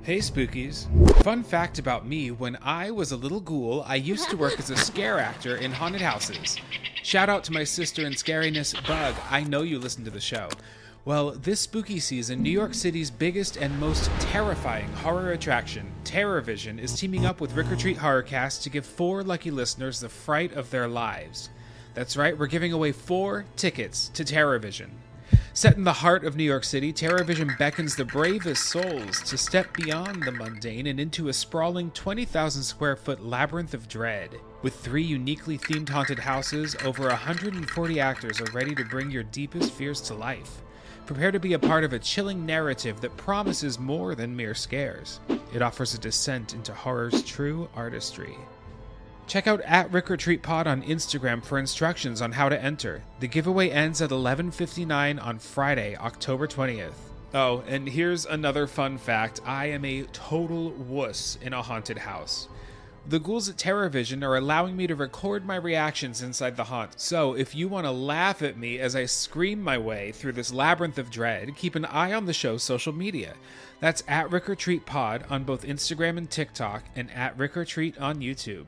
Hey Spookies. Fun fact about me, when I was a little ghoul, I used to work as a scare actor in haunted houses. Shout out to my sister in scariness, Bug. I know you listen to the show. Well, this spooky season, New York City's biggest and most terrifying horror attraction, TerrorVision, is teaming up with RickOrTreat Horrorcast to give 4 lucky listeners the fright of their lives. That's right, we're giving away 4 tickets to TerrorVision. Set in the heart of New York City, TerrorVision beckons the bravest souls to step beyond the mundane and into a sprawling 20,000 square foot labyrinth of dread. With 3 uniquely themed haunted houses, over 140 actors are ready to bring your deepest fears to life. Prepare to be a part of a chilling narrative that promises more than mere scares. It offers a descent into horror's true artistry. Check out @RickOrTreatPod on Instagram for instructions on how to enter. The giveaway ends at 11:59 on Friday, October 20th. Oh, and here's another fun fact. I am a total wuss in a haunted house. The ghouls at TerrorVision are allowing me to record my reactions inside the haunt. So if you want to laugh at me as I scream my way through this labyrinth of dread, keep an eye on the show's social media. That's @RickOrTreatPod on both Instagram and TikTok, and @RickOrTreat on YouTube.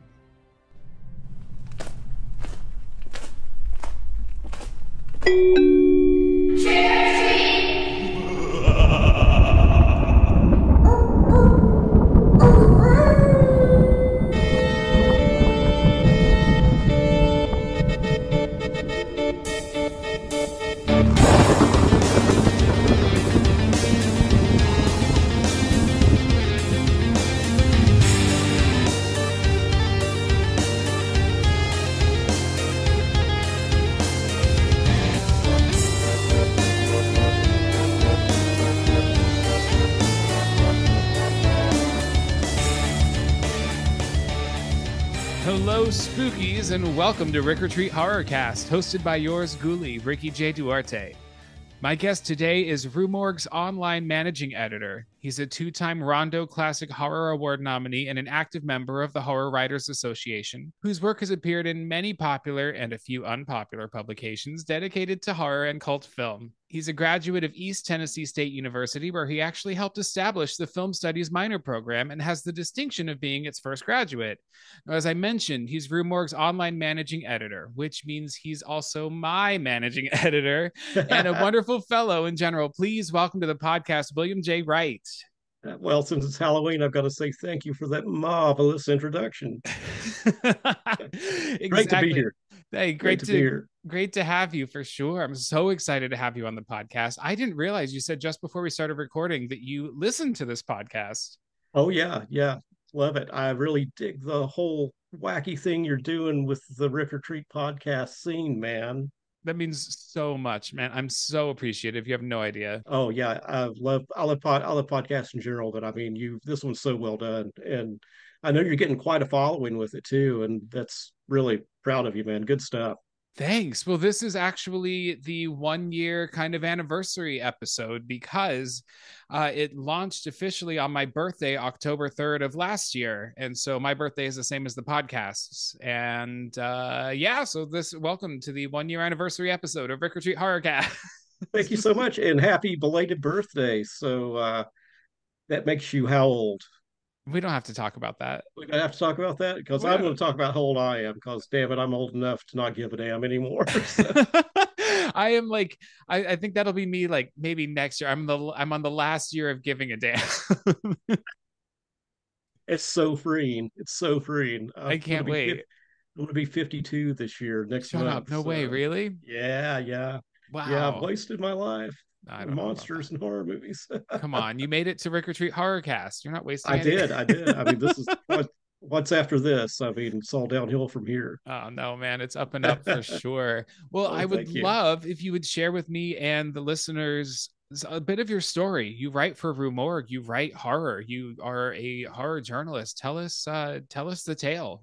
Hello, Spookies, and welcome to RickOrTreat Horrorcast, hosted by yours ghoulie, Ricky J. Duarte. My guest today is Rue Morgue's online managing editor. He's a 2-time Rondo Classic Horror Award nominee and an active member of the Horror Writers Association, whose work has appeared in many popular and a few unpopular publications dedicated to horror and cult film. He's a graduate of East Tennessee State University, where he actually helped establish the Film Studies minor program and has the distinction of being its first graduate. Now, as I mentioned, he's Rue Morgue's online managing editor, which means he's also my managing editor and a wonderful fellow in general. Please welcome to the podcast, William J. Wright. Well, since it's Halloween, I've got to say thank you for that marvelous introduction. Exactly. Great to be here. Hey, great to have you for sure. I'm so excited to have you on the podcast. I didn't realize you said just before we started recording that you listened to this podcast. Oh, yeah. Love it. I really dig the whole wacky thing you're doing with the RickOrTreat podcast scene, man. That means so much, man. I'm so appreciative. You have no idea. Oh yeah, I love podcasts in general, but I mean, this one's so well done, and I know you're getting quite a following with it too, and that's really proud of you, man. Good stuff. Thanks. Well, this is actually the 1-year kind of anniversary episode because it launched officially on my birthday, October 3rd of last year. And so my birthday is the same as the podcast's. And welcome to the 1-year anniversary episode of RickOrTreat Horrorcast. Thank you so much, and happy belated birthday. So that makes you how old? We don't have to talk about that. We don't have to talk about that because I'm going to talk about how old I am. Because damn it, I'm old enough to not give a damn anymore. So. I am like, I think that'll be me. Like maybe next year. I'm on the last year of giving a damn. It's so freeing. It's so freeing. I can't wait. I'm going to be 52 this year. Next month. Up. No way. Really? Yeah. Wow. Yeah, I've wasted my life. I don't monsters and horror movies. Come on, you made it to RickOrTreat Horrorcast. You're not wasting. I did. I mean, this is what's after this. I mean, it's all downhill from here. Oh no, man, it's up and up for sure. Well, I would love if you would share with me and the listeners a bit of your story. You write for Rue Morgue. You write horror. You are a horror journalist. Tell us the tale.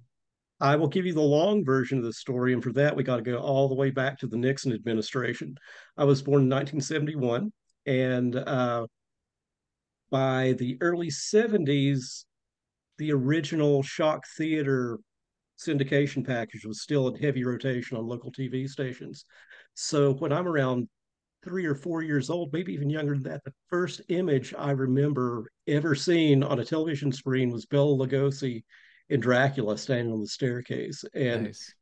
I will give you the long version of the story, and for that, we got to go all the way back to the Nixon administration. I was born in 1971, and by the early 70s, the original shock theater syndication package was still in heavy rotation on local TV stations. So when I'm around 3 or 4 years old, maybe even younger than that. The first image I remember ever seeing on a television screen was Bela Lugosi in Dracula standing on the staircase. And Nice.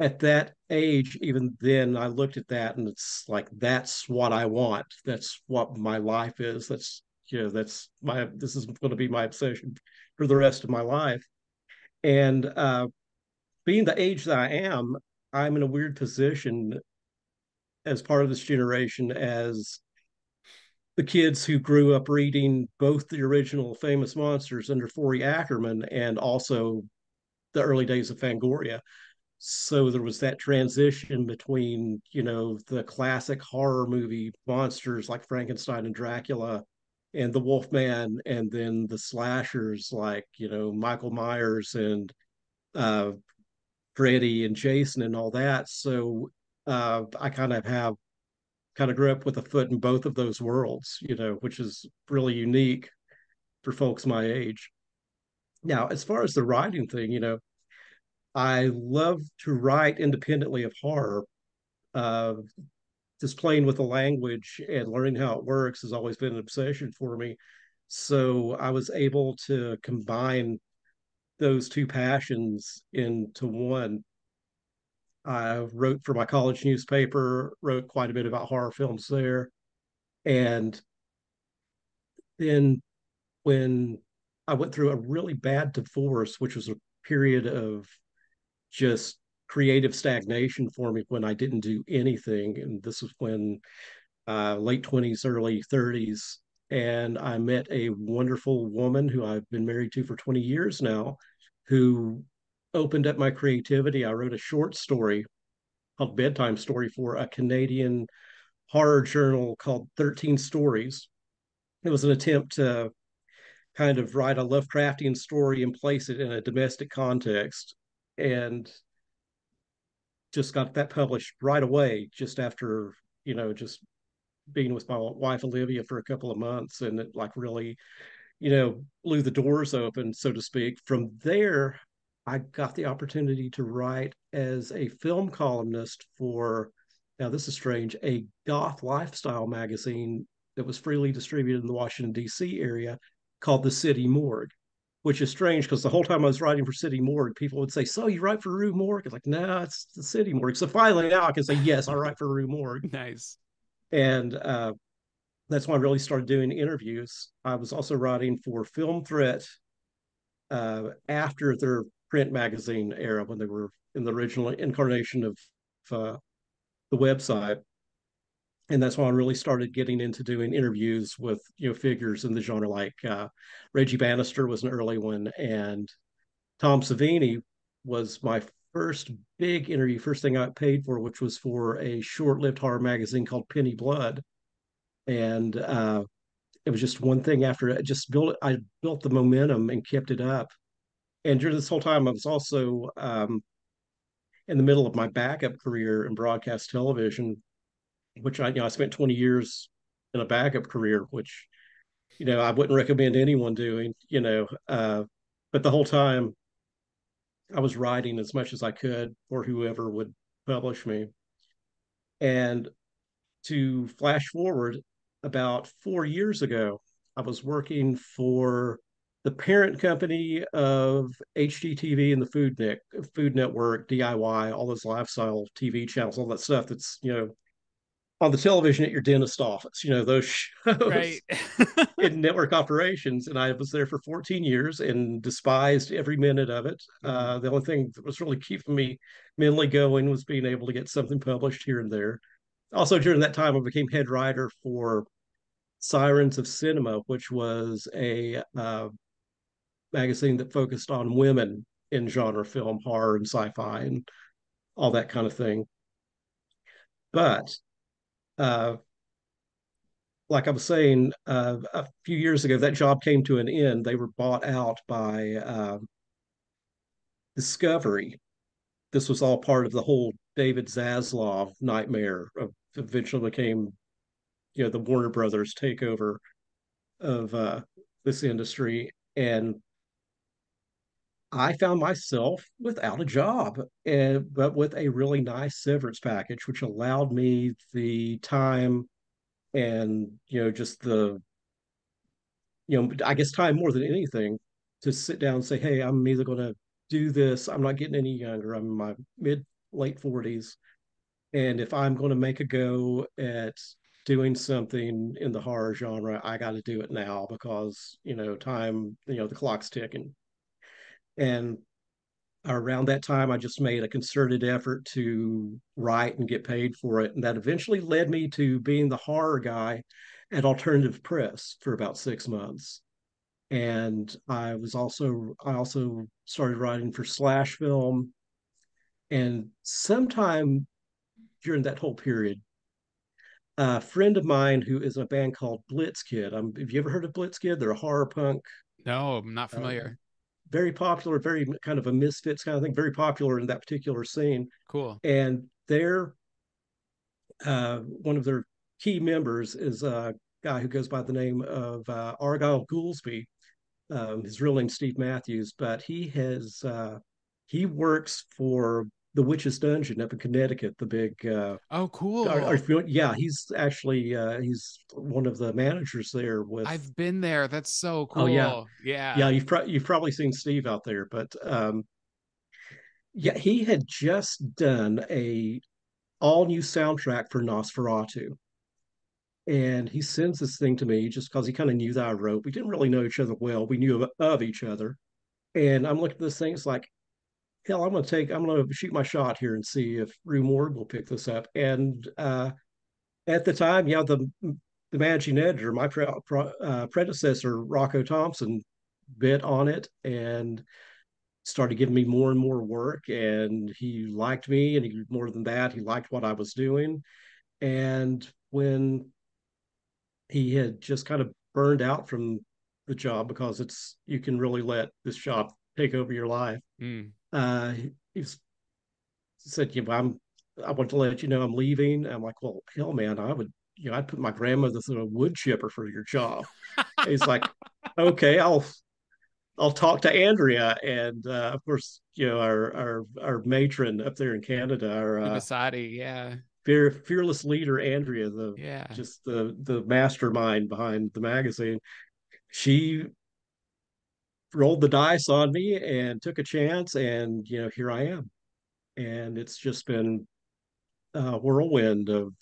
at that age, even then, I looked at that and it's like, that's what I want. That's what my life is. This is going to be my obsession for the rest of my life. And being the age that I am, I'm in a weird position as part of this generation as the kids who grew up reading both the original Famous Monsters under Forey Ackerman and also the early days of Fangoria. So there was that transition between, the classic horror movie monsters like Frankenstein and Dracula and the Wolfman, and then the slashers like, Michael Myers and uh, Freddy and Jason and all that. So I kind of grew up with a foot in both of those worlds, which is really unique for folks my age. Now, as far as the writing thing, I love to write independently of horror. Uh, just playing with the language and learning how it works has always been an obsession for me. So I was able to combine those two passions into one. I wrote for my college newspaper, wrote quite a bit about horror films there. And then when I went through a really bad divorce, which was a period of just creative stagnation for me when I didn't do anything. And this was when late 20s, early 30s. And I met a wonderful woman who I've been married to for 20 years now, who opened up my creativity. I wrote a short story called Bedtime Story for a Canadian horror journal called 13 Stories. It was an attempt to kind of write a Lovecraftian story and place it in a domestic context. And just got that published right away, just after, just being with my wife Olivia for a couple of months. And it like really, blew the doors open, so to speak. From there, I got the opportunity to write as a film columnist for, now this is strange, a goth lifestyle magazine that was freely distributed in the Washington, D.C. area called The City Morgue, which is strange because the whole time I was writing for City Morgue, people would say, "So you write for Rue Morgue?" It's like, "No, nah, it's the City Morgue." So finally now I can say, "Yes, I write for Rue Morgue." Nice. And that's when I really started doing interviews. I was also writing for Film Threat after their print magazine era when they were in the original incarnation of uh, the website. And that's when I really started getting into doing interviews with figures in the genre like Reggie Bannister was an early one, and Tom Savini was my first big interview, first thing I got paid for, which was for a short-lived horror magazine called Penny Blood. And it was just one thing after it. Just built it. I built the momentum and kept it up. And during this whole time, I was also in the middle of my backup career in broadcast television, which I spent 20 years in a backup career, which I wouldn't recommend anyone doing. But the whole time I was writing as much as I could for whoever would publish me. And to flash forward about 4 years ago, I was working for the parent company of HGTV and the Food Network, DIY, all those lifestyle TV channels, all that stuff that's, on the television at your dentist office, those Right. shows in network operations. And I was there for 14 years and despised every minute of it. Mhm. The only thing that was really keeping me mentally going was being able to get something published here and there. Also, during that time, I became head writer for Sirens of Cinema, which was a magazine that focused on women in genre film, horror, and sci-fi, and all that kind of thing. But uh, like I was saying, a few years ago, that job came to an end. They were bought out by Discovery. This was all part of the whole David Zaslav nightmare. Of eventually became, the Warner Brothers takeover of this industry, and I found myself without a job, but with a really nice severance package, which allowed me the time. and just I guess time more than anything to sit down and say, hey, I'm either going to do this. I'm not getting any younger. I'm in my mid late 40s, and if I'm going to make a go at doing something in the horror genre, I got to do it now because time, the clock's ticking. And around that time, I just made a concerted effort to write and get paid for it, and that eventually led me to being the horror guy at Alternative Press for about 6 months. And I also started writing for Slash Film. And sometime during that whole period, a friend of mine who is in a band called Blitzkid. Have you ever heard of Blitzkid? They're a horror punk, No, I'm not uh, familiar. very popular, very kind of a misfits kind of thing, very popular in that particular scene. Cool. And they're one of their key members is a guy who goes by the name of Argyle Goolsby. His real name's Steve Matthews, but he works for the Witch's Dungeon up in Connecticut, the big Oh, cool. yeah, he's actually he's one of the managers there with. I've been there. That's so Oh yeah, cool. yeah, Yeah. you've probably seen Steve out there, but yeah, he had just done a all new soundtrack for Nosferatu, and he sends this thing to me just because he kind of knew that I wrote. We didn't really know each other well. We knew of each other, and I'm looking at this thing. It's like, hell, I'm gonna shoot my shot here and see if Rue Morgue will pick this up. And at the time, yeah, the managing editor, my predecessor, Rocco Thompson, bit on it and started giving me more and more work. And he liked me, and he more than that, he liked what I was doing. And when he had just kind of burned out from the job, because it's you can really let this job take over your life. Mm. He said, "Yeah, I want to let you know I'm leaving." I'm like, "Well, hell, man, I'd put my grandmother through a wood chipper for your job." And he's like, "Okay, I'll talk to Andrea." And of course, our matron up there in Canada, our Ubasati. Yeah. fearless leader, Andrea, the Yeah. just the mastermind behind the magazine. She rolled the dice on me and took a chance, and here I am. And it's just been a whirlwind of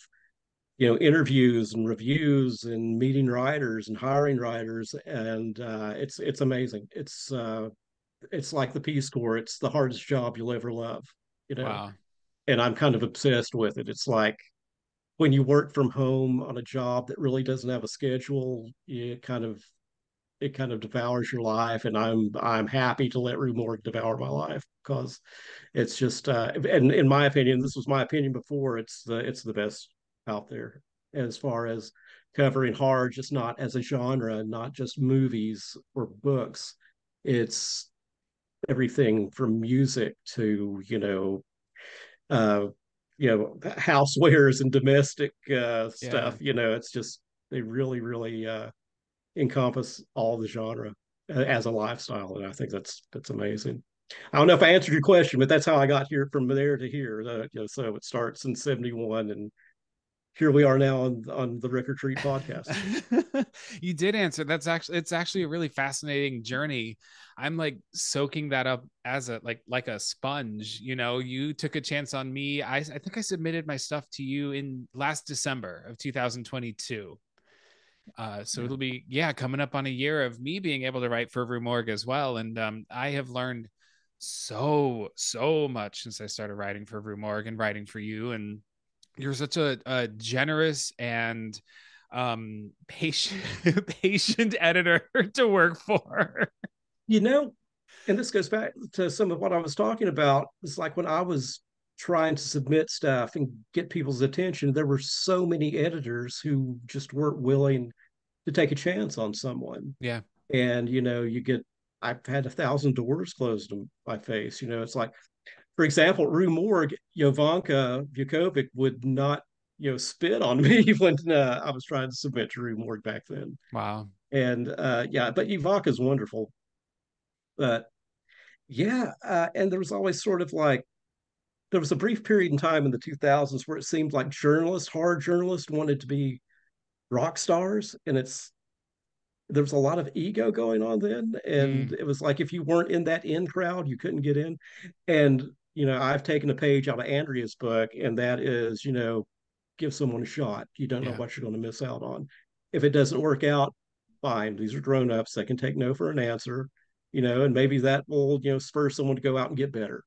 interviews and reviews and meeting writers and hiring writers, and it's amazing. It's like the Peace Corps. It's the hardest job you'll ever love, you know. Wow. And I'm kind of obsessed with it. It's like when you work from home on a job that really doesn't have a schedule, it kind of devours your life. And I'm happy to let Rue Morgue devour my life, because it's just and in my opinion, this was my opinion before, it's the best out there as far as covering horror, just not as a genre, not just movies or books. It's everything from music to uh housewares and domestic Yeah. stuff. It's just they really encompass all the genre as a lifestyle, and I think that's amazing. I don't know if I answered your question, but that's how I got here from there to here. So it starts in '71, and here we are now on the RickOrTreat podcast. You did answer. It's actually a really fascinating journey. I'm like soaking that up as a like a sponge. You took a chance on me. I think I submitted my stuff to you in last December of 2022. So Yeah. it'll be, yeah, coming up on a year of me being able to write for Rue Morgue as well. And I have learned so much since I started writing for Rue Morgue and writing for you. And you're such a generous and patient patient editor to work for. You know, and this goes back to some of what I was talking about. It's like when I was trying to submit stuff and get people's attention, there were so many editors who just weren't willing to take a chance on someone. Yeah. And I've had 1,000 doors closed in my face. It's like, for example, Rue Morgue, Jovanka Vukovic would not, spit on me when I was trying to submit to Rue Morgue back then. Wow. And yeah, but Jovanka's wonderful. But yeah, and there was always sort of like, there was a brief period in time in the 2000s where it seemed like hard journalists wanted to be rock stars, and there was a lot of ego going on then, and Mm, it was like if you weren't in that in crowd, you couldn't get in. And I've taken a page out of Andrea's book, and that is, give someone a shot. You don't know yeah. what you're going to miss out on. If it doesn't work out, fine. These are grown ups. They can take no for an answer, and maybe that will, spur someone to go out and get better.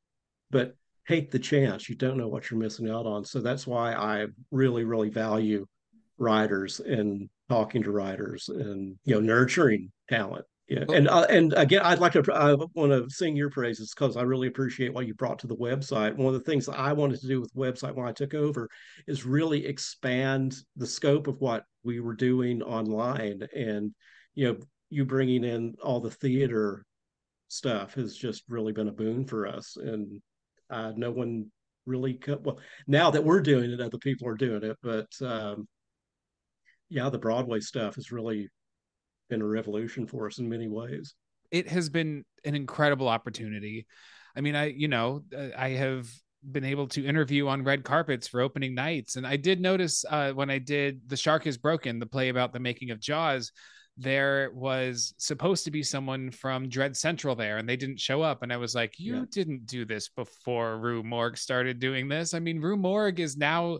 But take the chance. You don't know what you're missing out on. So that's why I really, really value writers and talking to writers and nurturing talent. Yeah, Well, and again, I want to sing your praises because I really appreciate what you brought to the website. One of the things that I wanted to do with the website when I took over is really expand the scope of what we were doing online, and you bringing in all the theater stuff has just really been a boon for us. And no one really well, now that we're doing it, other people are doing it, but yeah, the Broadway stuff has really been a revolution for us in many ways. it has been an incredible opportunity. I mean, I have been able to interview on red carpets for opening nights. And I did notice when I did The Shark is Broken, the play about the making of Jaws, there was supposed to be someone from Dread Central there, and they didn't show up. And I was like, Yeah, you didn't do this before Rue Morgue started doing this. I mean, Rue Morgue is now,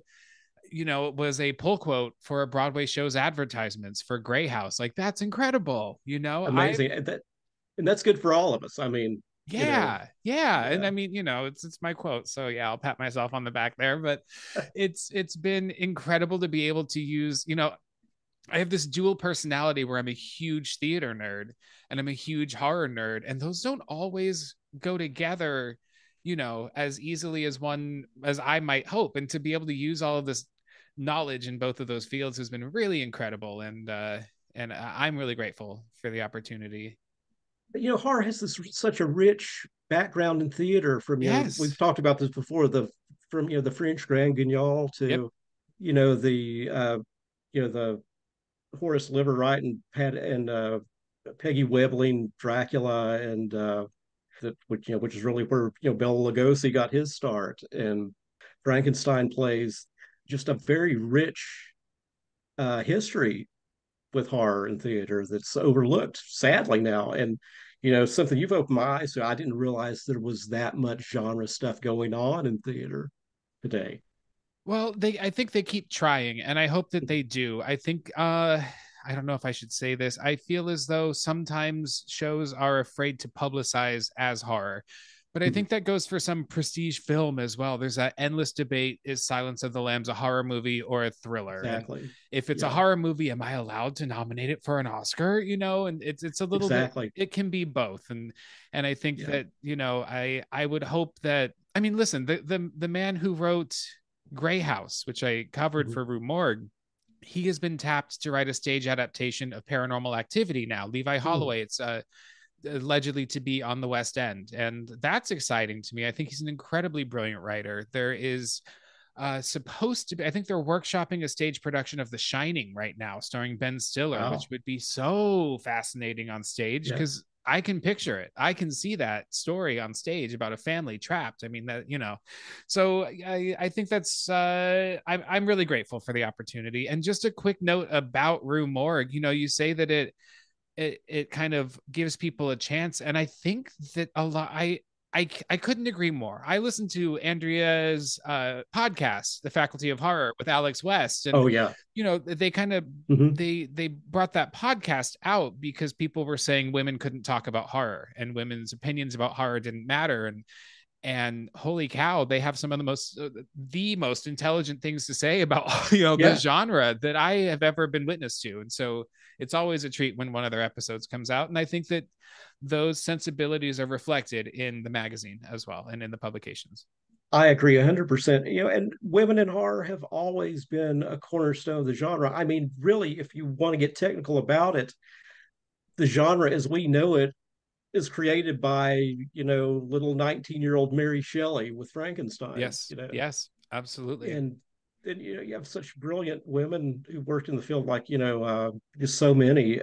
it was a pull quote for a Broadway show's advertisements for Grey House. Like, that's incredible. amazing. And that's good for all of us. I mean, Yeah. And yeah, I mean, it's my quote. So yeah, I'll pat myself on the back there. But it's been incredible to be able to use, I have this dual personality where I'm a huge theater nerd and I'm a huge horror nerd. And those don't always go together, as easily as I might hope. And to be able to use all of this knowledge in both of those fields has been really incredible. And I'm really grateful for the opportunity. horror has such a rich background in theater. From we've Yes. talked about this before. The French Grand Guignol Yep. to the the Horace Liverwright and Pat and Peggy Webling Dracula, and which is really where Bela Lugosi got his start. And Frankenstein plays just a very rich history with horror and theater that's overlooked, sadly, now. And something you've opened my eyes to. I didn't realize there was that much genre stuff going on in theater today. Well, I think they keep trying, and I hope that they do. I think I don't know if I should say this. I feel as though sometimes shows are afraid to publicize as horror. But I think that goes for some prestige film as well. There's that endless debate: is Silence of the Lambs a horror movie or a thriller? And Exactly. if it's a Yeah, horror movie, am I allowed to nominate it for an Oscar? And it's a little bit, exactly. it can be both. And I think Yeah. that, I would hope that, I mean, listen, the man who wrote Grey House, which I covered Mhm. for Rue Morgue, he has been tapped to write a stage adaptation of Paranormal Activity now. Levi Mm. Holloway, it's allegedly to be on the West End, and that's exciting to me. I think he's an incredibly brilliant writer. There is supposed to be, I think they're workshopping a stage production of The Shining right now, starring Ben Stiller, which Wow. would be so fascinating on stage Yeah. because I can picture it. I can see that story on stage about a family trapped. I mean, so I think that's, I'm really grateful for the opportunity. And just a quick note about Rue Morgue, you say that it kind of gives people a chance, and I think that a lot, I couldn't agree more. I listened to Andrea's podcast, The Faculty of Horror, with Alex West, and Oh yeah. they kind of, Hmm. they brought that podcast out because people were saying women couldn't talk about horror and women's opinions about horror didn't matter. And holy cow, they have some of the most intelligent things to say about the Yeah. genre that I have ever been witness to. And so it's always a treat when one of their episodes comes out, and I think that those sensibilities are reflected in the magazine as well and in the publications. I agree 100%. And women in horror have always been a cornerstone of the genre. I mean, really, if you want to get technical about it, the genre as we know it is created by, little 19-year-old Mary Shelley with Frankenstein, Yes, yes, absolutely. and then you have such brilliant women who worked in the field, like just so many,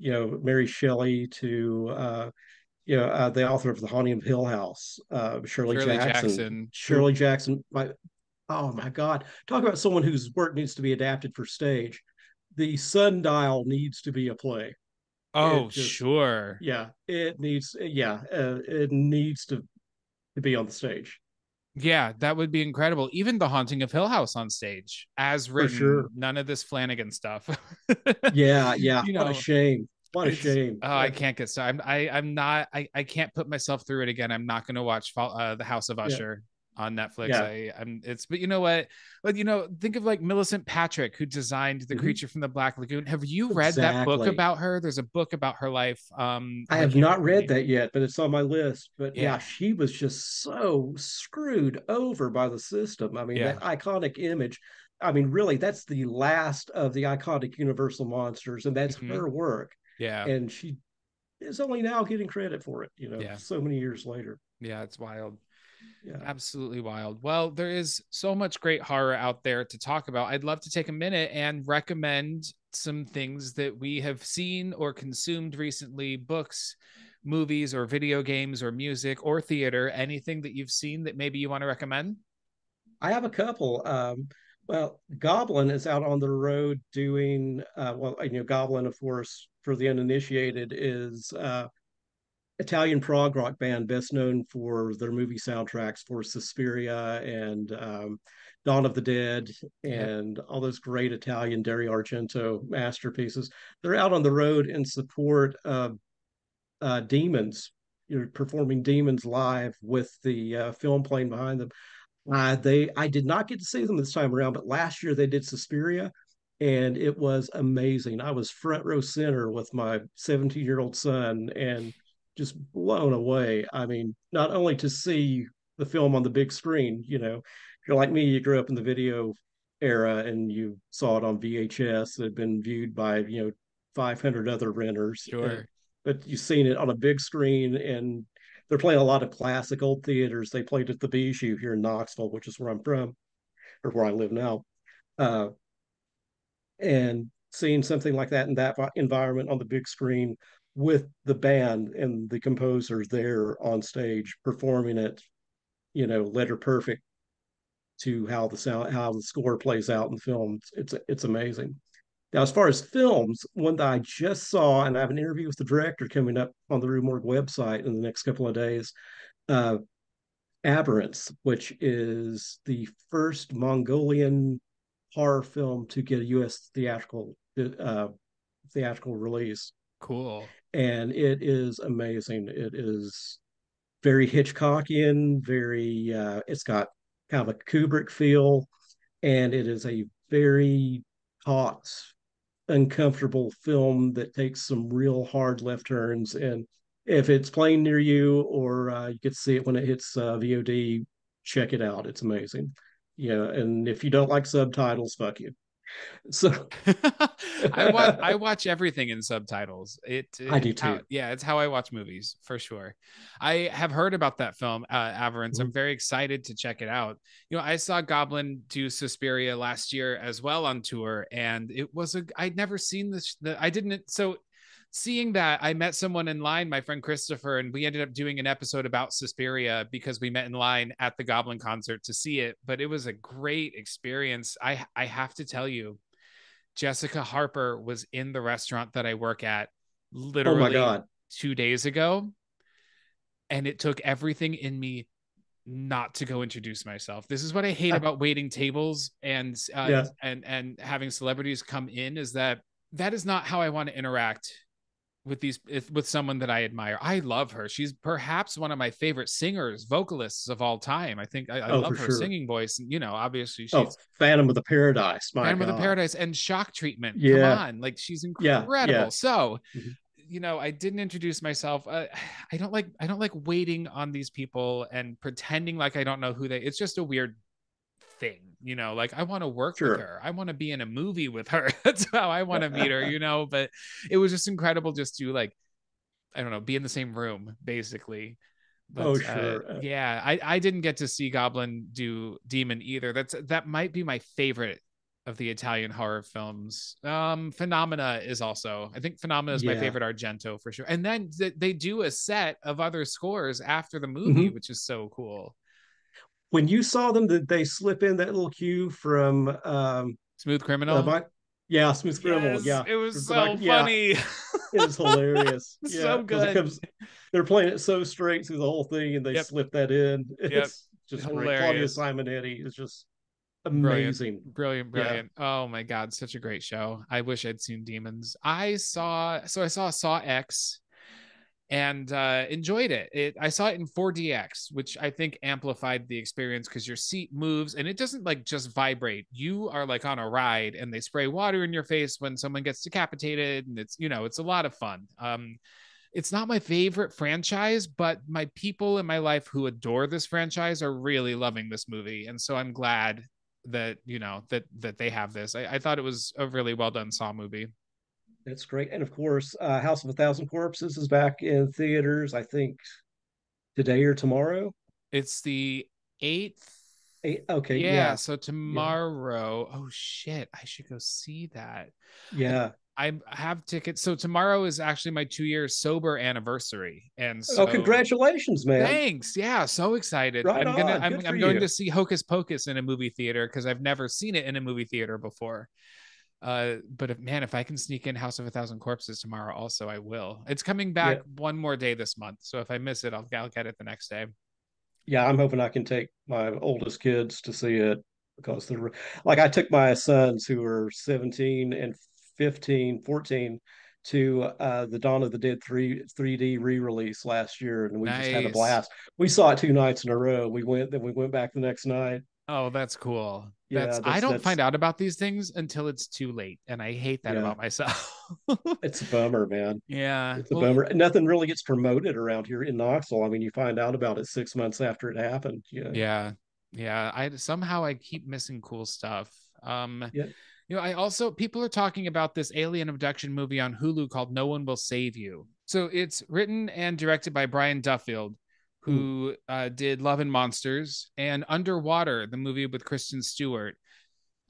Mary Shelley to the author of The Haunting of Hill House, Shirley Shirley Jackson. Jackson. Ooh, Shirley Jackson, my oh my God, talk about someone whose work needs to be adapted for stage. the sundial needs to be a play. It Oh, just, sure. yeah, it needs to be on the stage Yeah, that would be incredible. Even The Haunting of Hill House on stage, as for written, sure. none of this Flanagan stuff. Yeah, yeah. You What a know, shame. What a it's shame. oh, I can't get started. I'm not. I can't put myself through it again. I'm not going to watch The House of Yeah, Usher on Netflix. yeah. I'm. It's. But you know what? But think of like Millicent Patrick, who designed The Mhm. Creature from the Black Lagoon. Have you read that book Exactly. about her? There's a book about her life. I I have can't not remember the read name. that yet, but it's on my list. But yeah, Yeah, she was just so screwed over by the system. I mean, yeah, that iconic image. I mean, really, that's the last of the iconic Universal monsters, and that's hmm her work. yeah, And she is only now getting credit for it, yeah, so many years later. yeah. It's wild. Yeah. Absolutely wild. Well, there is so much great horror out there to talk about. I'd love to take a minute and recommend some things that we have seen or consumed recently, books, movies, or video games, or music, or theater. Anything that you've seen that maybe you want to recommend? I have a couple. Well, Goblin is out on the road doing, Goblin, of course, for the uninitiated, is Italian prog rock band best known for their movie soundtracks for Suspiria and Dawn of the Dead Yep. and all those great Italian Dario Argento masterpieces. They're out on the road in support of Demons. You're performing Demons live with the film playing behind them. I did not get to see them this time around, but last year they did Suspiria, and it was amazing. I was front row center with my 17-year-old son, and just blown away. I mean, not only to see the film on the big screen, if you're like me, you grew up in the video era and you saw it on VHS. It had been viewed by 500 other renters, Sure. but you've seen it on a big screen, and they're playing a lot of classic old theaters. They played at the Bijou here in Knoxville, which is where I'm from, or where I live now. Uh, and seeing something like that in that environment on the big screen with the band and the composers there on stage performing it, letter perfect to how the score plays out in the film. It's amazing. Now, as far as films, one that I just saw, and I have an interview with the director coming up on the Rue Morgue website in the next couple of days. Uh, Aberrance, which is the first Mongolian horror film to get a U.S. theatrical release, Cool. and it is amazing. It is very Hitchcockian, very. It's got kind of a Kubrick feel, and it is a very taut, uncomfortable film that takes some real hard left turns. And if it's playing near you, or you get to see it when it hits VOD, check it out. It's amazing. Yeah, and if you don't like subtitles, fuck you. So I watch everything in subtitles. I It's do how too. it's how I watch movies for sure. I have heard about that film, Averance. I'm Mhm. very excited to check it out. I saw Goblin do Suspiria last year as well on tour, and it was I'd never seen this. I didn't. So seeing that, I met someone in line, my friend Christopher, and we ended up doing an episode about Suspiria because we met in line at the Goblin concert to see it. But it was a great experience. I have to tell you, Jessica Harper was in the restaurant that I work at Oh my literally God. 2 days ago. And it took everything in me not to go introduce myself. This is what I hate about waiting tables Yeah, and having celebrities come in, is that is not how I want to interact with with someone that I admire. I love her. She's perhaps one of my favorite singers, vocalists of all time. I think I oh, for love her sure. singing voice. And, obviously Oh, she's Phantom of the Paradise. My Phantom of the God. Paradise and Shock Treatment. Come Yeah, on, like she's yeah, yeah. incredible. So, Mhm. I didn't introduce myself. I don't like waiting on these people and pretending like I don't know who they. It's just a weird thing, like I want to work with Sure. her. I want to be in a movie with her. That's how I want to meet her. But it was just incredible just to, like, I don't know, be in the same room basically. Oh, But sure. yeah, I didn't get to see Goblin do Demon either. That might be my favorite of the Italian horror films. Phenomena is also, I think Phenomena is my Yeah. favorite Argento for sure. And then they do a set of other scores after the movie, Mhm. which is so cool. When you saw them, did they slip in that little cue from Smooth uh, Criminal. my, Yeah, Smooth Criminal. Yes, Yeah, it was go back. so Yeah, funny. it is hilarious. Yeah, So good. because they're playing it so straight through the whole thing, and they Yep. slip that in. Yep. It's just great. Claudia Hilarious. Simonetti is just Brilliant. amazing. Brilliant. Yeah. Brilliant. Oh my God. Such a great show. I wish I'd seen Demons. I saw Saw X and enjoyed it. I saw it in 4DX, which I think amplified the experience because your seat moves and it doesn't like just vibrate. You are like on a ride and they spray water in your face when someone gets decapitated, and it's a lot of fun. It's not my favorite franchise, but my people in my life who adore this franchise are really loving this movie, and so I'm glad that that they have this. I thought it was a really well done Saw movie. That's great. And of course, House of a Thousand Corpses is back in theaters, I think today or tomorrow. It's the 8th. Okay, Yeah, yeah, so yeah, tomorrow. Oh shit, I should go see that. I yeah. I have tickets. So tomorrow is actually my 2 year sober anniversary. And Oh, so congratulations, man. thanks. Yeah, so excited. Right I'm gonna on. I'm Good for I'm going you. to see Hocus Pocus in a movie theater because I've never seen it in a movie theater before. But if I can sneak in House of a Thousand Corpses tomorrow, also I will. It's coming Yeah, back one more day this month, so if I miss it, I'll get it the next day. yeah. I'm hoping I can take my oldest kids to see it because they're like I took my sons who are 17 and 15, 14 to the Dawn of the Dead 3D re-release last year, and we just had a Nice. blast. We saw it 2 nights in a row. Then we went back the next night. Oh, that's cool. Yeah, I don't that's find out about these things until it's too late, and I hate that yeah. about myself. It's a bummer, man. Yeah. It's a Well, bummer. Nothing really gets promoted around here in Knoxville. I mean, you find out about it 6 months after it happened. Yeah, yeah. Yeah, I keep missing cool stuff. Um, yeah. I also people are talking about this alien abduction movie on Hulu called No One Will Save You. So it's written and directed by Brian Duffield, Mm, who did Love and Monsters and Underwater, the movie with Kristen Stewart,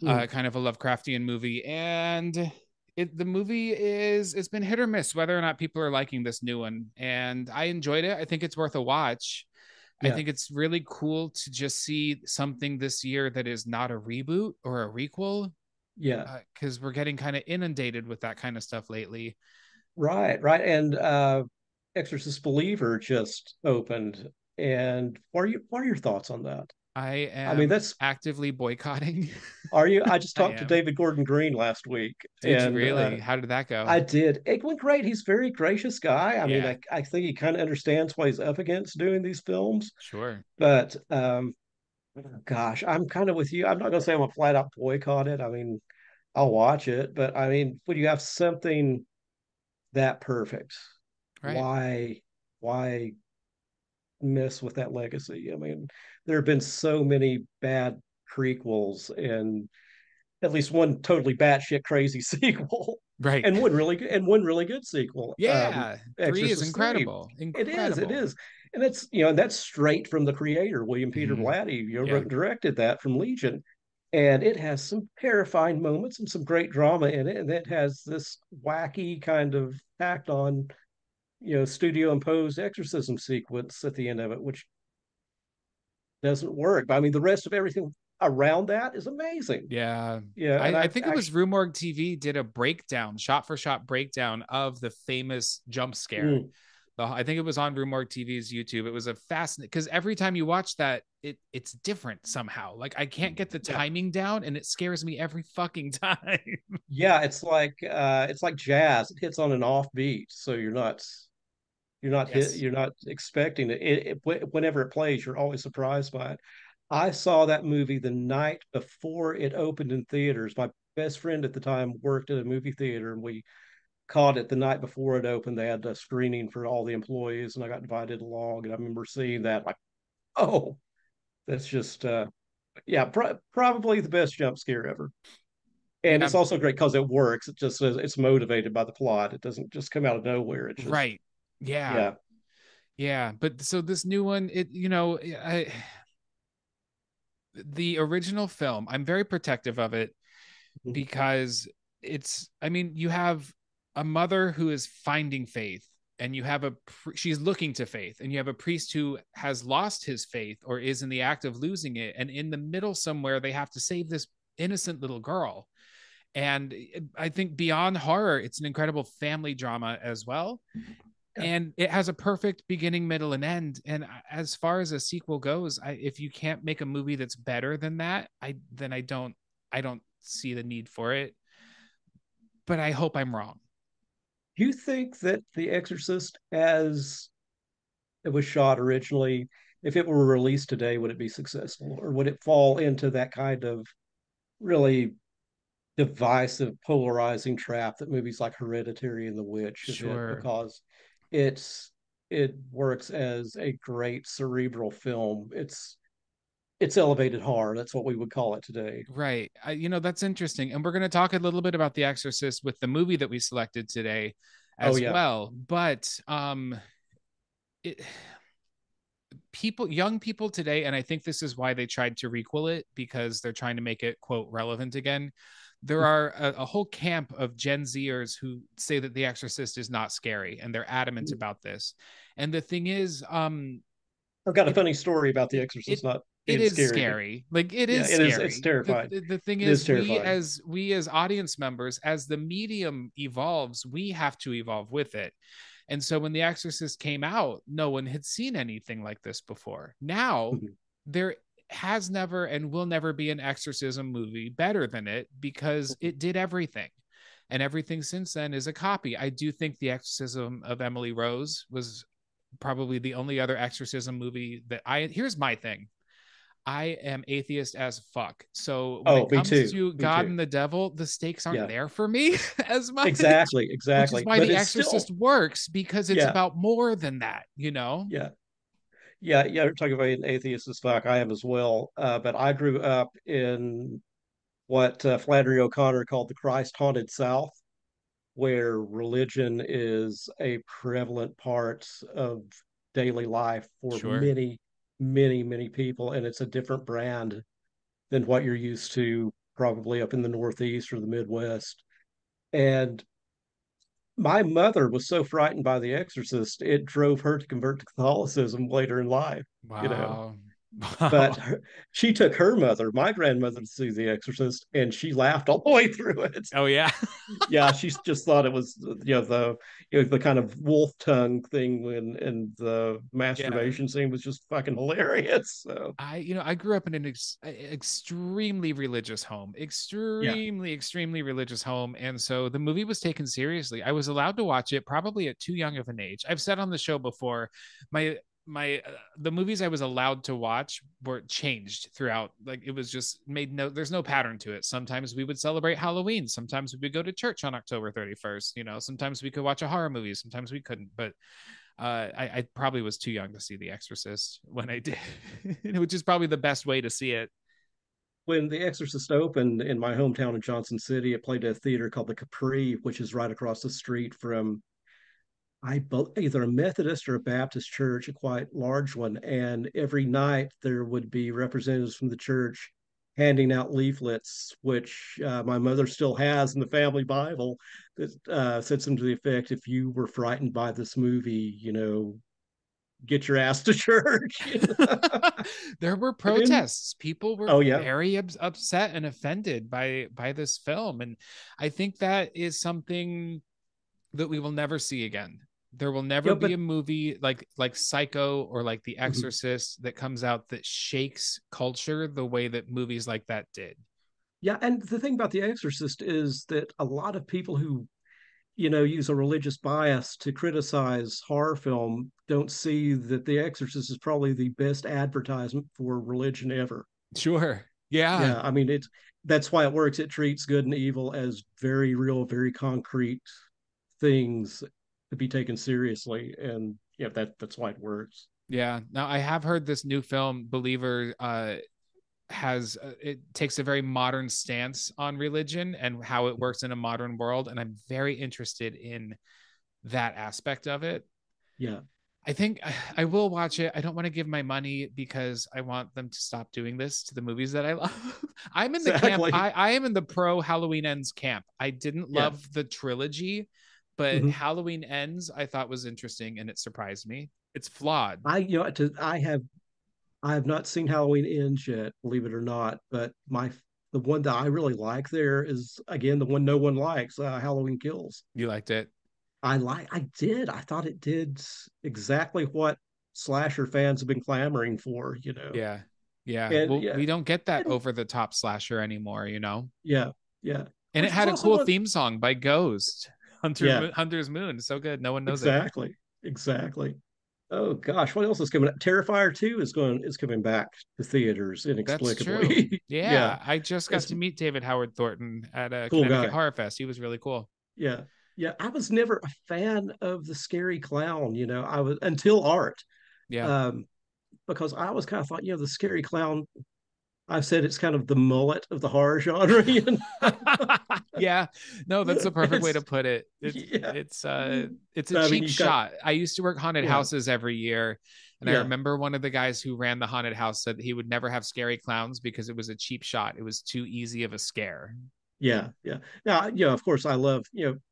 mm. kind of a Lovecraftian movie. And the movie it's been hit or miss whether or not people are liking this new one. And I enjoyed it. I think it's worth a watch. I Yeah, think it's really cool to just see something this year that is not a reboot or a requel, yeah. because we're getting kind of inundated with that kind of stuff lately. Right, right. And Exorcist Believer just opened. And what are your thoughts on that? I I mean, am that's actively boycotting. are you? I just I talked to am. David Gordon Green last week, Did you and really? How did that go? I did. It went great. He's a very gracious guy. I mean, Yeah, I think he kind of understands what he's up against doing these films. sure. But gosh, I'm kind of with you. I'm not going to say I'm a flat out boycott it. I mean, I'll watch it, but I mean, when you have something that perfect, Right. why why mess with that legacy? I mean, there have been so many bad prequels and at least one totally batshit crazy sequel, Right. and one really good sequel. Yeah. 3 is Exorcist Three. incredible. It Incredible. is, and that's straight from the creator, William Peter Mhm. Blatty. Wrote Yeah. and directed that from Legion, and it has some terrifying moments and some great drama in it, and it has this wacky kind of tacked on, studio imposed exorcism sequence at the end of it, which doesn't work. But I mean, the rest of everything around that is amazing. Yeah. Yeah, and I I've think it was actually, Rue Morgue TV did a breakdown, shot for shot breakdown of the famous jump scare. mm, I think it was on Rue Morgue TV's YouTube. It was a fascinating because every time you watch that, it's different somehow. Like I can't get the yeah, timing down, and it scares me every fucking time. yeah, it's like jazz. It hits on an offbeat, so Yes. you're not expecting it. Whenever it plays, you're always surprised by it. I saw that movie the night before it opened in theaters. My best friend at the time worked at a movie theater, and we caught it the night before it opened. They had a screening for all the employees, and I got invited along. And I remember seeing that, like, oh, that's just, yeah, probably the best jump scare ever. And Yeah. it's also great because it works. It just it's motivated by the plot. It doesn't just come out of nowhere. It's just, Right. Yeah. yeah. Yeah. But so this new one, the original film, I'm very protective of it Mhm. because I mean, you have a mother who is finding faith, and you have she's looking to faith, and you have a priest who has lost his faith or is in the act of losing it. And in the middle somewhere, they have to save this innocent little girl. And I think beyond horror, it's an incredible family drama as well. Yeah. And it has a perfect beginning, middle, and end. And as far as a sequel goes, if you can't make a movie that's better than that, then I don't see the need for it. But I hope I'm wrong. Do you think that The Exorcist, as it was shot originally, if it were released today, would it be successful, or would it fall into that kind of really divisive, polarizing trap that movies like Hereditary and The Witch have hit, Sure. because it's it works as a great cerebral film. It's elevated horror. That's what we would call it today. Right. That's interesting. And we're going to talk a little bit about The Exorcist with the movie that we selected today Oh as yeah. well. But it young people today, and I think this is why they tried to requel it, because they're trying to make it quote relevant again. There are a whole camp of Gen Zers who say that The Exorcist is not scary, and they're adamant about this. And the thing is, I've got a it funny story about The it it Exorcist not it being is scary. scary. Like it Yeah, is it is. It's scary. terrifying. The thing It is is, terrifying. we as audience members, as the medium evolves, we have to evolve with it. And so when The Exorcist came out, no one had seen anything like this before. Now Mhm. there has never and will never be an exorcism movie better than it, because it did everything. And everything since then is a copy. I do think The Exorcism of Emily Rose was probably the only other exorcism movie that here's my thing. I am atheist as fuck. So when Oh, it me comes too. to Me God too. and the devil, the stakes aren't Yeah, there for me as much, exactly, which is exactly. why But The it's Exorcist still, works, because it's yeah, about more than that, you know? yeah, yeah, yeah. We're talking about an atheist as fuck. I am as well. But I grew up in what Flannery O'Connor called the Christ haunted South, where religion is a prevalent part of daily life for Sure. many, many, many people, and it's a different brand than what you're used to probably up in the Northeast or the Midwest. And my mother was so frightened by The Exorcist, it drove her to convert to Catholicism later in life, you know. Wow. But Wow. she took her mother, my grandmother, to see The Exorcist, and she laughed all the way through it. Oh yeah. Yeah, she just thought it was, the kind of wolf tongue thing when and the Yeah. masturbation scene was just fucking hilarious. So I grew up in an extremely religious home, yeah, extremely religious home, and so the movie was taken seriously. I was allowed to watch it probably at too young of an age. I've said on the show before, my the movies I was allowed to watch were changed throughout. Like it was just made no. There's no pattern to it. Sometimes we would celebrate Halloween. Sometimes we would go to church on October 31st. Sometimes we could watch a horror movie. Sometimes we couldn't. But I probably was too young to see The Exorcist when I did, which is probably the best way to see it. when The Exorcist opened in my hometown of Johnson City, it played at a theater called the Capri, which is right across the street from either a Methodist or a Baptist church, a quite large one. And every night there would be representatives from the church handing out leaflets, which my mother still has in the family Bible, that said something to the effect, if you were frightened by this movie, get your ass to church. There were I mean, protests. People were oh yeah. very upset and offended by this film, and I think that is something that we will never see again. There will never Yeah, be but a movie like Psycho or like The mhm. Exorcist that comes out that shakes culture the way that movies like that did. Yeah, and the thing about The Exorcist is that a lot of people who use a religious bias to criticize horror film don't see that The Exorcist is probably the best advertisement for religion ever. Sure. Yeah. Yeah, I mean that's why it works. It treats good and evil as very real, very concrete things to be taken seriously, and yeah, that's why it works. Yeah. Now I have heard this new film, Believer, has it takes a very modern stance on religion and how it works in a modern world, and I'm very interested in that aspect of it. Yeah, I think I will watch it. I don't want to give my money because I want them to stop doing this to the movies that I love. I'm in the camp. exactly. I am in the pro Halloween Ends camp. I didn't Yeah. love the trilogy, but Mhm. Halloween Ends I thought was interesting and it surprised me. It's flawed. I have not seen Halloween Ends yet, believe it or not, but my the one that I really like there is again the one no one likes, Halloween Kills. You liked it? I did. I thought it did exactly what slasher fans have been clamoring for, Yeah. Yeah. And Well, yeah, we don't get that and over the top slasher anymore, you know? yeah, yeah. And it Which was had a also cool what, theme song by Ghost. yeah, Hunter's Moon. So good. No one knows it. exactly, exactly. Oh gosh, what else is coming up? Terrifier 2 is coming back to theaters That's true. inexplicably. Yeah, Yeah. I just got it's to meet David Howard Thornton at a cool Connecticut guy. Horror Fest. He was really cool. Yeah. Yeah, I was never a fan of the scary clown, I was until art. Yeah. Um, because I was kind of thought, the scary clown, I've said it's kind of the mullet of the horror genre, Yeah, no, that's the perfect way to It's put it. yeah. It's a I mean, cheap you've got shot. I used to work haunted yeah, houses every year, and I yeah, remember one of the guys who ran the haunted house said he would never have scary clowns because it was a cheap shot. It was too easy of a scare. yeah, yeah. Now, of course I love,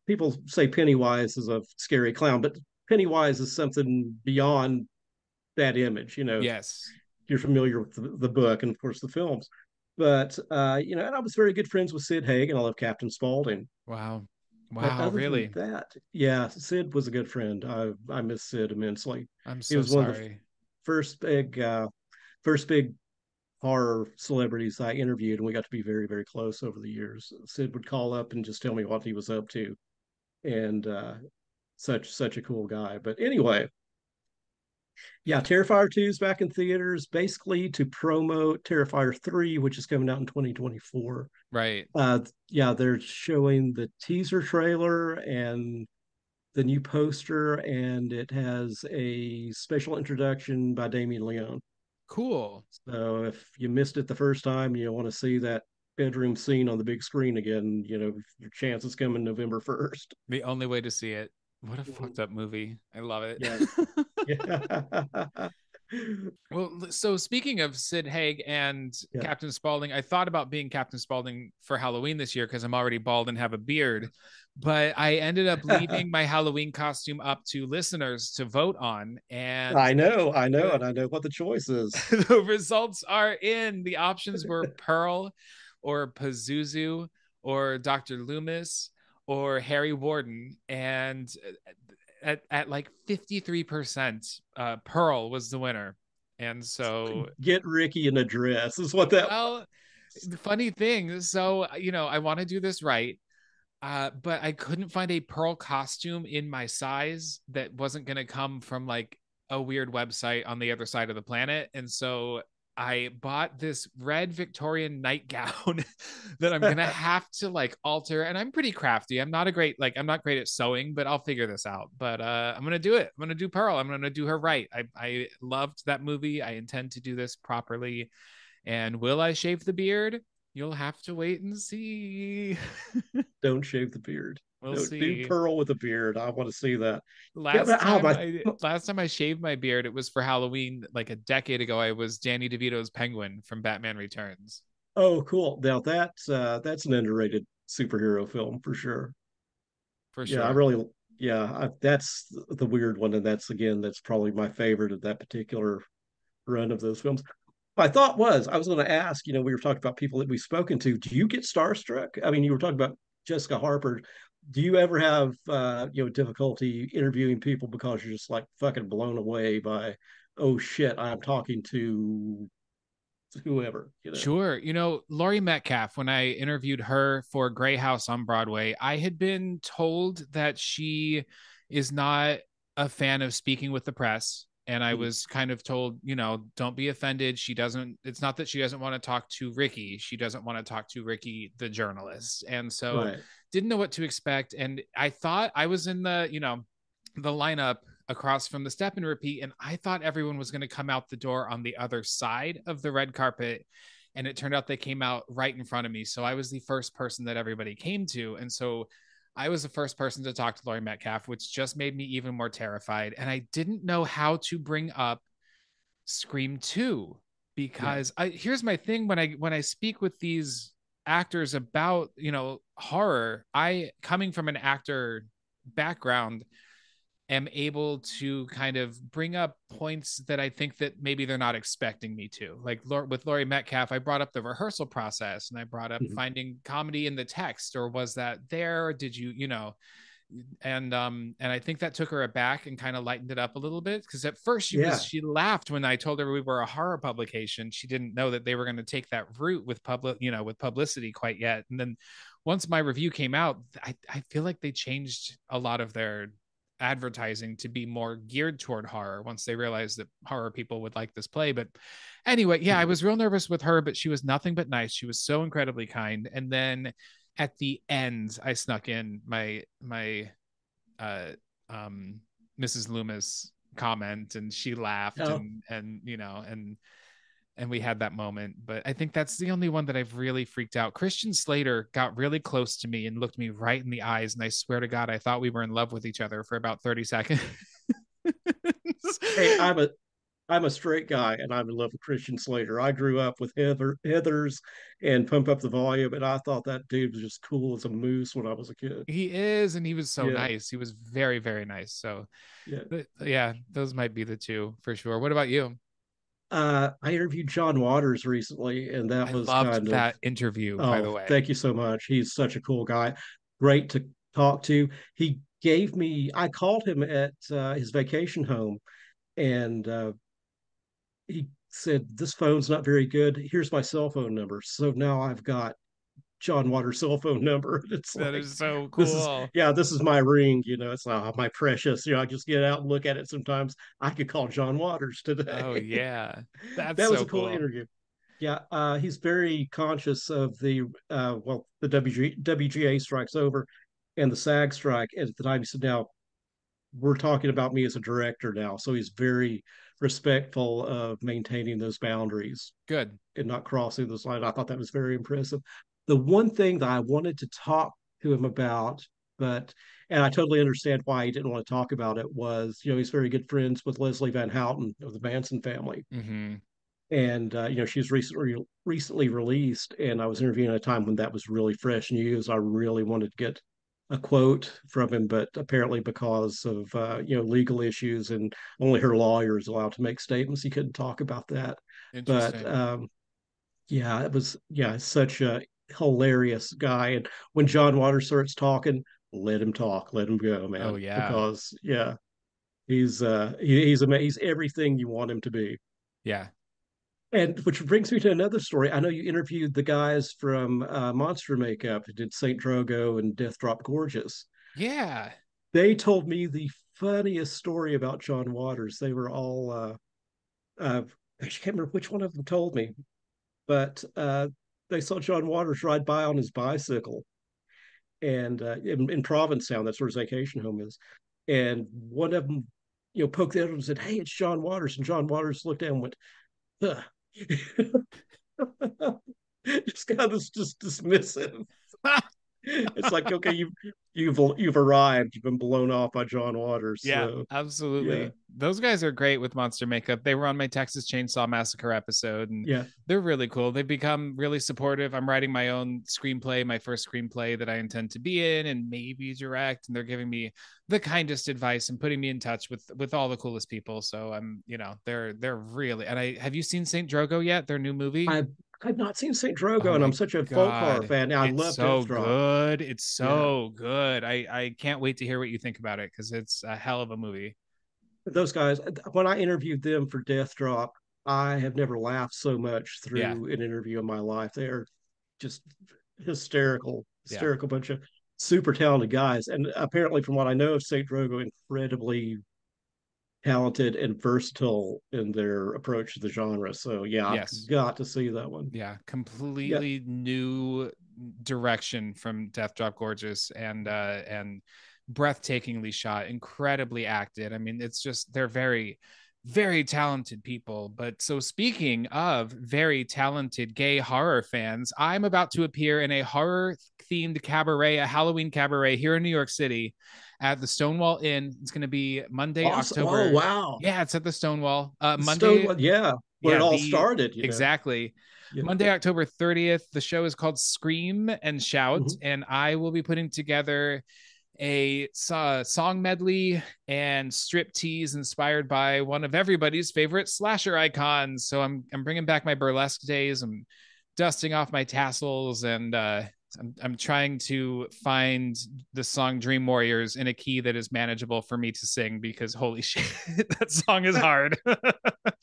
people say Pennywise is a scary clown, but Pennywise is something beyond that image, Yes. you're familiar with the book and of course the films. But and I was very good friends with Sid Haig and I love Captain Spaulding. Wow. But Wow, other than really? that, yeah, Sid was a good friend. I miss Sid immensely. I'm He so was one of the sorry. first big first big horror celebrities I interviewed, and we got to be very, very close over the years. Sid would call up and just tell me what he was up to, and such a cool guy. But anyway, yeah, Terrifier 2 is back in theaters, basically to promote Terrifier 3, which is coming out in 2024. Right. Yeah, they're showing the teaser trailer and the new poster, and it has a special introduction by Damien Leone. Cool. So if you missed it the first time, you want to see that bedroom scene on the big screen again, your chances come in November 1st. The only way to see it. What a fucked up movie. I love it. Yeah. Yeah. Well, so speaking of Sid Haig and Yeah. Captain Spaulding, I thought about being Captain Spaulding for Halloween this year because I'm already bald and have a beard. But I ended up leaving my Halloween costume up to listeners to vote on. And I know, the, and I know what the choice is. the results are in. The options were Pearl or Pazuzu or Dr. Loomis or Harry Warden. And at like 53%, Pearl was the winner. And so, Get Ricky in a dress is what that well, the funny thing, so, I want to do this right. But I couldn't find a Pearl costume in my size that wasn't going to come from like a weird website on the other side of the planet. And so I bought this red Victorian nightgown that I'm going to have to like alter. And I'm pretty crafty. I'm not great at sewing, but I'll figure this out. But I'm going to do it. I'm going to do Pearl. I'm going to do her right. I loved that movie. I intend to do this properly. And will I shave the beard? You'll have to wait and see. don't shave the beard. We'll Don't do see. Pearl with a beard. I want to see that. Yeah, but Last time I shaved my beard, it was for Halloween like a decade ago. I was Danny DeVito's Penguin from Batman Returns. oh, cool. Now that's an underrated superhero film for sure. For Yeah, sure. that's the weird one, and that's probably my favorite of that particular run of those films. My thought was, I was going to ask, we were talking about people that we've spoken to. Do you get starstruck? I mean, you were talking about Jessica Harper. Do you ever have, difficulty interviewing people because you're just like fucking blown away by, oh shit, I'm talking to whoever. Sure. Laurie Metcalf, when I interviewed her for Grey House on Broadway, I had been told that she is not a fan of speaking with the press. And I Hmm. was kind of told, don't be offended. It's not that she doesn't want to talk to Ricky. She doesn't want to talk to Ricky, the journalist. And so Right. didn't know what to expect. And I thought I was in the lineup across from the step and repeat, and I thought everyone was going to come out the door on the other side of the red carpet, and it turned out they came out right in front of me. So I was the first person that everybody came to, and so I was the first person to talk to Laurie Metcalf, which just made me even more terrified. And I didn't know how to bring up Scream 2 Yeah. because here's my thing when I speak with these actors about horror, I coming from an actor background, am able to kind of bring up points that I think that maybe they're not expecting me to. Like with Laurie Metcalf, I brought up the rehearsal process, and I brought up Mhm. finding comedy in the text, or was that there? Did you, and I think that took her aback and kind of lightened it up a little bit, because at first Yeah. she laughed when I told her we were a horror publication. She didn't know that they were going to take that route with with publicity quite yet. And then once my review came out, I feel like they changed a lot of their advertising to be more geared toward horror once they realized that horror people would like this play. But anyway, yeah, I Mhm. was real nervous with her, but she was nothing but nice. She was so incredibly kind. And then at the end, I snuck in my uh Mrs. Loomis comment, and she laughed, Oh, and we had that moment. But I think that's the only one that I've really freaked out. Christian Slater got really close to me and looked me right in the eyes, and I swear to God, I thought we were in love with each other for about 30 seconds. hey, I'm a straight guy, and I'm in love with Christian Slater. I grew up with Heather's and Pump Up the Volume, and I thought that dude was just cool as a moose when I was a kid. He is, and he was so Yeah, nice. He was very, very nice. So, yeah. yeah, those might be the two for sure. What about you? I interviewed John Waters recently, and that I was loved kind of, that interview, by oh, the way. thank you so much. He's such a cool guy, great to talk to. He gave me, I called him at his vacation home, and he said, "This phone's not very good. Here's my cell phone number." So now I've got John Waters' cell phone number. It's That like, is so this is, cool. yeah, this is my ring. It's my precious. I just get out and look at it sometimes. I could call John Waters Oh today. yeah. That's That was so a cool cool. interview. Yeah, he's very conscious of the WGA strikes over and the SAG strike. And at the time, he said, "Now we're talking about me as a director now." So he's very respectful of maintaining those boundaries Good. and not crossing those lines. I thought that was very impressive. The one thing that I wanted to talk to him about, but and I totally understand why he didn't want to talk about it, was he's very good friends with Leslie Van Houten of the Manson family, Mm-hmm. and she's recently released, and I was interviewing at a time when that was really fresh news. I really wanted to get a quote from him, but apparently because of legal issues and only her lawyer is allowed to make statements, he couldn't talk about that. But Interesting. yeah, it was, yeah, such a hilarious guy. And when John Waters starts talking, let him talk, let him go, Oh man, yeah. because yeah, he's everything you want him to be. Yeah. And which brings me to another story. I know you interviewed the guys from Monster Makeup who did Saint Drogo and Death Drop Gorgeous. Yeah. They told me the funniest story about John Waters. They were all, uh, I can't remember which one of them told me, but they saw John Waters ride by on his bicycle, and in Provincetown, that's where his vacation home is. And one of them, poked the other and said, "Hey, it's John Waters." And John Waters looked at him and went, "Huh." Just kind of just dismissive. It's like, okay, you've arrived. You've been blown off by John Waters. Yeah, So yeah, absolutely. Those guys are great with monster makeup. They were on my Texas Chainsaw Massacre episode, and yeah. they're really cool. They've become really supportive. I'm writing my own screenplay, my first screenplay that I intend to be in and maybe direct, and they're giving me the kindest advice and putting me in touch with all the coolest people. So they're really. And I have you seen Saint Drogo yet? Their new movie? I I've not seen Saint Oh Drogo, and I'm my such a folk horror God. fan. Now I It's love so Death Drop. good. It's Yeah, so good. I can't wait to hear what you think about it, because it's a hell of a movie. those guys. When I interviewed them for Death Drop, I have never laughed so much Yeah. through an interview in my life. They're just hysterical, Yeah. hysterical bunch of super talented guys. And apparently, from what I know of Saint Drogo, incredibly talented and versatile in their approach to the genre. So yeah, I've Yes. got to see that one. Yeah. Yeah. Completely new direction from Death Drop Gorgeous, and breathtakingly shot, incredibly acted. I mean, it's just they're very, very talented people. But so speaking of very talented gay horror fans, I'm about to appear in a horror themed cabaret, a Halloween cabaret here in New York City at the Stonewall Inn. It's going to be Monday, Awesome. Oh October. wow. Yeah, it's at the Stonewall. The Monday, Stone, yeah, where it yeah, all the started. exactly. Yeah. Monday, October 30th. The show is called Scream and Shout, Mhm. and I will be putting together a song medley and strip tease inspired by one of everybody's favorite slasher icons. So I'm bringing back my burlesque days. I'm dusting off my tassels, and I'm trying to find the song Dream Warriors in a key that is manageable for me to sing, because holy shit, that song is hard.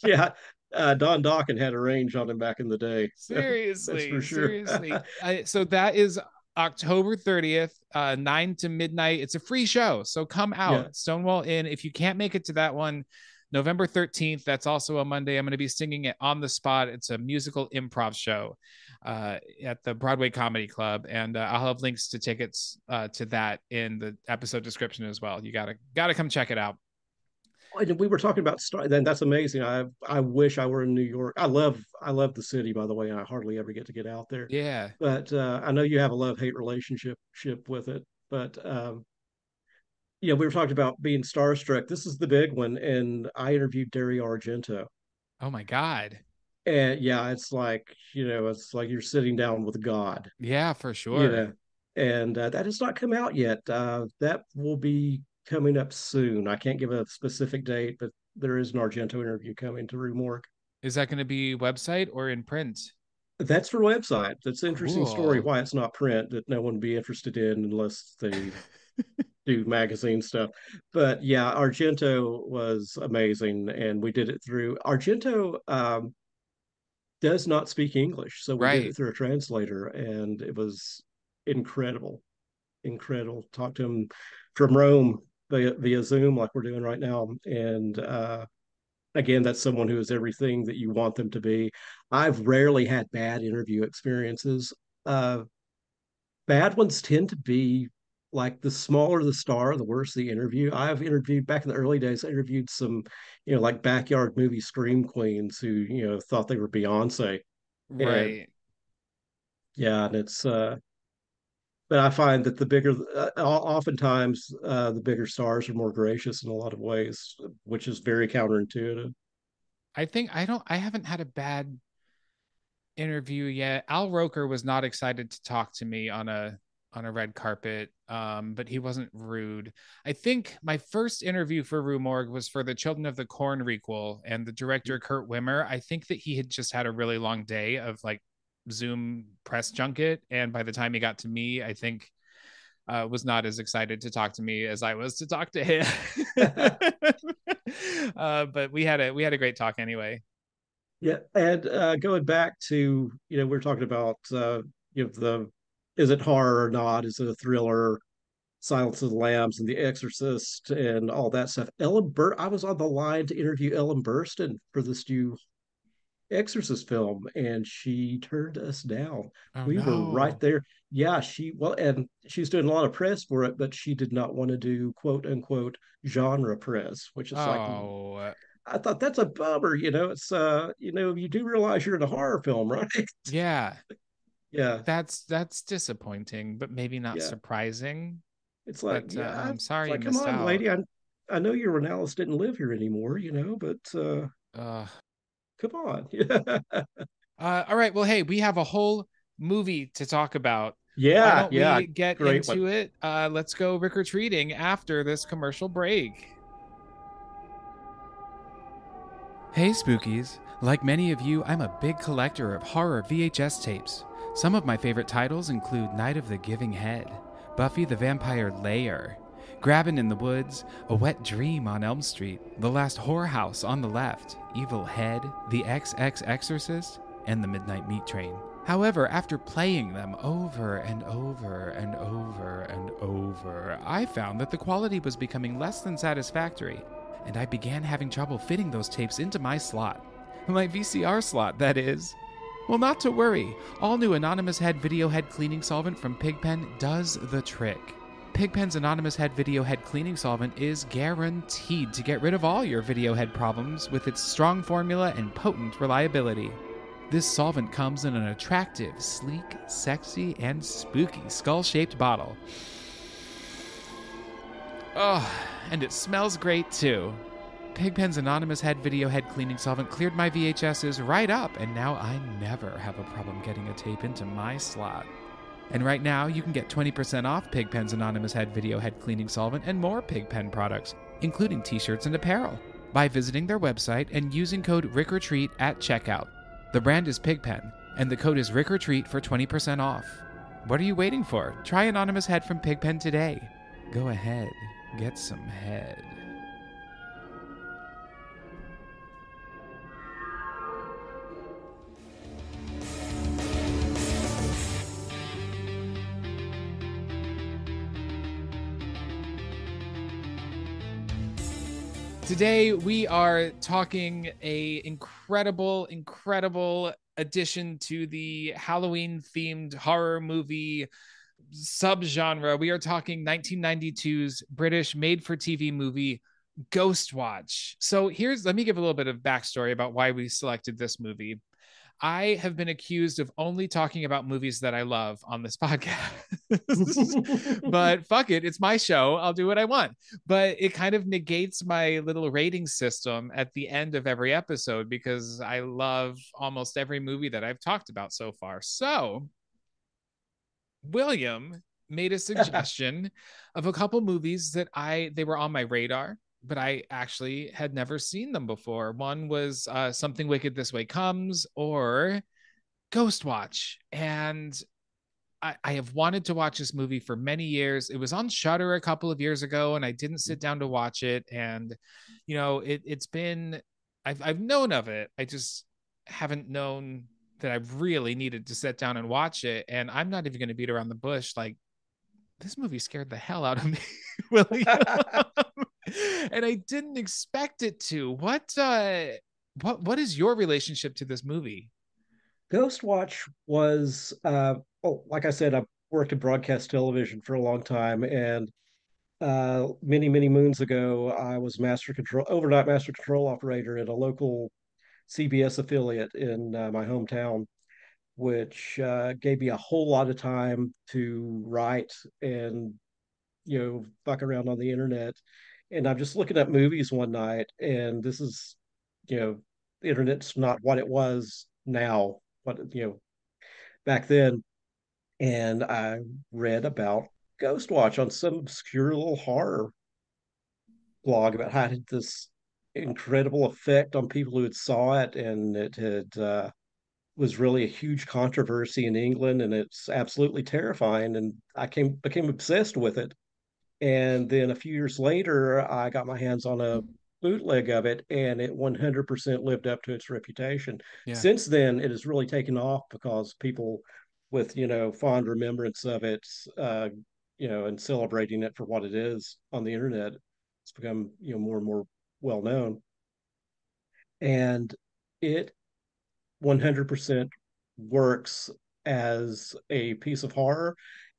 Yeah, Don Dokken had a range on him back in the day. That's for Seriously, sure. seriously. So that is October 30th, 9 to midnight. It's a free show, so come Yeah. out. Stonewall Inn. If you can't make it to that one, November 13th, that's also a Monday. I'm going to be singing it on the spot. It's a musical improv show at the Broadway Comedy Club, and I'll have links to tickets to that in the episode description as well. You gotta come check it out. And we were talking about Star. Then that's amazing. I wish I were in New York. I love the city, by the way. I hardly ever get out there, Yeah. but I know you have a love-hate relationship with it. But we were talking about being starstruck. This is the big one, and I interviewed Dario Argento, Oh my God. and yeah, it's like you're sitting down with God, Yeah, for you sure. know, and that has not come out yet. That will be coming up soon. I can't give a specific date, but there is an Argento interview coming to Rue Morgue. Is that going to be website or in print? That's for website. That's an interesting story Cool. why it's not print that no one would be interested in unless they do magazine stuff. But yeah, Argento was amazing, and we did it through Argento. Does not speak English, so we did it Right. through a translator, and it was incredible, incredible. Talk to him from Rome via Zoom, like we're doing right now, and again, that's someone who is everything that you want them to be. I've rarely had bad interview experiences. Uh, Bad ones tend to be like the smaller the star, the worse the interview. I've interviewed back in the early days, I interviewed some, like backyard movie scream queens who, thought they were Beyonce. And Right. yeah, and but I find that the bigger, oftentimes, the bigger stars are more gracious in a lot of ways, which is very counterintuitive. I haven't had a bad interview yet. Al Roker was not excited to talk to me on a red carpet, but he wasn't rude. I think my first interview for Rue Morgue was for the Children of the Corn requel, and the director Kurt Wimmer. I think that he had just had a really long day of like Zoom press junket, and by the time he got to me, I think was not as excited to talk to me as I was to talk to him. But we had a great talk anyway. Yeah, and going back to, we're talking about the is it horror or not? Is it a thriller? Silence of the Lambs and The Exorcist and all that stuff. I was on the line to interview Ellen Burstyn for this new Exorcist film, and she turned us down. Oh We were right no. there. Yeah, and she's doing a lot of press for it, but she did not want to do quote unquote genre press, which is like, Oh I thought that's a bummer. It's you do realize you're in a horror film, right? yeah. Yeah, That's disappointing, but maybe not yeah. surprising. It's like, But yeah, I'm it's sorry you like, come missed on, out. lady. I know your Renales didn't live here anymore, but Uh, come on. Yeah. all right. Well, hey, we have a whole movie to talk about. Why Yeah, don't yeah. we get Great one. into it? Let's go Rick-or-treating after this commercial break. Hey, Spookies. Like many of you, I'm a big collector of horror VHS tapes. Some of my favorite titles include Night of the Giving Head, Buffy the Vampire Layer, Grabbin' in the Woods, A Wet Dream on Elm Street, The Last Whorehouse on the Left, Evil Head, The XX Exorcist, and The Midnight Meat Train. However, after playing them over and over and over and over, I found that the quality was becoming less than satisfactory, and I began having trouble fitting those tapes into my slot. My VCR slot, that is. Well, not to worry. All new Anonymous Head Video Head Cleaning Solvent from Pigpen does the trick. Pigpen's Anonymous Head Video Head Cleaning Solvent is guaranteed to get rid of all your video head problems with its strong formula and potent reliability. This solvent comes in an attractive, sleek, sexy, and spooky skull-shaped bottle. Oh, and it smells great too. Pigpen's Anonymous Head Video Head Cleaning Solvent cleared my VHSs right up, and now I never have a problem getting a tape into my slot. And right now, you can get 20% off Pigpen's Anonymous Head Video Head Cleaning Solvent and more Pigpen products, including t-shirts and apparel, by visiting their website and using code RickOrTreat at checkout. The brand is Pigpen, and the code is RickOrTreat for 20% off. What are you waiting for? Try Anonymous Head from Pigpen today. Go ahead, get some head. Today we are talking a incredible addition to the Halloween-themed horror movie subgenre. We are talking 1992's British made-for-TV movie Ghostwatch. So let me give a little bit of backstory about why we selected this movie. I have been accused of only talking about movies that I love on this podcast. But fuck it, it's my show. I'll do what I want. But it kind of negates my little rating system at the end of every episode because I love almost every movie that I've talked about so far. So William made a suggestion of a couple movies that they were on my radar, but I actually had never seen them before. One was Something Wicked This Way Comes, or Ghostwatch. And I have wanted to watch this movie for many years. It was on Shudder a couple of years ago, and I didn't sit down to watch it. And, you know, it's been, I've known of it. I just haven't known that I really needed to sit down and watch it. And I'm not even going to beat around the bush. Like, this movie scared the hell out of me, William. And I didn't expect it to. What is your relationship to this movie? Ghostwatch was, like I said, I've worked in broadcast television for a long time, and many moons ago, I was overnight master control operator at a local CBS affiliate in my hometown, which gave me a whole lot of time to write and fuck around on the internet. And I'm just looking at movies one night, and this is, the internet's not what it was now, but back then. And I read about Ghostwatch on some obscure little horror blog about how it had this incredible effect on people who had saw it, and it had was really a huge controversy in England, and it's absolutely terrifying. And I became obsessed with it. And then a few years later, I got my hands on a bootleg of it, and it 100% lived up to its reputation. Yeah. Since then, it has really taken off because people with, fond remembrance of it, and celebrating it for what it is on the internet, it's become, more and more well known. And it 100% works as a piece of horror.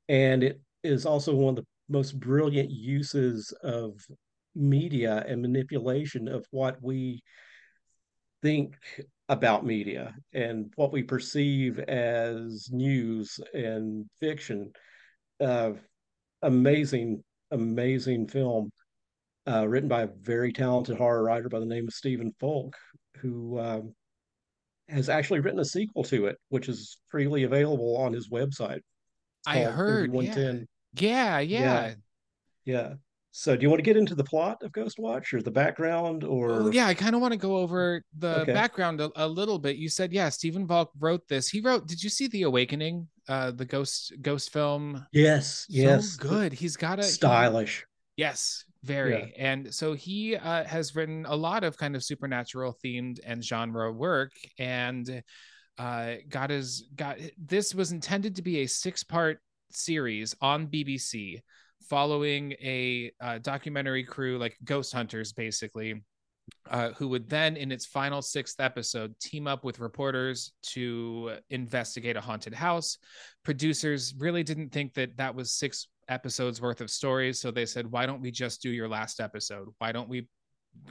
And it is also one of the most brilliant uses of media and manipulation of what we think about media and what we perceive as news and fiction. Uh, amazing film, written by a very talented horror writer by the name of Stephen Folk, who has actually written a sequel to it, which is freely available on his website. It's I called heard, yeah. 3110. Yeah, Yeah, yeah. yeah. So, do you want to get into the plot of Ghostwatch or the background Well, or? yeah, I kind of want to go over the Okay. background a little bit. You said, yeah, Stephen Volk wrote this. Did you see The Awakening, the ghost film? Yes, So yes. good. Stylish. Yes, Yeah, very. And so he has written a lot of kind of supernatural themed and genre work, and this was intended to be a 6-part series on BBC following a documentary crew, like ghost hunters basically, who would then, in its final 6th episode, team up with reporters to investigate a haunted house. Producers really didn't think that was 6 episodes worth of stories, so they said, why don't we just do your last episode? Why don't we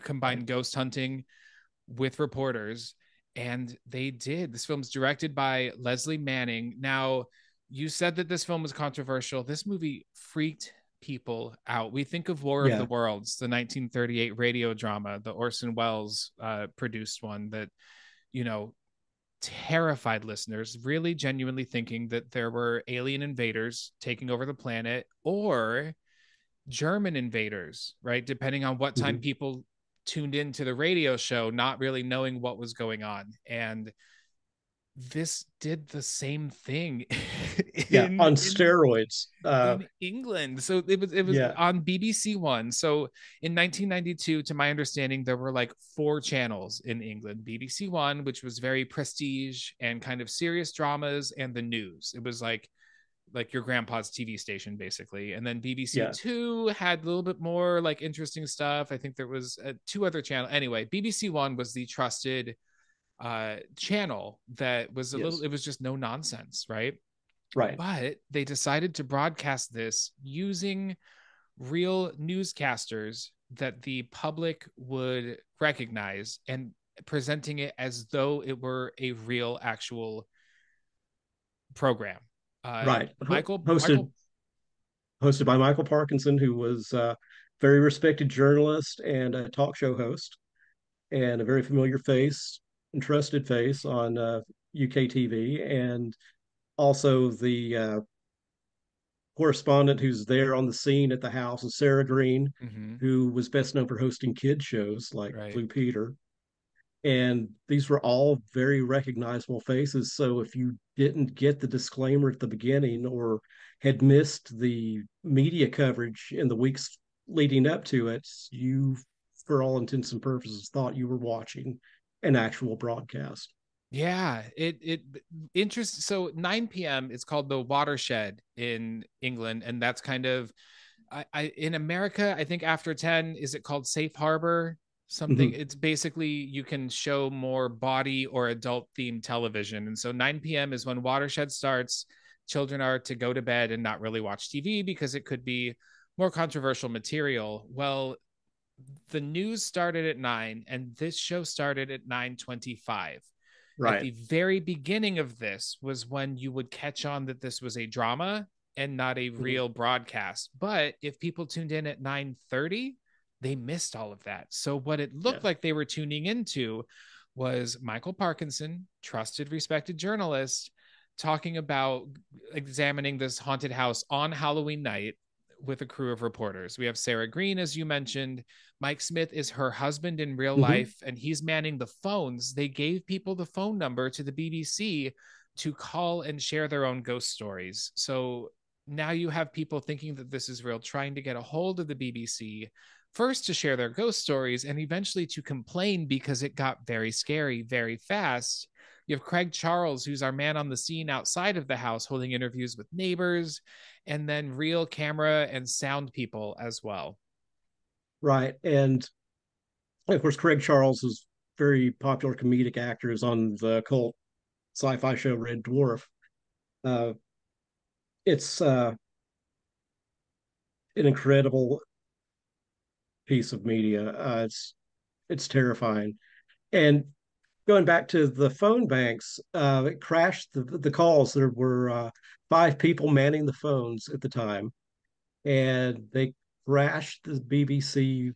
combine right. ghost hunting with reporters? And they did. This film's directed by Leslie Manning. Now, you said that this film was controversial. This movie freaked people out. We think of War of the Yeah, Worlds, the 1938 radio drama, the Orson Welles produced one that, you know, terrified listeners, really genuinely thinking that there were alien invaders taking over the planet or German invaders, right? Depending on what time Mhm. people tuned into the radio show, not really knowing what was going on. And this did the same thing Yeah, in on in steroids. in England. So it was Yeah, on BBC One. So in 1992, to my understanding, there were like four channels in England: BBC One, which was very prestige and kind of serious dramas, and the news. It was like your grandpa's TV station basically. And then BBC yeah, Two had a little bit more like interesting stuff. I think there was two other channels. Anyway, BBC One was the trusted channel that was a little. yes, It was just no nonsense, right? right, But they decided to broadcast this using real newscasters that the public would recognize and presenting it as though it were a real actual program. right. Hosted Michael hosted by Michael Parkinson, who was a very respected journalist and a talk show host, and a very familiar face and trusted face on UK TV, and also the correspondent who's there on the scene at the house is Sarah Green, mm-hmm, who was best known for hosting kid shows like right. Blue Peter. And these were all very recognizable faces. So if you didn't get the disclaimer at the beginning or had missed the media coverage in the weeks leading up to it, you, for all intents and purposes, thought you were watching an actual broadcast. Yeah, it interest. So 9 p.m. It's called the watershed in England, and that's kind of I in America. I think after 10, is it called safe harbor? Something. Mm-hmm. It's basically you can show more body or adult themed television, and so 9 p.m. is when watershed starts. Children are to go to bed and not really watch TV because it could be more controversial material. Well, the news started at 9 and this show started at 9:25. At Right. the very beginning of this was when you would catch on that this was a drama and not a Mm-hmm. real broadcast. But if people tuned in at 9:30, they missed all of that. So what it Yeah. looked like they were tuning into was Michael Parkinson, trusted respected journalist, talking about examining this haunted house on Halloween night with a crew of reporters. We have Sarah Green, as you mentioned. Mike Smith is her husband in real Mm-hmm. life, and he's manning the phones. They gave people the phone number to the BBC to call and share their own ghost stories. So now you have people thinking that this is real, trying to get a hold of the BBC, first to share their ghost stories and eventually to complain because it got very scary very fast. You have Craig Charles, who's our man on the scene outside of the house, holding interviews with neighbors, and then real camera and sound people as well. Right. And of course, Craig Charles is very popular comedic actors on the cult sci-fi show Red Dwarf. Uh, it's an incredible piece of media. It's terrifying. And going back to the phone banks, it crashed the calls. There were five people manning the phones at the time, and they crashed the BBC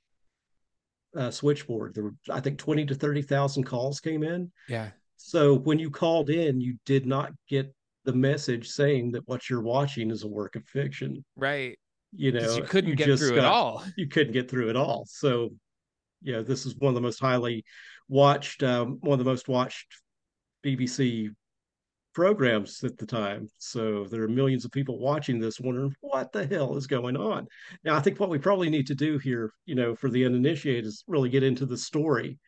switchboard. There were, I think, 20 to 30,000 calls came in. Yeah, So when you called in, you did not get the message saying that what you're watching is a work of fiction. right. You Because you know, couldn't you get just through it got all. you couldn't get through it all. So yeah, this is one of the most highly watched, one of the most watched BBC programs at the time. So there are millions of people watching this, wondering what the hell is going on. Now, I think what we probably need to do here, for the uninitiated, is really get into the story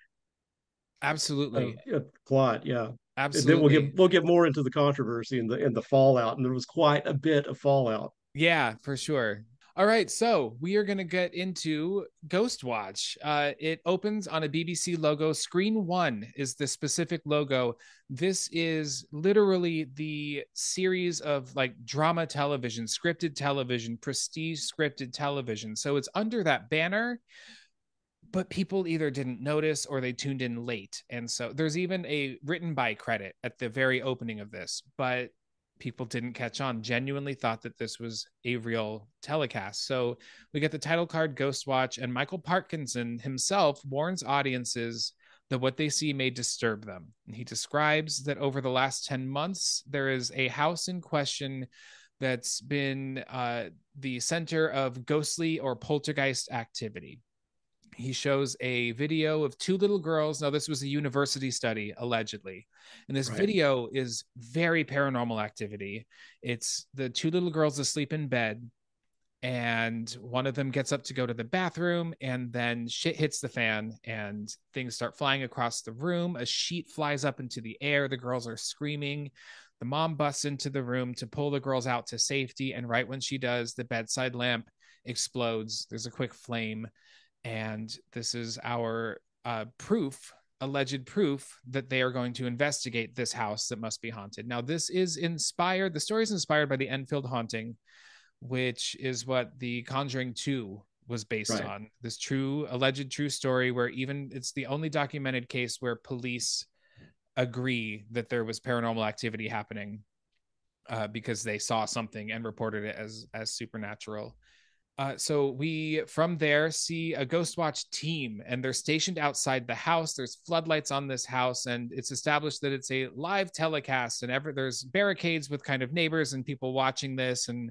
Absolutely. of plot. Yeah, and then we'll Absolutely. get more into the controversy and the fallout. And there was quite a bit of fallout. Yeah, for sure. All right, so we are going to get into Ghostwatch. It opens on a BBC logo. Screen one is the specific logo. This is literally the series of like drama television, scripted television, prestige scripted television. So it's under that banner, but people either didn't notice or they tuned in late. And so there's even a written by credit at the very opening of this, but people didn't catch on, genuinely thought that this was a real telecast. So we get the title card Ghostwatch, and Michael Parkinson himself warns audiences that what they see may disturb them. And he describes that over the last 10 months, there is a house in question that's been the center of ghostly or poltergeist activity. He shows a video of two little girls. Now, this was a university study, allegedly. And this Right. video is very paranormal activity. It's the two little girls asleep in bed, and one of them gets up to go to the bathroom, and then shit hits the fan and things start flying across the room. A sheet flies up into the air. The girls are screaming. The mom busts into the room to pull the girls out to safety. And right when she does, the bedside lamp explodes. There's a quick flame. And this is our alleged proof that they are going to investigate this house that must be haunted. Now, the story is inspired by the Enfield haunting, which is what the Conjuring 2 was based Right. on. This alleged true story where even it's the only documented case where police agree that there was paranormal activity happening because they saw something and reported it as supernatural. So we from there see a Ghostwatch team, and they're stationed outside the house. There's floodlights on this house, and it's established that it's a live telecast, and there's barricades with kind of neighbors and people watching this. And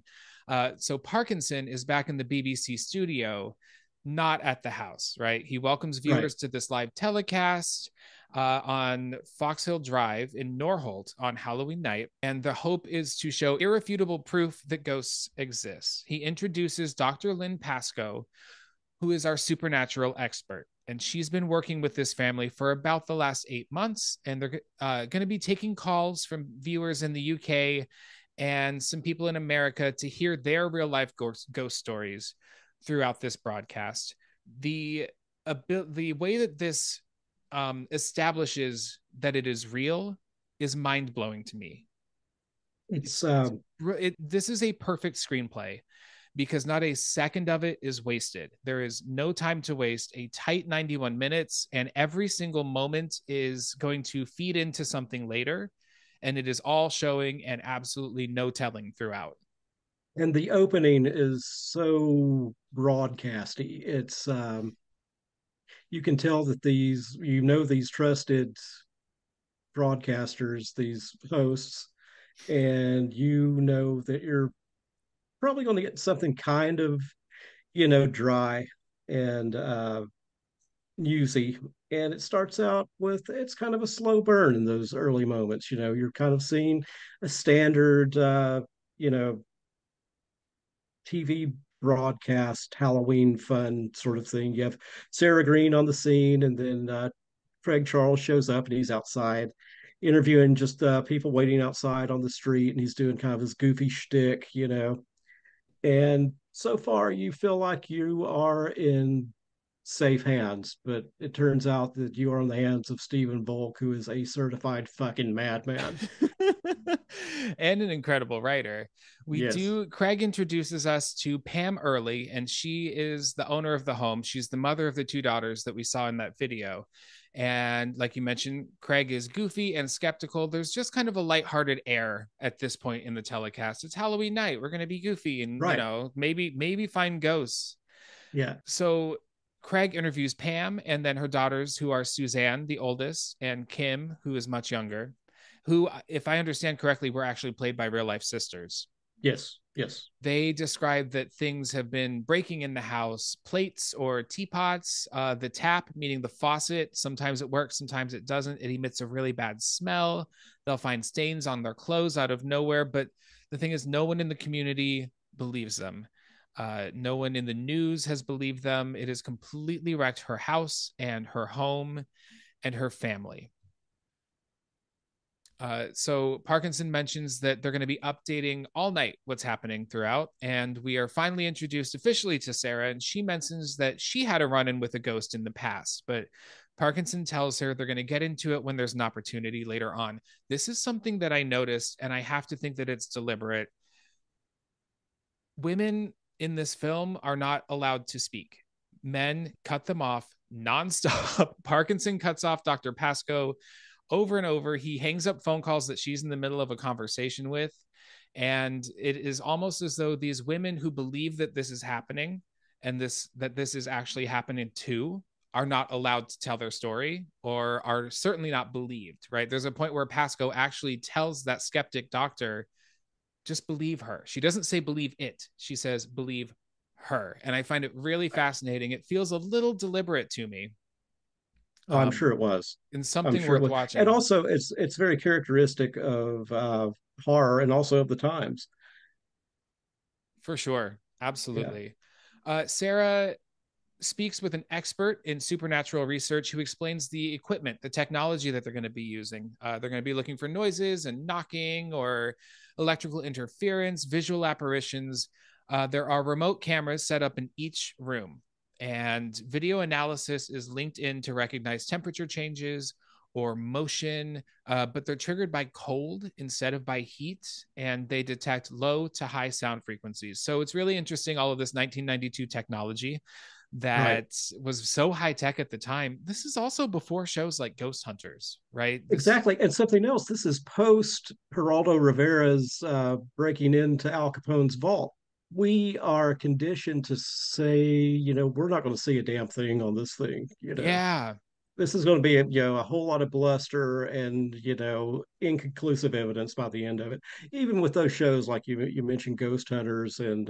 so Parkinson is back in the BBC studio, not at the house, right? He welcomes Right. viewers to this live telecast on Foxhill Drive in Norholt on Halloween night. And the hope is to show irrefutable proof that ghosts exist. He introduces Dr. Lynn Pascoe, who is our supernatural expert. And she's been working with this family for about the last 8 months. And they're going to be taking calls from viewers in the UK and some people in America to hear their real life ghost stories throughout this broadcast. The way that this establishes that it is real is mind blowing to me. It's This is a perfect screenplay because not a second of it is wasted. There is no time to waste, a tight 91 minutes, and every single moment is going to feed into something later. And it is all showing and absolutely no telling throughout. and the opening is so broadcasty. It's you can tell that these trusted broadcasters, these hosts, and you know that you're probably going to get something kind of, dry and newsy. And it starts out with it's kind of a slow burn in those early moments. You're kind of seeing a standard, you know, TV broadcast Halloween fun sort of thing. You have Sarah Green on the scene, and then Craig Charles shows up and he's outside interviewing just people waiting outside on the street, and he's doing kind of his goofy shtick. And so far, you feel like you are in safe hands, but it turns out that you are in the hands of Stephen Volk, who is a certified fucking madman. And an incredible writer. Yes. Craig introduces us to Pam Early, and she is the owner of the home. She's the mother of the two daughters that we saw in that video. And like you mentioned, Craig is goofy and skeptical. There's just kind of a lighthearted air at this point in the telecast. It's Halloween night. We're going to be goofy and, Right. maybe find ghosts. Yeah. So Craig interviews Pam and then her daughters, who are Suzanne, the oldest, and Kim, who is much younger, who, if I understand correctly, were actually played by real life sisters. Yes. Yes. They describe that things have been breaking in the house, plates or teapots, the tap, meaning the faucet. Sometimes it works, sometimes it doesn't. It emits a really bad smell. They'll find stains on their clothes out of nowhere. But the thing is, no one in the community believes them. No one in the news has believed them. It has completely wrecked her house and her home and her family. So Parkinson mentions that they're going to be updating all night what's happening throughout, and we are finally introduced officially to Sarah, and she mentions that she had a run-in with a ghost in the past, but Parkinson tells her they're going to get into it when there's an opportunity later on. This is something that I noticed, and I have to think that it's deliberate. Women in this film are not allowed to speak. Men cut them off nonstop. Parkinson cuts off Dr. Pascoe over and over. He hangs up phone calls that she's in the middle of a conversation with. And it is almost as though these women who believe that this is happening and that this is actually happening too are not allowed to tell their story or are certainly not believed, right? There's a point where Pascoe actually tells that skeptic doctor, just believe her. She doesn't say believe it. She says believe her. And I find it really fascinating. It feels a little deliberate to me. Oh, I'm sure it was. And I'm something sure it worth was. And watching. also, it's very characteristic of horror and also of the times. For sure. Yeah. Absolutely. Sarah speaks with an expert in supernatural research who explains the equipment, the technology that they're going to be using. They're going to be looking for noises and knocking or electrical interference, visual apparitions. There are remote cameras set up in each room, and video analysis is linked in to recognize temperature changes or motion, but they're triggered by cold instead of by heat, and they detect low to high sound frequencies. So it's really interesting, all of this 1992 technology Right. that was so high tech at the time. This is also before shows like Ghost Hunters, right? This, Exactly. And something else, this is post Geraldo Rivera's breaking into Al Capone's vault. We are conditioned to say, we're not going to see a damn thing on this thing. yeah, This is going to be a whole lot of bluster and inconclusive evidence by the end of it. Even with those shows like you mentioned, Ghost Hunters and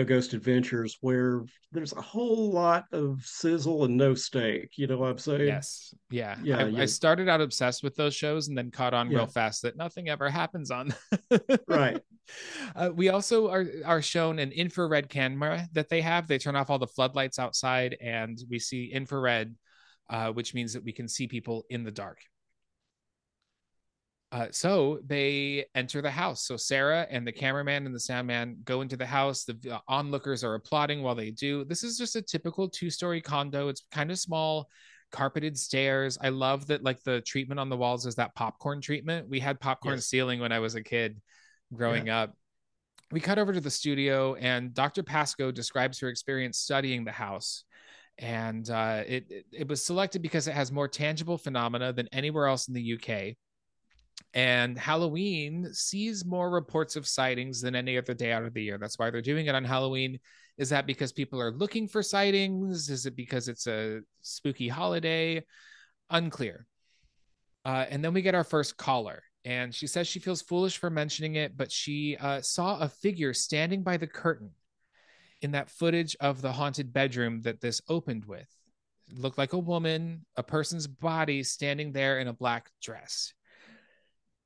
Ghost Adventures, where there's a whole lot of sizzle and no steak. You know what I'm saying? yes, yeah. Yeah, I started out obsessed with those shows and then caught on real yeah, fast that nothing ever happens on. right. We also are shown an infrared camera that they have. They turn off all the floodlights outside, and we see infrared, which means that we can see people in the dark. So they enter the house. So Sarah and the cameraman and the soundman go into the house. The onlookers are applauding while they do. This is just a typical two-story condo. It's kind of small, carpeted stairs. I love that, like, the treatment on the walls is that popcorn treatment. We had popcorn Yes. ceiling when I was a kid Yeah. growing up. We cut over to the studio, and Dr. Pascoe describes her experience studying the house. And it was selected because it has more tangible phenomena than anywhere else in the UK, and Halloween sees more reports of sightings than any other day out of the year. That's why they're doing it on Halloween. Is that because people are looking for sightings? Is it because it's a spooky holiday? Unclear. And then we get our first caller, and she says she feels foolish for mentioning it, but she saw a figure standing by the curtain in that footage of the haunted bedroom that this opened with. It looked like a woman, a person's body standing there in a black dress.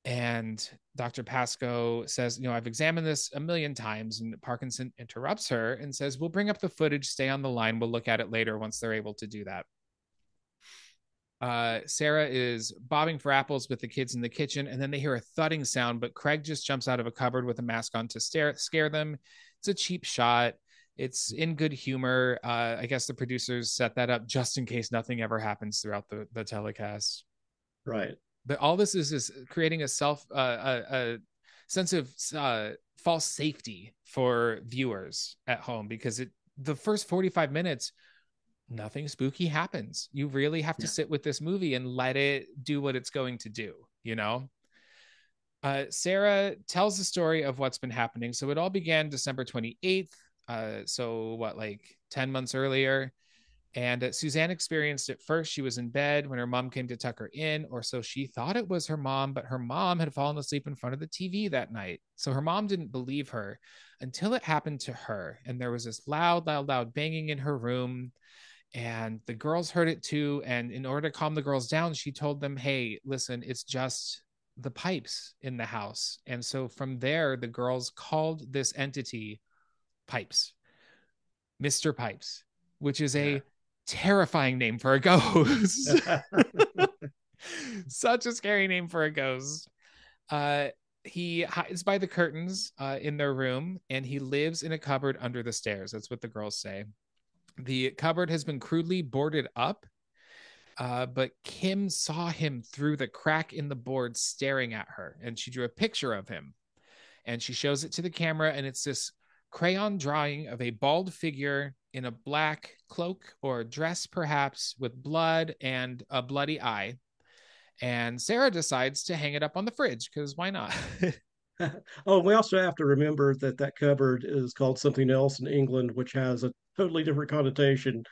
And Dr. Pascoe says, I've examined this a million times. And Parkinson interrupts her and says, we'll bring up the footage, stay on the line. We'll look at it later once they're able to do that. Sarah is bobbing for apples with the kids in the kitchen, and then they hear a thudding sound, but Craig just jumps out of a cupboard with a mask on to scare them. It's a cheap shot. It's in good humor. I guess the producers set that up just in case nothing ever happens throughout the telecast. Right. But all this is creating a sense of false safety for viewers at home, because the first 45 minutes, nothing spooky happens. You really have to Yeah. sit with this movie and let it do what it's going to do. Sarah tells the story of what's been happening. So it all began December 28th. So what, like 10 months earlier? And Suzanne experienced it first. She was in bed when her mom came to tuck her in, or so she thought it was her mom, but her mom had fallen asleep in front of the TV that night. So her mom didn't believe her until it happened to her. And there was this loud, loud, loud banging in her room. And the girls heard it too. And in order to calm the girls down, she told them, hey, listen, it's just the pipes in the house. And so from there, the girls called this entity Pipes, Mr. Pipes, which is Yeah. a terrifying name for a ghost. Such a scary name for a ghost. Uh, he hides by the curtains in their room, and he lives in a cupboard under the stairs. That's what the girls say. The cupboard has been crudely boarded up, but Kim saw him through the crack in the board staring at her, and she drew a picture of him. And she shows it to the camera, and it's this crayon drawing of a bald figure in a black cloak or dress, perhaps, with blood and a bloody eye. And Sarah decides to hang it up on the fridge, because why not? Oh, we also have to remember that that cupboard is called something else in England, which has a totally different connotation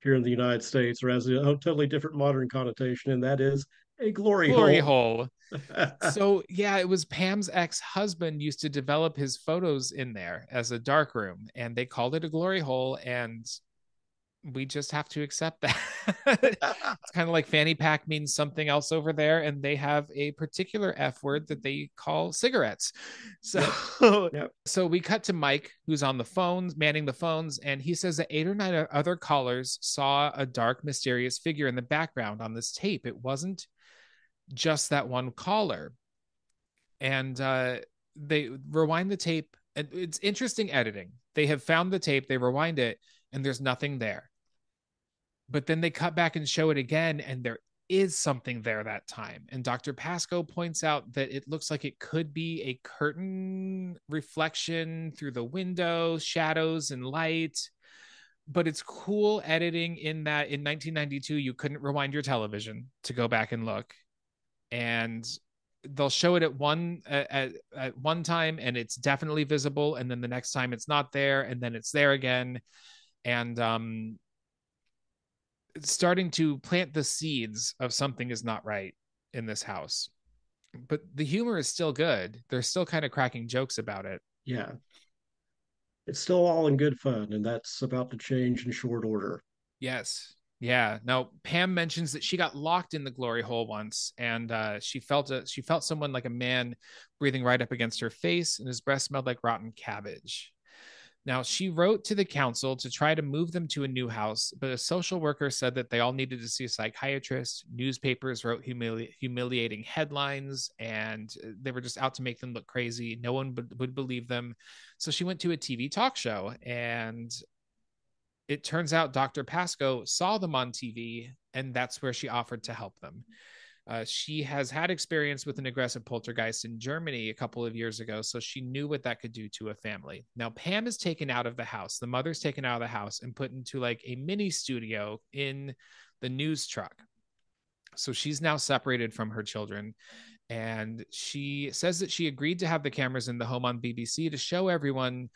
here in the United States, or has a totally different modern connotation, and that is a glory Glory hole. hole. So yeah, it was Pam's ex-husband used to develop his photos in there as a dark room, and they called it a glory hole, and we just have to accept that. It's kind of like fanny pack means something else over there, and they have a particular F word that they call cigarettes. So Yep. Yep. so we cut to Mike, who's on the phones, manning the phones, and he says that 8 or 9 other callers saw a dark, mysterious figure in the background on this tape. It wasn't just that one caller. And they rewind the tape. And it's interesting editing. They have found the tape, they rewind it, and there's nothing there. But then they cut back and show it again, and there is something there that time. And Dr. Pascoe points out that it looks like it could be a curtain reflection through the window, shadows and light. But it's cool editing in that in 1992, you couldn't rewind your television to go back and look. And they'll show it at one time and it's definitely visible, and then the next time it's not there, and then it's there again. And it's starting to plant the seeds of something is not right in this house. But the humor is still good. They're still kind of cracking jokes about it. Yeah. It's still all in good fun, and that's about to change in short order. Yes. Yeah. Now Pam mentions that she got locked in the glory hole once, and she felt someone like a man breathing right up against her face, and his breath smelled like rotten cabbage. Now, she wrote to the council to try to move them to a new house, but a social worker said that they all needed to see a psychiatrist. Newspapers wrote humiliating headlines, and they were just out to make them look crazy. No one would believe them. So she went to a TV talk show, and it turns out Dr. Pascoe saw them on TV, and that's where she offered to help them. She has had experience with an aggressive poltergeist in Germany a couple of years ago, so she knew what that could do to a family. Now, Pam is taken out of the house. The mother's taken out of the house and put into like a mini studio in the news truck. So she's now separated from her children. And she says that she agreed to have the cameras in the home on BBC to show everyone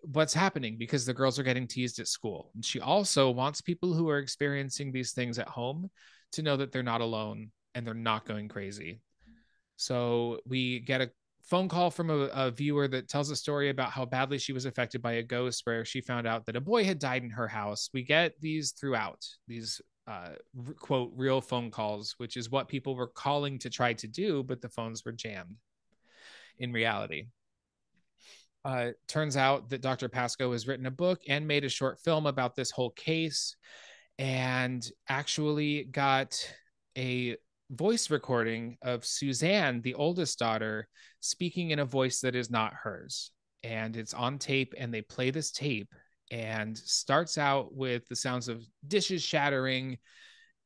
what's happening because the girls are getting teased at school. And she also wants people who are experiencing these things at home to know that they're not alone and they're not going crazy. So we get a phone call from a viewer that tells a story about how badly she was affected by a ghost, where she found out that a boy had died in her house. We get these throughout, these quote real phone calls, which is what people were calling to try to do, but the phones were jammed in reality. Turns out that Dr. Pascoe has written a book and made a short film about this whole case, and actually got a voice recording of Suzanne, the oldest daughter, speaking in a voice that is not hers. And it's on tape, and they play this tape, and starts out with the sounds of dishes shattering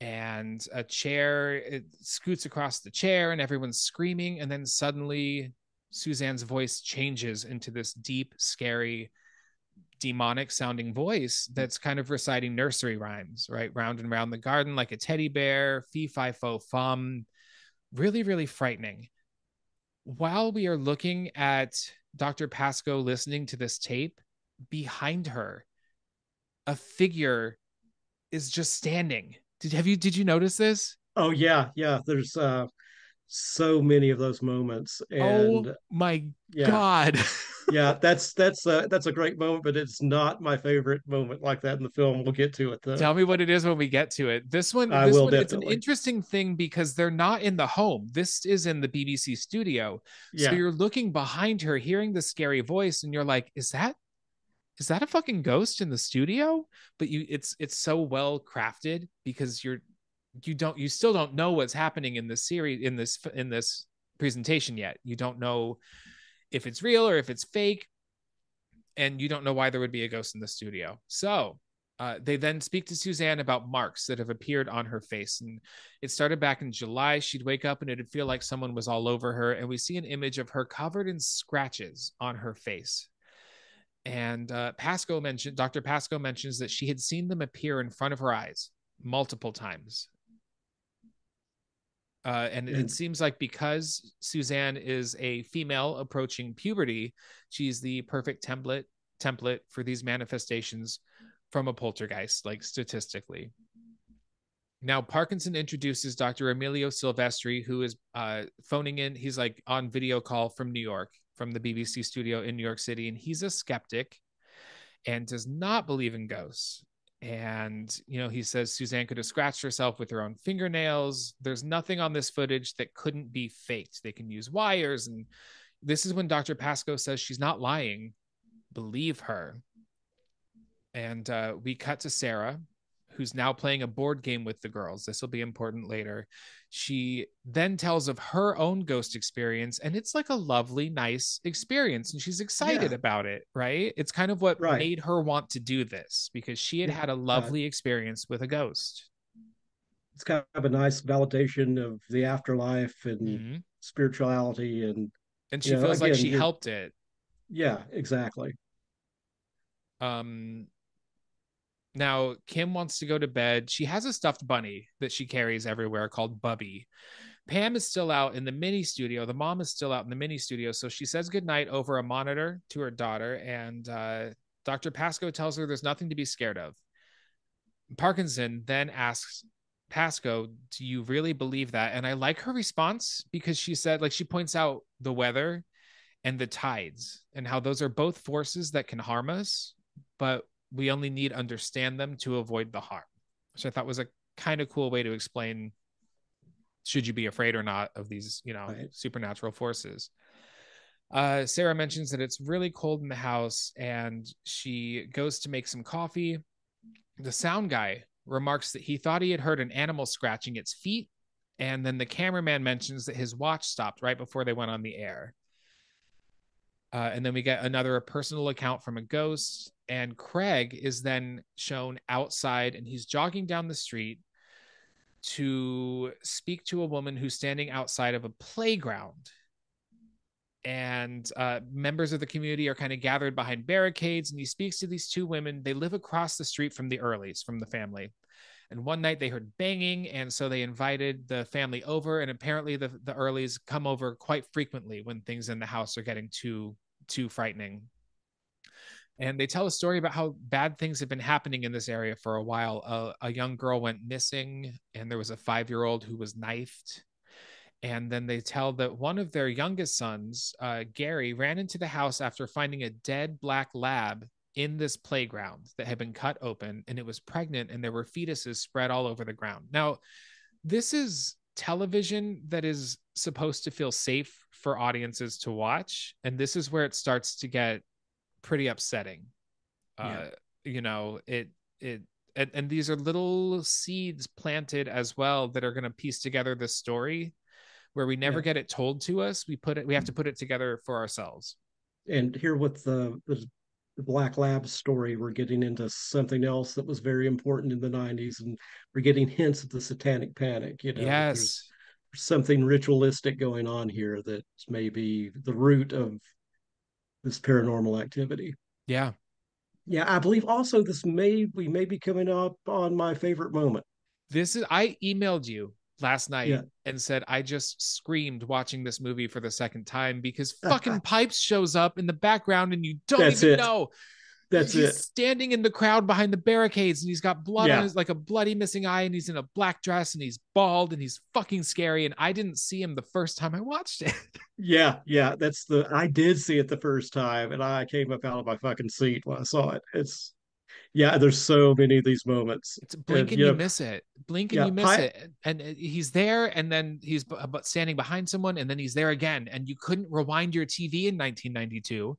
and a chair, it scoots across the chair and everyone's screaming. And then suddenly Suzanne's voice changes into this deep, scary, demonic sounding voice that's kind of reciting nursery rhymes, right? Round and round the garden like a teddy bear, fee fi fo fum. Really, really frightening. While we are looking at Dr. Pascoe listening to this tape, behind her, a figure is just standing. Did you notice this? Oh yeah, yeah. There's so many of those moments, Oh and my yeah, God. yeah. That's a great moment, but it's not my favorite moment like that in the film. We'll get to it though. Tell me what it is when we get to it. I This will one, it's an definitely. interesting thing because they're not in the home. This is in the BBC studio. So Yeah. you're looking behind her, hearing the scary voice, and you're like, is that a fucking ghost in the studio? But it's so well crafted because you still don't know what's happening in this series in this presentation yet. You don't know if it's real or if it's fake, and you don't know why there would be a ghost in the studio. So they then speak to Suzanne about marks that have appeared on her face. And it started back in July. She'd wake up and it'd feel like someone was all over her. And we see an image of her covered in scratches on her face. And Dr. Pascoe mentions that she had seen them appear in front of her eyes multiple times. And it And seems like because Suzanne is a female approaching puberty, she's the perfect template for these manifestations from a poltergeist, like statistically. Now, Parkinson introduces Dr. Emilio Silvestri, who is phoning in. He's like on video call from New York, from the BBC studio in New York City. And he's a skeptic and does not believe in ghosts. And, he says Suzanne could have scratched herself with her own fingernails. There's nothing on this footage that couldn't be faked. They can use wires. And this is when Dr. Pascoe says she's not lying. Believe her. And we cut to Sarah, who's now playing a board game with the girls. This will be important later. She then tells of her own ghost experience, and it's like a lovely, nice experience, and she's excited about it, right? It's kind of what made her want to do this, because she had a lovely experience with a ghost. It's kind of a nice validation of the afterlife and spirituality, and she feels like she helped it. Yeah, exactly. Now, Kim wants to go to bed. She has a stuffed bunny that she carries everywhere called Bubby. Pam is still out in the mini studio. The mom is still out in the mini studio. So she says goodnight over a monitor to her daughter. And Dr. Pascoe tells her there's nothing to be scared of. Parkinson then asks Pascoe, do you really believe that? And I like her response, because she said, like, she points out the weather and the tides and how those are both forces that can harm us, but we only need to understand them to avoid the harm. Which I thought was a kind of cool way to explain, should you be afraid or not of these, supernatural forces. Sarah mentions that it's really cold in the house, and she goes to make some coffee. The sound guy remarks that he thought he had heard an animal scratching its feet. And then the cameraman mentions that his watch stopped right before they went on the air. And then we get another personal account from a ghost, and Craig is then shown outside, and he's jogging down the street to speak to a woman who's standing outside of a playground. And members of the community are kind of gathered behind barricades, and he speaks to these two women. They live across the street from the Earlys, from the family. And one night they heard banging, and so they invited the family over. And apparently the Earlys come over quite frequently when things in the house are getting too frightening. And they tell a story about how bad things have been happening in this area for a while. A young girl went missing, and there was a 5-year-old who was knifed. And then they tell that one of their youngest sons, Gary, ran into the house after finding a dead black lab in this playground that had been cut open, and it was pregnant, and there were fetuses spread all over the ground. Now, this is television that is supposed to feel safe for audiences to watch, and this is where it starts to get pretty upsetting. And these are little seeds planted as well that are going to piece together this story, where we never get it told to us. We have to put it together for ourselves. And here with the Black Lab story, we're getting into something else that was very important in the 90s, and we're getting hints of the satanic panic. There's something ritualistic going on here that's maybe the root of this paranormal activity. Yeah, I believe also we may be coming up on my favorite moment. I emailed you last night and said I just screamed watching this movie for the second time, because fucking Pipes shows up in the background, and you don't even know. He's standing in the crowd behind the barricades, and he's got blood on his, like a bloody missing eye, and he's in a black dress, and he's bald, and he's fucking scary. And I didn't see him the first time I watched it. I did see it the first time, and I came up out of my fucking seat when I saw it. There's so many of these moments. It's blink and you miss it. Blink and you miss it. And he's there, and then he's standing behind someone, and then he's there again. And you couldn't rewind your TV in 1992.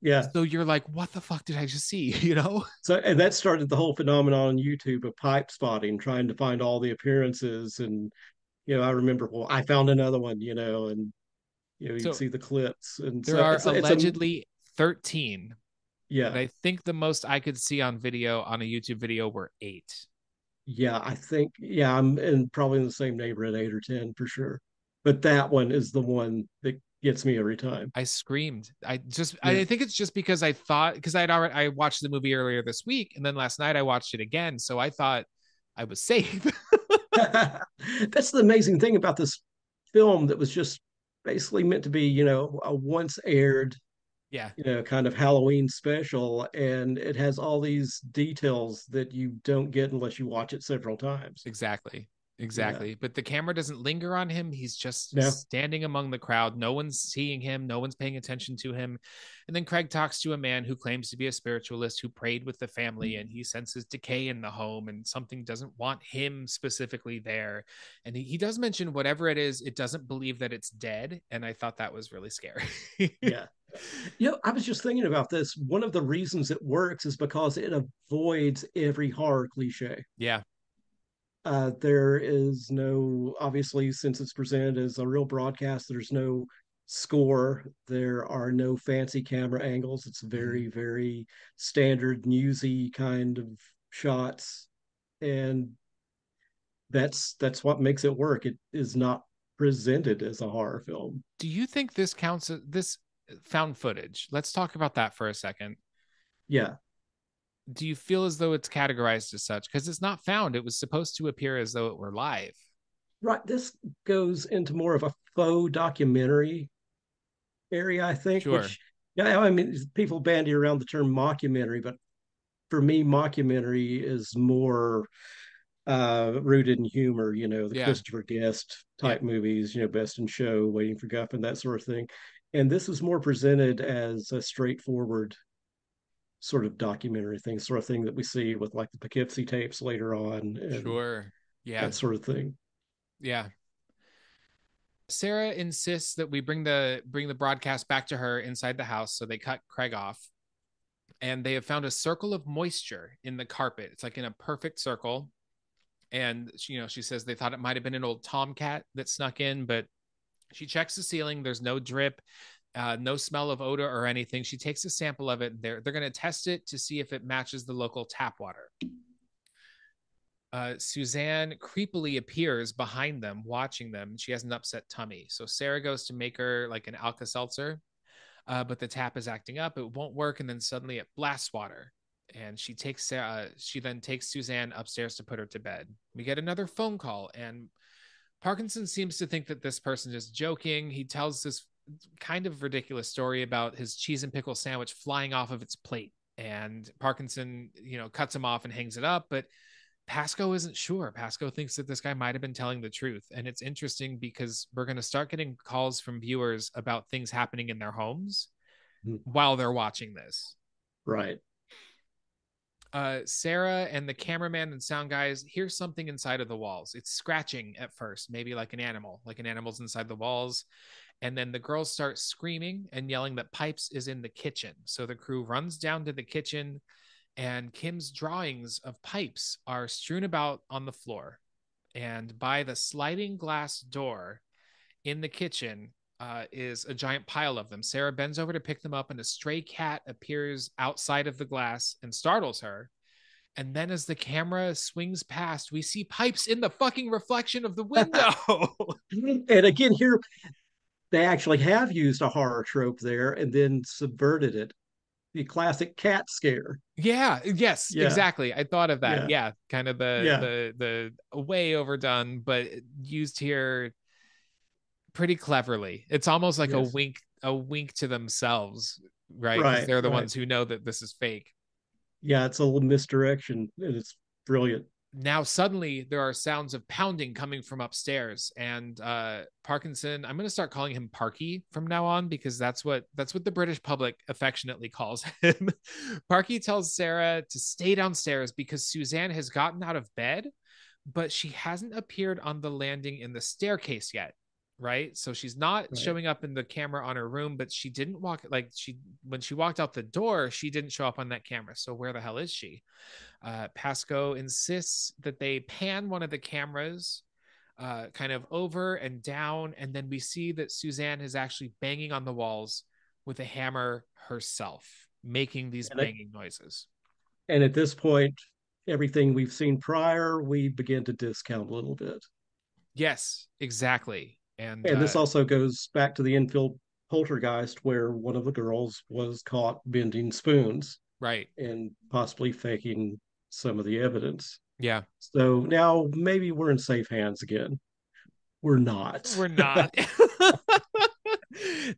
Yeah. So you're like, what the fuck did I just see? So, and that started the whole phenomenon on YouTube of pipe spotting, trying to find all the appearances. And, I remember, I found another one, and, you can see the clips. And there are allegedly 13. Yeah. And I think the most I could see on a YouTube video were 8. Yeah, I think, I'm probably in the same neighborhood, 8 or 10 for sure. But that one is the one that gets me every time. I screamed. I think it's just because I watched the movie earlier this week, and then last night I watched it again. So I thought I was safe. That's the amazing thing about this film that was just basically meant to be, a once aired Yeah, kind of Halloween special, and it has all these details that you don't get unless you watch it several times. exactly. Yeah. Exactly. But the camera doesn't linger on him. He's just No. standing among the crowd. No one's seeing him. No one's paying attention to him. And then Craig talks to a man who claims to be a spiritualist who prayed with the family, and he senses decay in the home and something doesn't want him specifically there. And he does mention whatever it is, it doesn't believe that it's dead. And I thought that was really scary. Yeah. I was just thinking about this. One of the reasons it works is because it avoids every horror cliche. Yeah. There is no, obviously, since it's presented as a real broadcast, there's no score. There are no fancy camera angles. It's Mm-hmm. very, very standard newsy kind of shots. And that's what makes it work. It is not presented as a horror film. Do you think this counts as this found footage? Let's talk about that for a second. Yeah. Do you feel as though it's categorized as such? Because it's not found. It was supposed to appear as though it were live. Right. This goes into more of a faux documentary area, I think, Sure. which, yeah, I mean, people bandy around the term mockumentary, but for me, mockumentary is more rooted in humor, the Yeah. Christopher Guest Yeah. type movies, Best in Show, Waiting for Guffin, that sort of thing. And this is more presented as a straightforward sort of documentary thing, sort of thing that we see with like the Poughkeepsie tapes later on and Sure. Yeah. that sort of thing. Yeah. Sarah insists that we bring the broadcast back to her inside the house, so they cut Craig off. And they have found a circle of moisture in the carpet. It's like in a perfect circle. And she says they thought it might have been an old tomcat that snuck in, but she checks the ceiling. There's no drip, no smell of odor or anything. She takes a sample of it. They're going to test it to see if it matches the local tap water. Suzanne creepily appears behind them, watching them. She has an upset tummy. So Sarah goes to make her like an Alka Seltzer, but the tap is acting up. It won't work. And then suddenly it blasts water. And she then takes Suzanne upstairs to put her to bed. We get another phone call, and Parkinson seems to think that this person is joking. He tells this kind of ridiculous story about his cheese and pickle sandwich flying off of its plate. And Parkinson, cuts him off and hangs it up. But Pasco isn't sure. Pasco thinks that this guy might have been telling the truth. And it's interesting because we're going to start getting calls from viewers about things happening in their homes while they're watching this. Right. Sarah and the cameraman and sound guys hear something inside of the walls. It's scratching at first, maybe like an animal's inside the walls. And then the girls start screaming and yelling that Pipes is in the kitchen. So the crew runs down to the kitchen, and Kim's drawings of Pipes are strewn about on the floor. And by the sliding glass door in the kitchen is a giant pile of them. Sarah bends over to pick them up, and a stray cat appears outside of the glass and startles her. And then as the camera swings past, we see Pipes in the fucking reflection of the window. And again, here they actually have used a horror trope there and then subverted it. The classic cat scare. Yeah, yes, Yeah, exactly. I thought of that. yeah, Yeah, kind of the yeah, the way overdone, but used here pretty cleverly. It's almost like yes. a wink to themselves, right? Because Right, they're the right. ones who know that this is fake. Yeah, it's a little misdirection and it's brilliant. Now suddenly there are sounds of pounding coming from upstairs, and Parkinson, I'm going to start calling him Parky from now on, because that's what the British public affectionately calls him. Parky tells Sarah to stay downstairs because Suzanne has gotten out of bed, but she hasn't appeared on the landing in the staircase yet. Right, so she's not Right. showing up in the camera on her room, but she didn't walk, like, she when she walked out the door, she didn't show up on that camera. So where the hell is she? Pasco insists that they pan one of the cameras kind of over and down, and then we see that Suzanne is actually banging on the walls with a hammer herself, making these And banging noises. and at this point, everything we've seen prior, we begin to discount a little bit. Yes, exactly. And And this also goes back to the infield poltergeist where one of the girls was caught bending spoons right. and possibly faking some of the evidence. Yeah. So now maybe we're in safe hands again. We're not. We're not.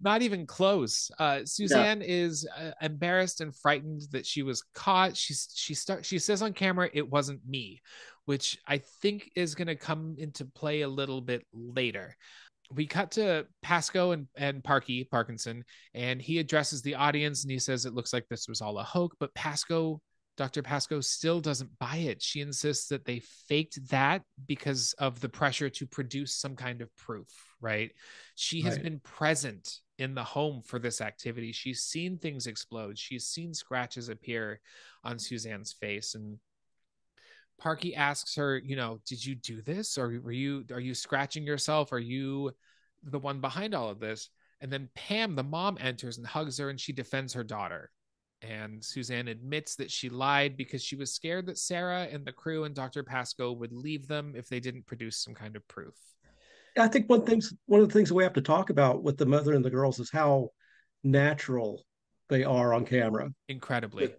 Not even close. Yeah, Suzanne is embarrassed and frightened that she was caught. She says on camera, "It wasn't me," which I think is going to come into play a little bit later. We cut to Pasco and Parkinson, and he addresses the audience and he says it looks like this was all a hoax. But Dr. Pasco still doesn't buy it. She insists that they faked that because of the pressure to produce some kind of proof, right? She has right. been present in the home for this activity. She's seen things explode. She's seen scratches appear on Suzanne's face. And Parky asks her, did you do this? Or are you scratching yourself? Are you the one behind all of this? And then Pam, the mom, enters and hugs her and she defends her daughter. And Suzanne admits that she lied because she was scared that Sarah and the crew and Dr. Pasco would leave them if they didn't produce some kind of proof. I think one of the things we have to talk about with the mother and the girls is how natural they are on camera. That Incredibly.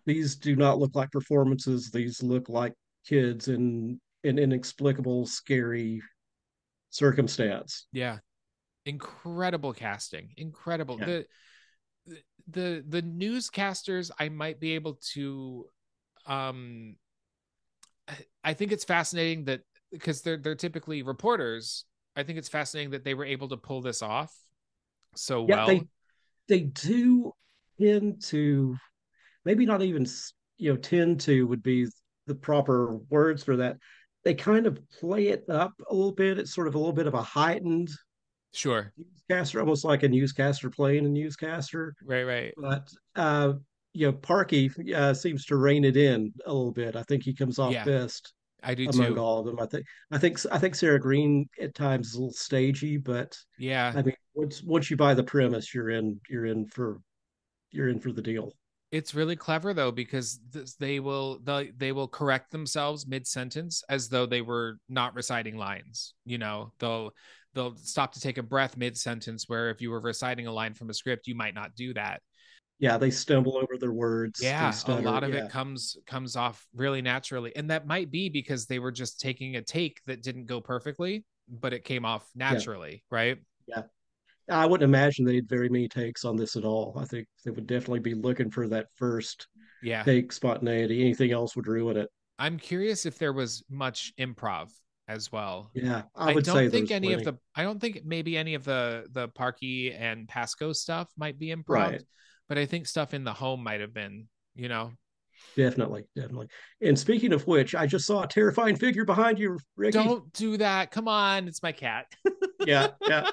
these do not look like performances. These look like kids in inexplicable, scary circumstance. Yeah. Incredible casting. Incredible. Yeah. The newscasters I might be able to um I think it's fascinating that because they're typically reporters. I think it's fascinating that they were able to pull this off so Yeah, well. they do tend to, maybe not even, tend to would be the proper words for that. They kind of play it up a little bit. It's sort of a little bit of a heightened Sure. newscaster, almost like a newscaster playing a newscaster. Right, right. But Parky seems to rein it in a little bit. I think he comes off Yeah, best I do among too. all of them. I think Sarah Green at times is a little stagey, but Yeah. I mean, once you buy the premise, you're in for the deal. It's really clever though because they will correct themselves mid sentence as though they were not reciting lines. They'll stop to take a breath mid sentence where if you were reciting a line from a script, you might not do that. Yeah, they stumble over their words, they Yeah, a stutter. lot of it Yeah, comes off really naturally, and that might be because they were just taking a take that didn't go perfectly, but it came off yeah, naturally, right? yeah. I wouldn't imagine they had very many takes on this at all. I think they would definitely be looking for that first Yeah. take spontaneity. Anything else would ruin it. I'm curious if there was much improv as well. Yeah, I would say there's plenty. I don't think maybe any of the Parky and Pasco stuff might be improv, Right. but I think stuff in the home might have been, you know. Definitely, definitely. And speaking of which, I just saw a terrifying figure behind you, Ricky. Don't do that. Come on, it's my cat. Yeah, yeah.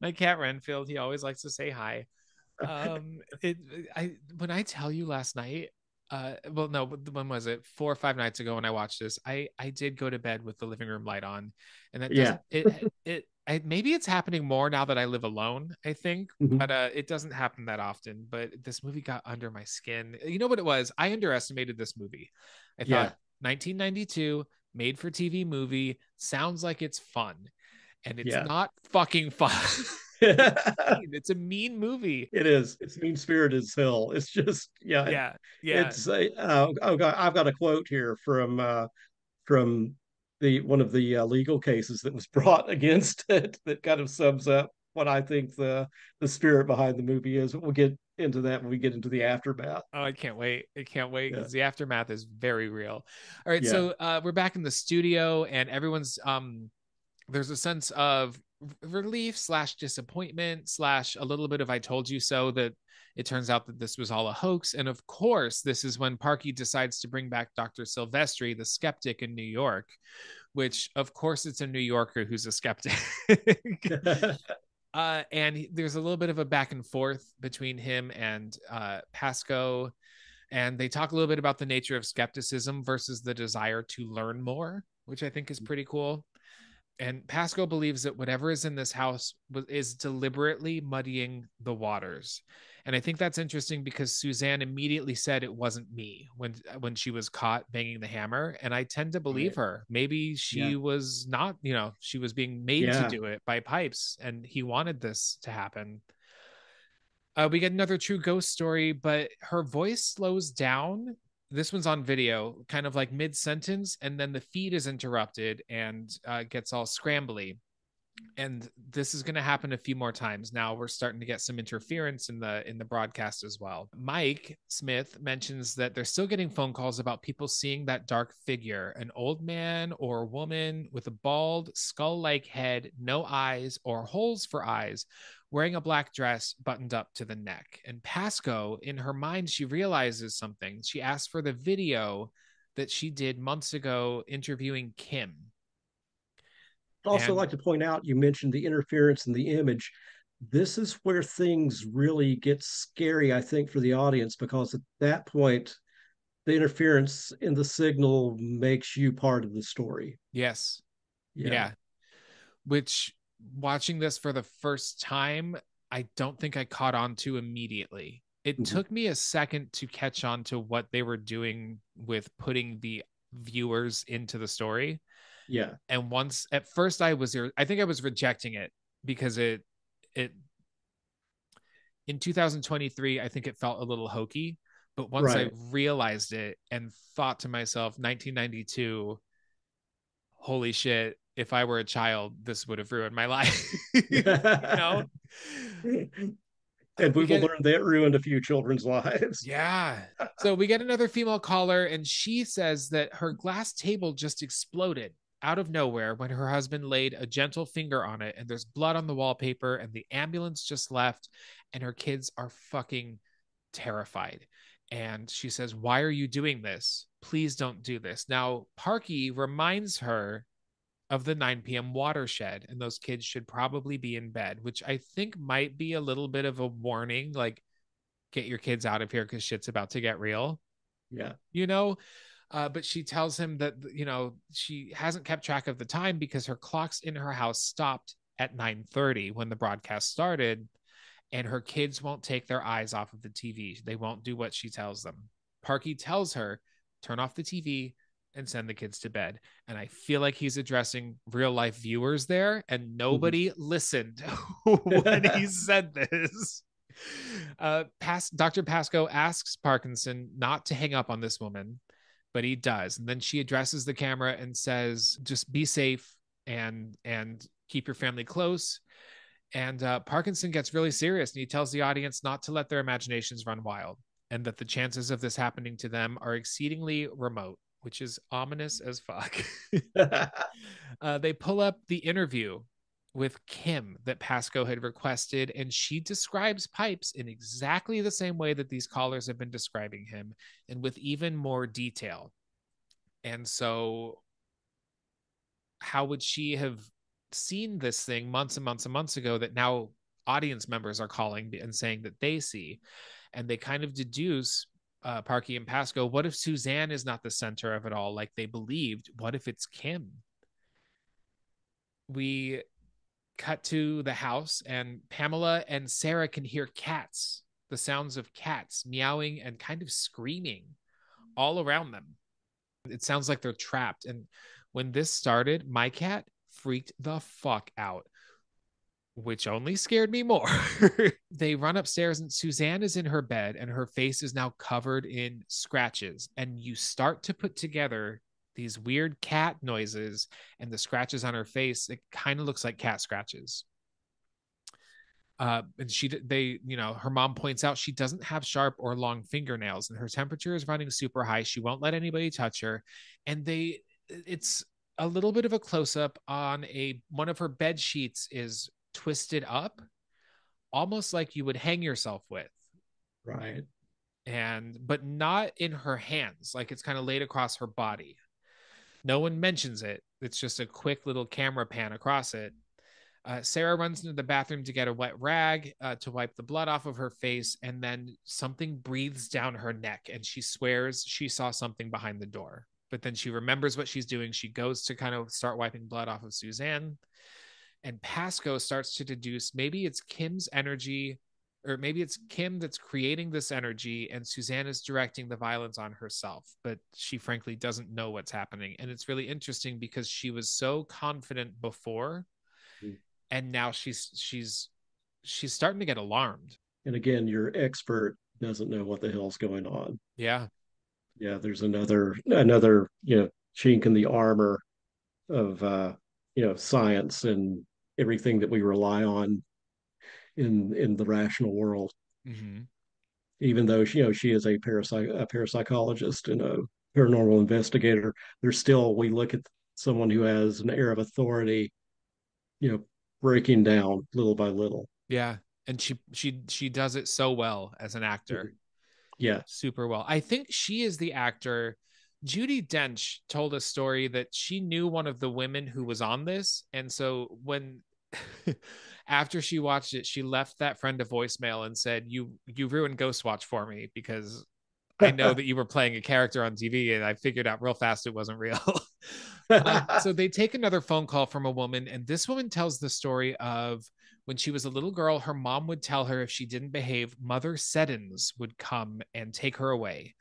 My cat Renfield, he always likes to say hi. It I When I tell you last night, well, no, when was it? 4 or 5 nights ago when I watched this, I did go to bed with the living room light on, and that Yeah. doesn't maybe it's happening more now that I live alone, I think, Mhm. but it doesn't happen that often. But this movie got under my skin. You know what it was? I underestimated this movie. I thought Yeah. 1992 made for TV movie sounds like it's fun, and it's Yeah. not fucking fun. It It's a mean movie. is. It's mean spirited as hell. It's just, yeah. Yeah, yeah. It's oh God, I've got a quote here from the one of the legal cases that was brought against it that kind of sums up what I think the spirit behind the movie is. We'll get into that when we get into the aftermath. Oh, I can't wait. I can't wait Yeah. because the aftermath is very real. All right, Yeah. so we're back in the studio and everyone's there's a sense of relief slash disappointment slash a little bit of I told you so that it turns out that this was all a hoax. And of course, this is when Parky decides to bring back Dr. Silvestri, the skeptic in New York, which of course it's a New Yorker who's a skeptic. And there's a little bit of a back and forth between him and Pasco, and they talk a little bit about the nature of skepticism versus the desire to learn more, which I think is pretty cool. And Pasco believes that whatever is in this house is deliberately muddying the waters. And I think that's interesting because Suzanne immediately said it wasn't me when she was caught banging the hammer, and I tend to believe Right. her. Maybe Yeah. she was not, she was being made to Yeah. do it by Pipes, and he wanted this to happen. We get another true ghost story, but her voice slows down. This one's on video, kind of like mid sentence, and then the feed is interrupted and gets all scrambly. And this is going to happen a few more times. Now we're starting to get some interference in the broadcast as well. Mike Smith mentions that they're still getting phone calls about people seeing that dark figure, an old man or woman with a bald skull-like head, no eyes or holes for eyes, wearing a black dress buttoned up to the neck. And Pasco, in her mind, she realizes something. She asks for the video that she did months ago interviewing Kim. I'd also And like to point out, you mentioned the interference in the image. This is where things really get scary, I think, for the audience, because at that point, the interference in the signal makes you part of the story. yes, Yeah. yeah, which watching this for the first time, I don't think I caught on to immediately. It Mhm. took me a second to catch on to what they were doing with putting the viewers into the story. Yeah. And once at first I think I was rejecting it because it in 2023, I think it felt a little hokey. But once I Right. realized it and thought to myself, 1992, holy shit, if I were a child, this would have ruined my life. You know? And we We will get, learn that ruined a few children's lives. yeah. So we get another female caller, and she says that her glass table just exploded out of nowhere when her husband laid a gentle finger on it, and there's blood on the wallpaper, and the ambulance just left, and her kids are fucking terrified. And she says, "Why are you doing this? Please don't do this." Now, Parky reminds her of the 9 p.m. watershed, and those kids should probably be in bed, which I think might be a little bit of a warning, like, get your kids out of here because shit's about to get real, Yeah. you know? But she tells him that, she hasn't kept track of the time because her clocks in her house stopped at 9:30 when the broadcast started, and her kids won't take their eyes off of the TV. They won't do what she tells them. Parky tells her, turn off the TV and send the kids to bed. And I feel like he's addressing real life viewers there, and Mhm. nobody listened when he said this. Dr. Pasco asks Parkinson not to hang up on this woman, but he does. And then she addresses the camera and says, just be safe and keep your family close. And Parkinson gets really serious, and he tells the audience not to let their imaginations run wild, and that the chances of this happening to them are exceedingly remote, which is ominous as fuck. They pull up the interview with Kim that Pasco had requested, and she describes Pipes in exactly the same way that these callers have been describing him, and with even more detail. And so, how would she have seen this thing months and months and months ago that now audience members are calling and saying that they see? And they kind of deduce, Parky and Pasco, what if Suzanne is not the center of it all like they believed? What if it's Kim? We cut to the house, and Pamela and Sarah can hear cats, the sounds of cats meowing and kind of screaming all around them. It sounds like they're trapped. And when this started, my cat freaked the fuck out, which only scared me more. They run upstairs, and Suzanne is in her bed, and her face is now covered in scratches. And you start to put together these weird cat noises and the scratches on her face. It kind of looks like cat scratches. And her mom points out she doesn't have sharp or long fingernails, and her temperature is running super high. She won't let anybody touch her. And it's a little bit of a close up on one of her bed sheets is twisted up, almost like you would hang yourself with, Right. but not in her hands. Like, it's kind of laid across her body. No one mentions it. It's just a quick little camera pan across it. Sarah runs into the bathroom to get a wet rag to wipe the blood off of her face, and then something breathes down her neck, and she swears she saw something behind the door. But then she remembers what she's doing. She goes to kind of start wiping blood off of Suzanne, and Pasco starts to deduce maybe it's Kim's energy, or maybe it's Kim that's creating this energy, and Suzanne is directing the violence on herself. But she frankly doesn't know what's happening. And it's really interesting because she was so confident before, and now she's starting to get alarmed. And again, your expert doesn't know what the hell's going on. Yeah. Yeah, there's another chink in the armor of science and everything that we rely on in the rational world. Hmm. Even though she is a parapsychologist and a paranormal investigator, there's still we look at someone who has an air of authority, you know, breaking down little by little. Yeah, and she does it so well as an actor, Yeah, super well. I think she is the actor. Judi Dench told a story that she knew one of the women who was on this, and so when after she watched it, she left that friend a voicemail and said, "You ruined Ghostwatch for me because I know that you were playing a character on TV, and I figured out real fast it wasn't real." So they take another phone call from a woman, and this woman tells the story of when she was a little girl, her mom would tell her if she didn't behave, Mother Seddons would come and take her away.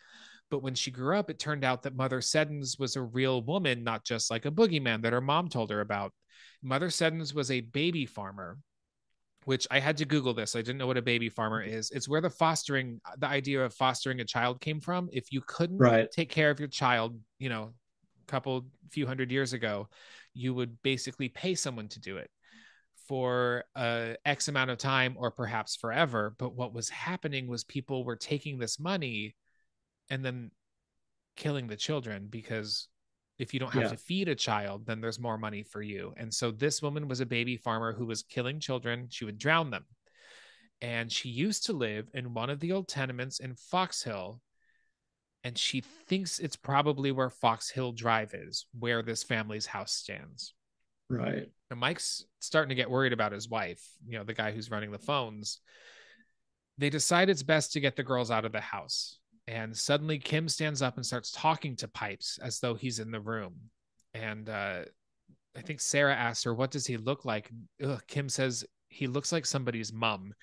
But when she grew up, it turned out that Mother Seddons was a real woman, not just like a boogeyman that her mom told her about. Mother Seddons was a baby farmer, which I had to Google this. I didn't know what a baby farmer is. It's where the idea of fostering a child came from. If you couldn't right, take care of your child, few hundred years ago, you would basically pay someone to do it for X amount of time or perhaps forever. But what was happening was people were taking this money and then killing the children because if you don't have yeah, to feed a child, then there's more money for you. And so this woman was a baby farmer who was killing children. She would drown them. And she used to live in one of the old tenements in Fox Hill. And she thinks it's probably where Fox Hill Drive is, where this family's house stands. right, And Mike's starting to get worried about his wife, the guy who's running the phones. They decide it's best to get the girls out of the house. And suddenly Kim stands up and starts talking to Pipes as though he's in the room. And I think Sarah asks her, "What does he look like?" Kim says, "He looks like somebody's mom,"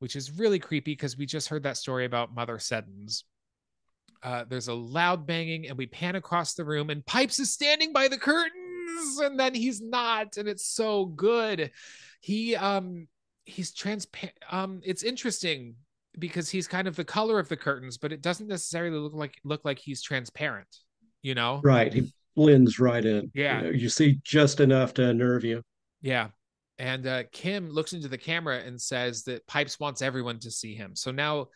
which is really creepy because we just heard that story about Mother Seddons. There's a loud banging, and we pan across the room, and Pipes is standing by the curtains, and then he's not, and it's so good. He's transparent. It's interesting because he's kind of the color of the curtains, but it doesn't necessarily look like he's transparent. You know? right. He blends right in. Yeah, You see just enough to unnerve you. yeah. And Kim looks into the camera and says that Pipes wants everyone to see him. So now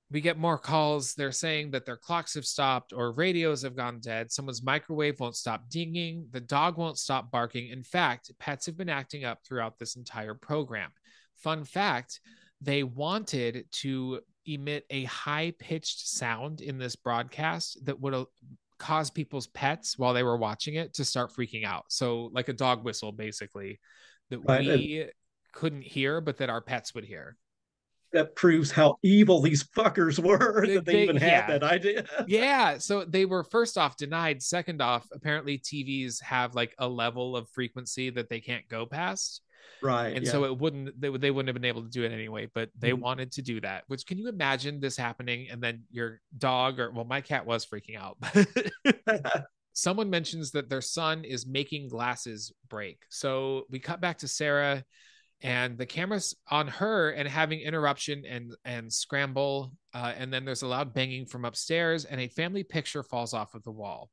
we get more calls. They're saying that their clocks have stopped or radios have gone dead. Someone's microwave won't stop dinging. The dog won't stop barking. In fact, pets have been acting up throughout this entire program. Fun fact, they wanted to emit a high pitched sound in this broadcast that would cause people's pets while they were watching it to start freaking out. So, like a dog whistle, basically, that Right. And we couldn't hear, but that our pets would hear. that proves how evil these fuckers were that they even had Yeah, that idea. yeah. So they were first off denied. Second off, apparently TVs have like a level of frequency that they can't go past. Right. And Yeah. so they wouldn't have been able to do it anyway, but they wanted to do that. Which, can you imagine this happening and then your dog, or well, my cat was freaking out. Someone mentions that their son is making glasses break. So we cut back to Sarah and the camera's on her and having interruption and scramble. And then there's a loud banging from upstairs, and a family picture falls off of the wall.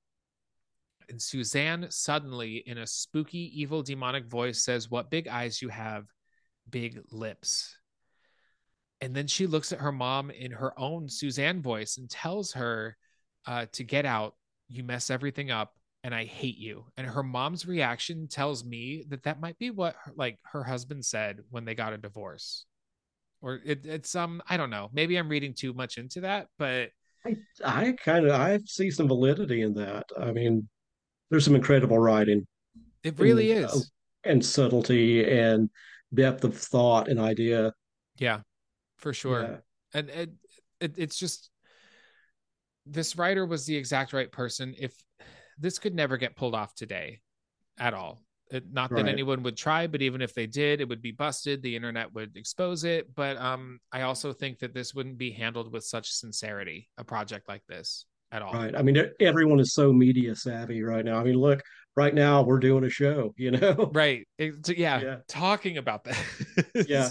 And Suzanne suddenly, in a spooky, evil, demonic voice, says, "What big eyes you have, big lips." And then she looks at her mom in her own Suzanne voice and tells her to get out. You mess everything up, and I hate you. And her mom's reaction tells me that that might be what her husband said when they got a divorce. Or it's I don't know. Maybe I'm reading too much into that, but I see some validity in that. I mean, there's some incredible writing it really and is. and subtlety and depth of thought and idea. Yeah, for sure. Yeah, And it's just this writer was the exact right person. If this could never get pulled off today at all. Not that right, anyone would try, but even if they did, it would be busted. The internet would expose it. But I also think that this wouldn't be handled with such sincerity, a project like this at all. right. I mean, everyone is so media savvy right now. I mean, look, right now we're doing a show, you know? Right. Yeah. Yeah, Talking about yeah.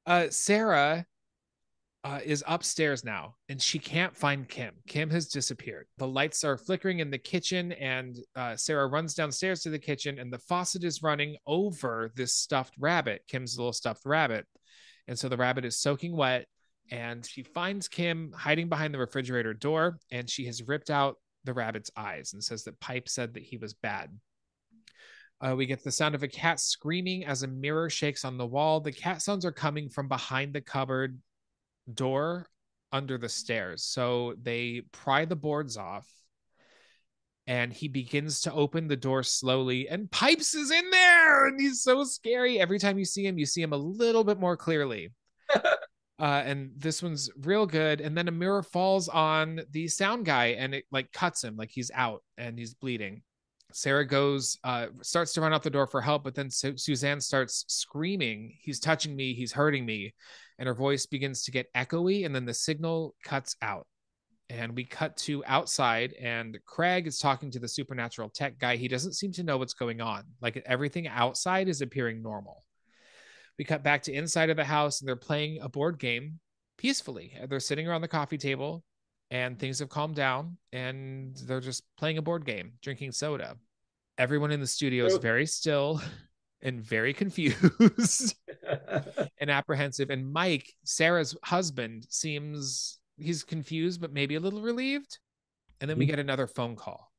that. Sarah is upstairs now, and she can't find Kim. Kim has disappeared. The lights are flickering in the kitchen, and Sarah runs downstairs to the kitchen, and the faucet is running over this stuffed rabbit, Kim's little stuffed rabbit. And so the rabbit is soaking wet, and she finds Kim hiding behind the refrigerator door, and she has ripped out the rabbit's eyes and says that Pipe said that he was bad. We get the sound of a cat screaming as a mirror shakes on the wall. The cat sounds are coming from behind the cupboard door under the stairs. So they pry the boards off, and he begins to open the door slowly, and Pipes is in there, and he's so scary. Every time you see him a little bit more clearly. And this one's real good. And then a mirror falls on the sound guy, and it like cuts him, like he's out and he's bleeding. Sarah starts to run out the door for help, but then Suzanne starts screaming, "He's touching me, he's hurting me." And her voice begins to get echoey, and then the signal cuts out. And we cut to outside, and Craig is talking to the supernatural tech guy. He doesn't seem to know what's going on. Like everything outside is appearing normal. We cut back to inside of the house, and they're playing a board game peacefully. They're sitting around the coffee table, and things have calmed down, and they're just playing a board game, drinking soda. Everyone in the studio is very still and very confused and apprehensive. And Mike, Sarah's husband, he's confused, but maybe a little relieved. And then we get another phone call.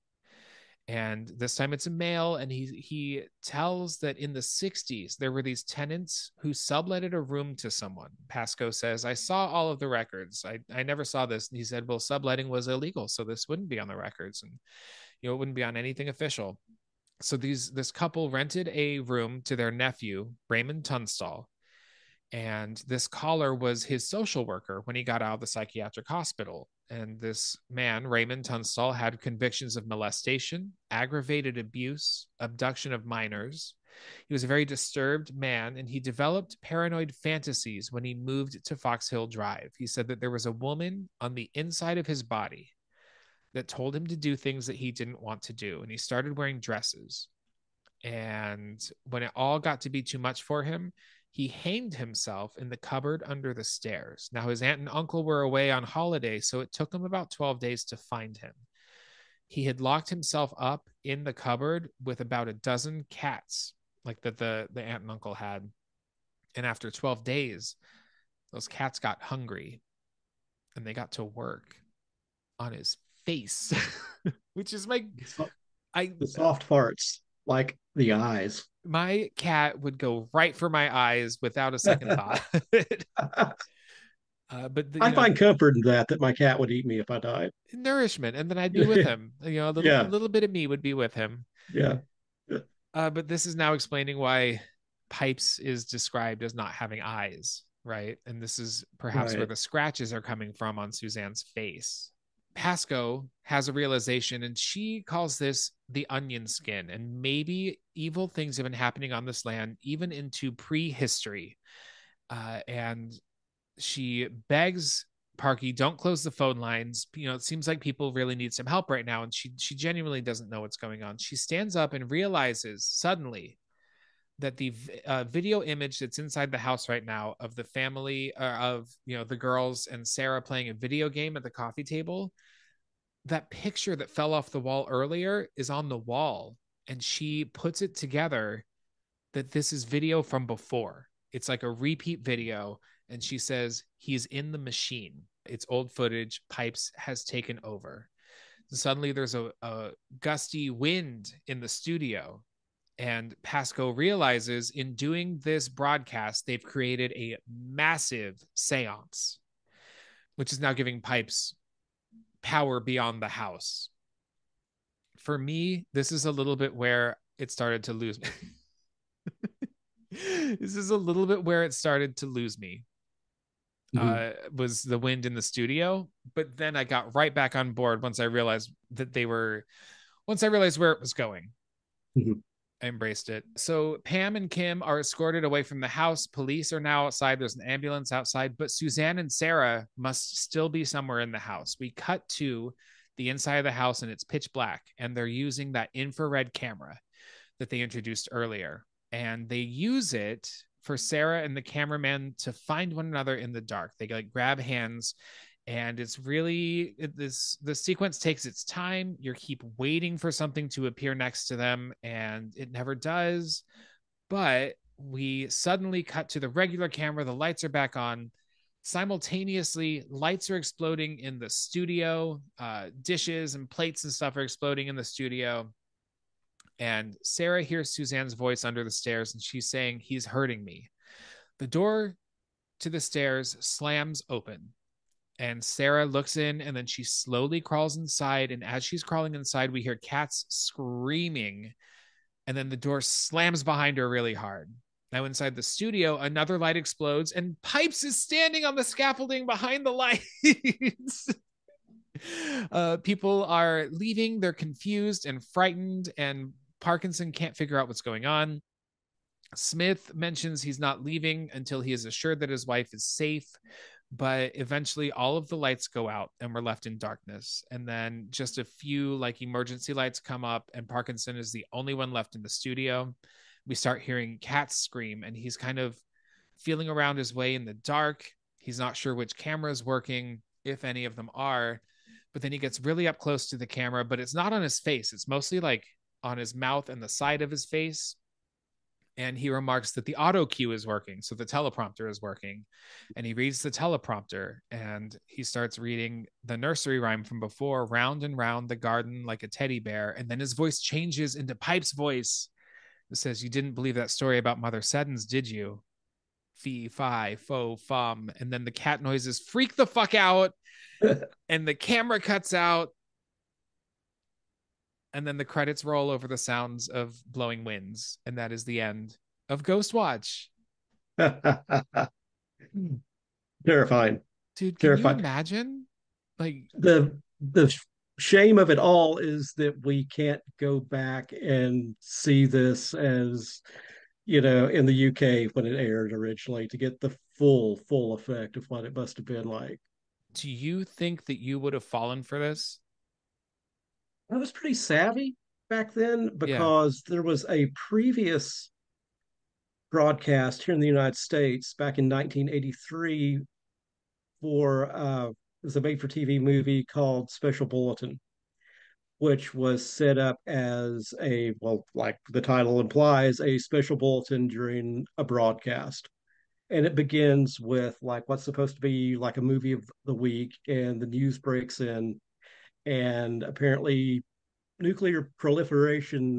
And this time it's a male, and he tells that in the 60s, there were these tenants who subletted a room to someone. Pasco says, "I saw all of the records. I never saw this." And he said, "Well, subletting was illegal, so this wouldn't be on the records, and it wouldn't be on anything official." So this couple rented a room to their nephew, Raymond Tunstall. And this caller was his social worker when he got out of the psychiatric hospital. And this man, Raymond Tunstall, had convictions of molestation, aggravated abuse, abduction of minors. He was a very disturbed man, and he developed paranoid fantasies when he moved to Fox Hill Drive. He said that there was a woman on the inside of his body that told him to do things that he didn't want to do. And he started wearing dresses. And when it all got to be too much for him, he hanged himself in the cupboard under the stairs. Now, his aunt and uncle were away on holiday, so it took him about 12 days to find him. He had locked himself up in the cupboard with about a dozen cats, like that the aunt and uncle had. And after 12 days, those cats got hungry, and they got to work on his face, which is the soft parts, like the eyes. My cat would go right for my eyes without a second thought. I find comfort in that my cat would eat me if I died. Nourishment, and then I'd be with him. A little bit of me would be with him. Yeah. But this is now explaining why Pipes is described as not having eyes, right? And this is perhaps where the scratches are coming from on Suzanne's face. Pasco has a realization, and she calls this the onion skin. And maybe evil things have been happening on this land even into prehistory. And she begs Parky, "Don't close the phone lines. It seems like people really need some help right now." And she genuinely doesn't know what's going on. She stands up and realizes suddenly that the video image that's inside the house right now of the family of the girls and Sarah playing a video game at the coffee table, that picture that fell off the wall earlier is on the wall, and she puts it together that this is video from before. It's like a repeat video, and she says, "He's in the machine. It's old footage. Pipes has taken over." Suddenly there's a gusty wind in the studio. And Pasco realizes in doing this broadcast, they've created a massive seance, which is now giving Pipes power beyond the house. For me, this is a little bit where it started to lose me. This is a little bit where it started to lose me. Was the wind in the studio. But then I got right back on board once I realized where it was going. I embraced it. So Pam and Kim are escorted away from the house. Police are now outside. There's an ambulance outside, but Suzanne and Sarah must still be somewhere in the house. We cut to the inside of the house, and it's pitch black, and they're using that infrared camera that they introduced earlier. And they use it for Sarah and the cameraman to find one another in the dark. They like grab hands, and it's really the sequence takes its time. You keep waiting for something to appear next to them, and it never does. But we suddenly cut to the regular camera. The lights are back on. Simultaneously, lights are exploding in the studio. Dishes and plates and stuff are exploding in the studio. And Sarah hears Suzanne's voice under the stairs, and she's saying, "He's hurting me." The door to the stairs slams open, and Sarah looks in, and then she slowly crawls inside. And as she's crawling inside, we hear cats screaming, and then the door slams behind her really hard. Now, inside the studio, another light explodes, and Pipes is standing on the scaffolding behind the lights. People are leaving. They're confused and frightened, and Parkinson can't figure out what's going on. Smith mentions he's not leaving until he is assured that his wife is safe, but eventually all of the lights go out and we're left in darkness. And then just a few like emergency lights come up, and Parkinson is the only one left in the studio. We start hearing cats scream, and he's kind of feeling around his way in the dark. He's not sure which camera is working, if any of them are. But then he gets really up close to the camera, but it's not on his face. It's mostly like on his mouth and the side of his face. And he remarks that the auto cue is working. So the teleprompter is working. And he reads the teleprompter, and he starts reading the nursery rhyme from before, "Round and round the garden like a teddy bear." And then his voice changes into Pipe's voice. It says, "You didn't believe that story about Mother Seddons, did you? Fee, fi, fo, fum." And then the cat noises freak the fuck out. And the camera cuts out. And then the credits roll over the sounds of blowing winds. And that is the end of Ghostwatch. Terrifying. Dude, can you Terrifying. imagine? Like, The shame of it all is that we can't go back and see this as, in the UK when it aired originally, to get the full effect of what it must have been like. do you think that you would have fallen for this? I was pretty savvy back then Yeah. because there was a previous broadcast here in the United States back in 1983 for it was a made for TV movie called Special Bulletin, which was set up as a, well, like the title implies, a special bulletin during a broadcast. And it begins with like what's supposed to be like a movie of the week, and the news breaks in, and apparently nuclear proliferation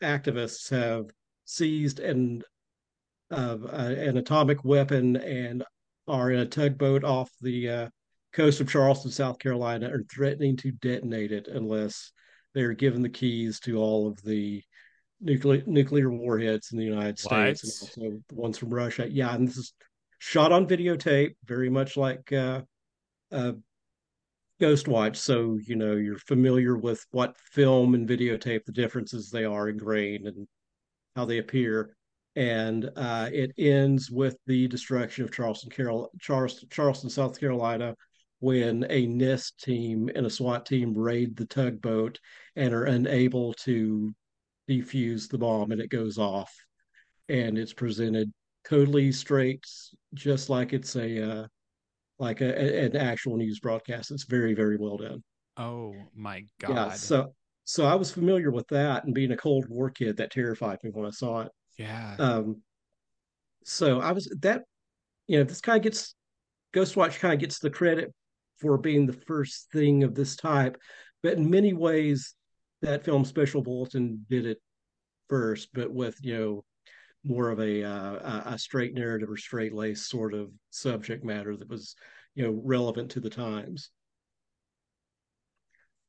activists have seized an atomic weapon and are in a tugboat off the coast of Charleston, South Carolina, and threatening to detonate it unless they're given the keys to all of the nuclear warheads in the United States, and What? also the ones from Russia. Yeah, and this is shot on videotape, very much like uh, Ghostwatch. So you're familiar with what film and videotape, the differences they are in grain and how they appear. And it ends with the destruction of Charleston, South Carolina, when a NIST team and a SWAT team raid the tugboat and are unable to defuse the bomb, and it goes off. And it's presented totally straight, just like it's an actual news broadcast. It's very, very well done. Oh my Yeah, God. so I was familiar with that, and being a Cold War kid, that terrified me when I saw it. Yeah. Um, so I was that this kind of gets Ghostwatch kind of gets the credit for being the first thing of this type, but in many ways, that film Special Bulletin did it first, but with more of a straight narrative or straight lace sort of subject matter that was relevant to the times.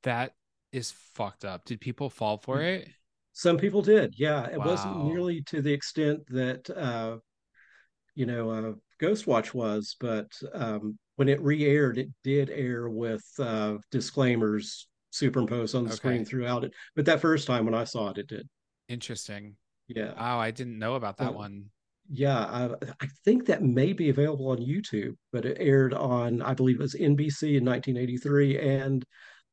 That is fucked up. Did people fall for it? Some people did, yeah. It wasn't Wow. nearly to the extent that Ghostwatch was, but when it re-aired, it did air with disclaimers superimposed on the screen Okay. throughout it. But that first time when I saw it, it did. Interesting. Yeah. Wow, I didn't know about that So one. yeah, I think that may be available on YouTube, but it aired on, I believe it was NBC in 1983, and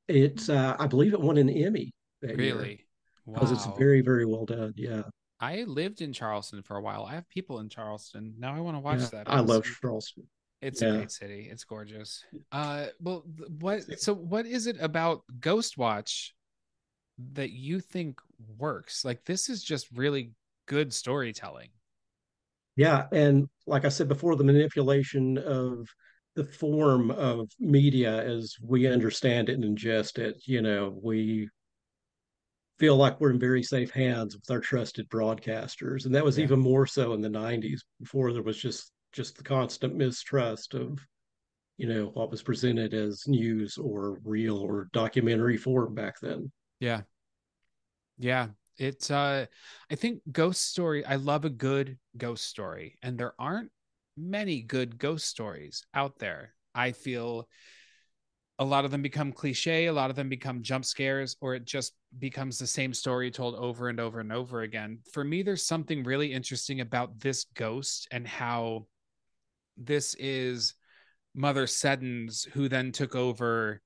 I believe it won an Emmy that year Really? because it's Wow. very, very well done. Yeah. I lived in Charleston for a while. I have people in Charleston. Now I want to watch Yeah, that. I love Charleston. It's a Yeah. great city. It's gorgeous. Well, what is it about Ghostwatch that you think works? Like this is just really good storytelling. Yeah, and like I said before, the manipulation of the form of media as we understand it and ingest it, we feel like we're in very safe hands with our trusted broadcasters. And that was Yeah. even more so in the 90s before there was just the constant mistrust of, what was presented as news or real or documentary form back then. Yeah. Yeah. It's I think ghost story, I love a good ghost story, and there aren't many good ghost stories out there. I feel a lot of them become cliche, a lot of them become jump scares, or it just becomes the same story told over and over and over again. For me, there's something really interesting about this ghost and how this is Mother Seddon's, who then took over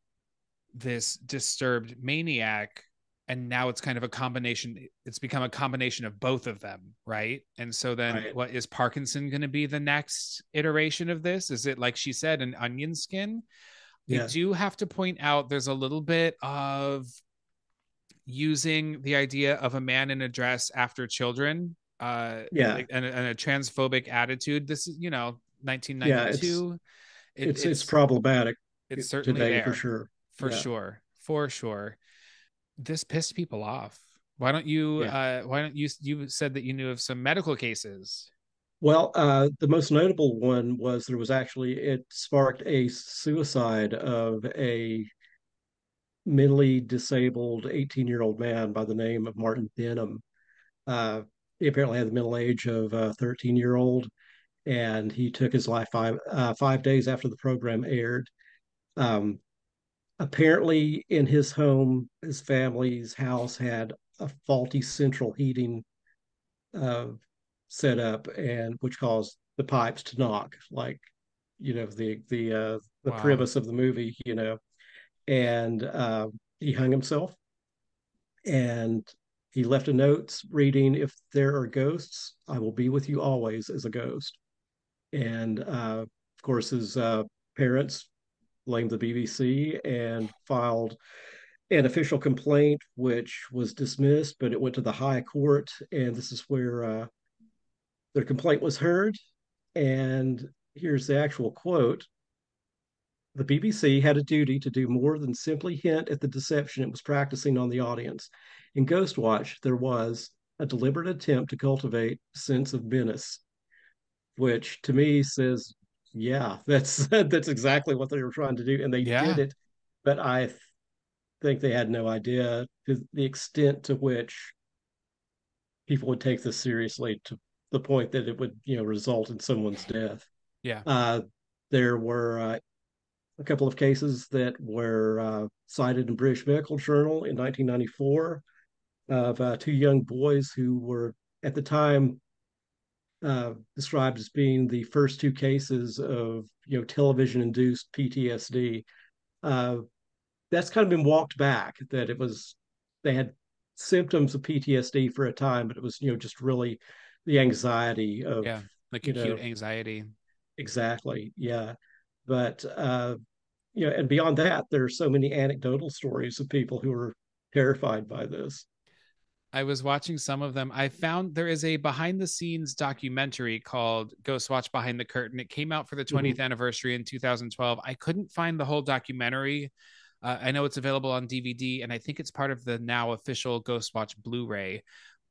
this disturbed maniac, and now it's kind of a combination, it's become a combination of both of them, right? And so then Right. what is Parkinson going to be the next iteration of this? Is it, like she said, an onion skin? I Yeah. do have to point out there's a little bit of using the idea of a man in a dress after children, Yeah. and a transphobic attitude. This is, Yeah. It's 1992. it, it's it's it's problematic it's certainly today for there, sure. for Yeah. sure, for sure. This pissed people off. Yeah. Why don't you said that you knew of some medical cases? Well, the most notable one was it sparked a suicide of a mentally disabled 18-year-old man by the name of Martin Denham. Uh, he apparently had the middle age of a 13-year-old, and he took his life 5 days after the program aired. Um, Apparently, in his home, his family's house had a faulty central heating uh, set up, and which caused the pipes to knock, like the Wow. premise of the movie, and he hung himself, and he left a note reading, "If there are ghosts, I will be with you always as a ghost." And of course, his parents blamed the BBC and filed an official complaint, which was dismissed, but it went to the High Court, and this is where their complaint was heard. And here's the actual quote: "The BBC had a duty to do more than simply hint at the deception it was practicing on the audience. In Ghostwatch, there was a deliberate attempt to cultivate a sense of menace," which to me says, yeah, that's exactly what they were trying to do, and they did Yeah. it. But I think they had no idea the extent to which people would take this seriously, to the point that it would, result in someone's death. Yeah. Uh, there were a couple of cases that were cited in British Medical Journal in 1994 of two young boys who were at the time described as being the first two cases of television-induced PTSD. Uh, that's kind of been walked back. That it was they had symptoms of PTSD for a time, but it was just really the anxiety of Yeah. Like you acute know anxiety. exactly, yeah. But and beyond that, there are so many anecdotal stories of people who are terrified by this. I was watching some of them. I found there is a behind the scenes documentary called Ghostwatch Behind the Curtain. It came out for the 20th Mhm. anniversary in 2012. I couldn't find the whole documentary. I know it's available on DVD, and I think it's part of the now official Ghostwatch Blu-ray.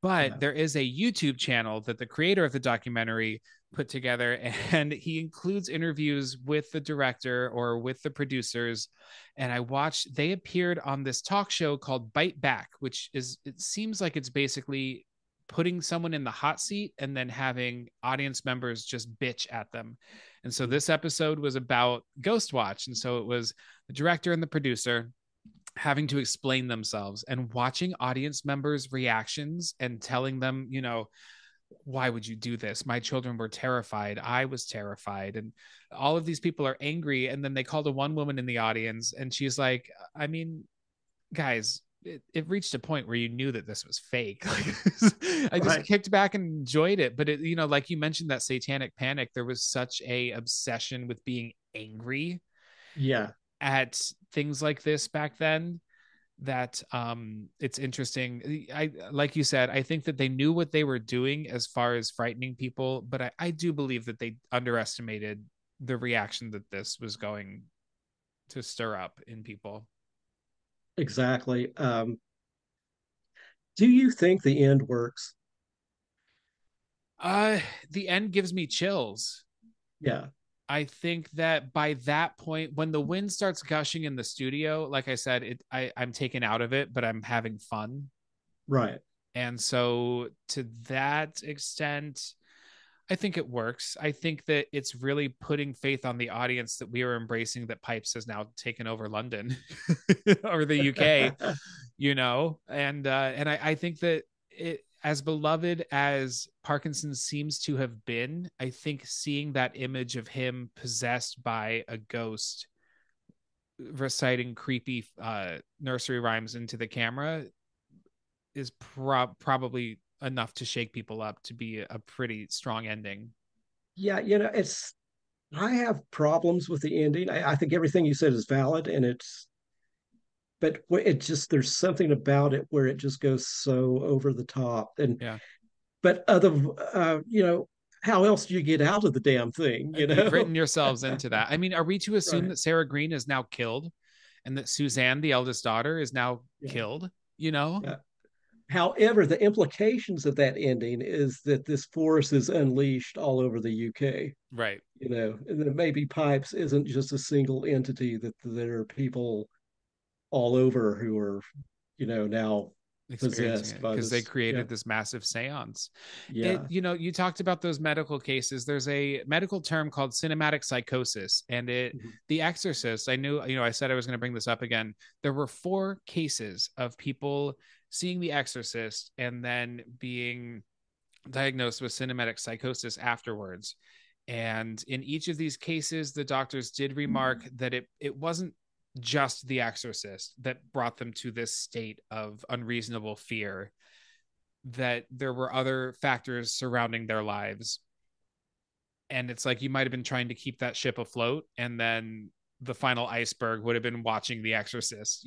But Yeah. there is a YouTube channel that the creator of the documentary put together, and he includes interviews with the director or with the producers. And I watched, they appeared on this talk show called Bite Back, which is, it seems like it's basically putting someone in the hot seat and then having audience members just bitch at them. And so this episode was about Ghostwatch. And so it was the director and the producer having to explain themselves and watching audience members' reactions and telling them, why would you do this? My children were terrified. I was terrified. And all of these people are angry. And then they called a one woman in the audience, and she's like, I mean, guys, it reached a point where you knew that this was fake. I just Right. kicked back and enjoyed it. But it, like you mentioned, that satanic panic, there was such a obsession with being angry Yeah. at things like this back then that it's interesting. I like you said, I think that they knew what they were doing as far as frightening people, but I do believe that they underestimated the reaction that this was going to stir up in people. Exactly. Do you think the end works? uh the end gives me chills. Yeah. I think that by that point, when the wind starts gushing in the studio, like I said, I'm taken out of it, but I'm having fun. Right. And so to that extent, I think it works. I think that it's really putting faith on the audience that we are embracing that Pipes has now taken over London or the UK, and I think that it, as beloved as Parkinson seems to have been, I think seeing that image of him possessed by a ghost reciting creepy nursery rhymes into the camera is probably enough to shake people up to be a pretty strong ending. Yeah, it's I have problems with the ending. I think everything you said is valid, and but it just there's something about it where it just goes so over the top. And Yeah. but other, how else do you get out of the damn thing? You've written yourselves into that. I mean, are we to assume Right. that Sarah Green is now killed and that Suzanne, the eldest daughter, is now Yeah. killed? You know? Yeah. However, the implications of that ending is that this force is unleashed all over the UK. Right. And that maybe Pipes isn't just a single entity, that there are people all over who are, now Experiencing possessed it by because they this. Yeah. created this massive seance. Yeah. You talked about those medical cases. There's a medical term called cinematic psychosis, and Mhm. The Exorcist. I knew, I said I was going to bring this up again. There were 4 cases of people seeing The Exorcist and then being diagnosed with cinematic psychosis afterwards. And in each of these cases, the doctors did remark that it wasn't just The Exorcist that brought them to this state of unreasonable fear, that there were other factors surrounding their lives. And it's like you might have been trying to keep that ship afloat, and then the final iceberg would have been watching The Exorcist.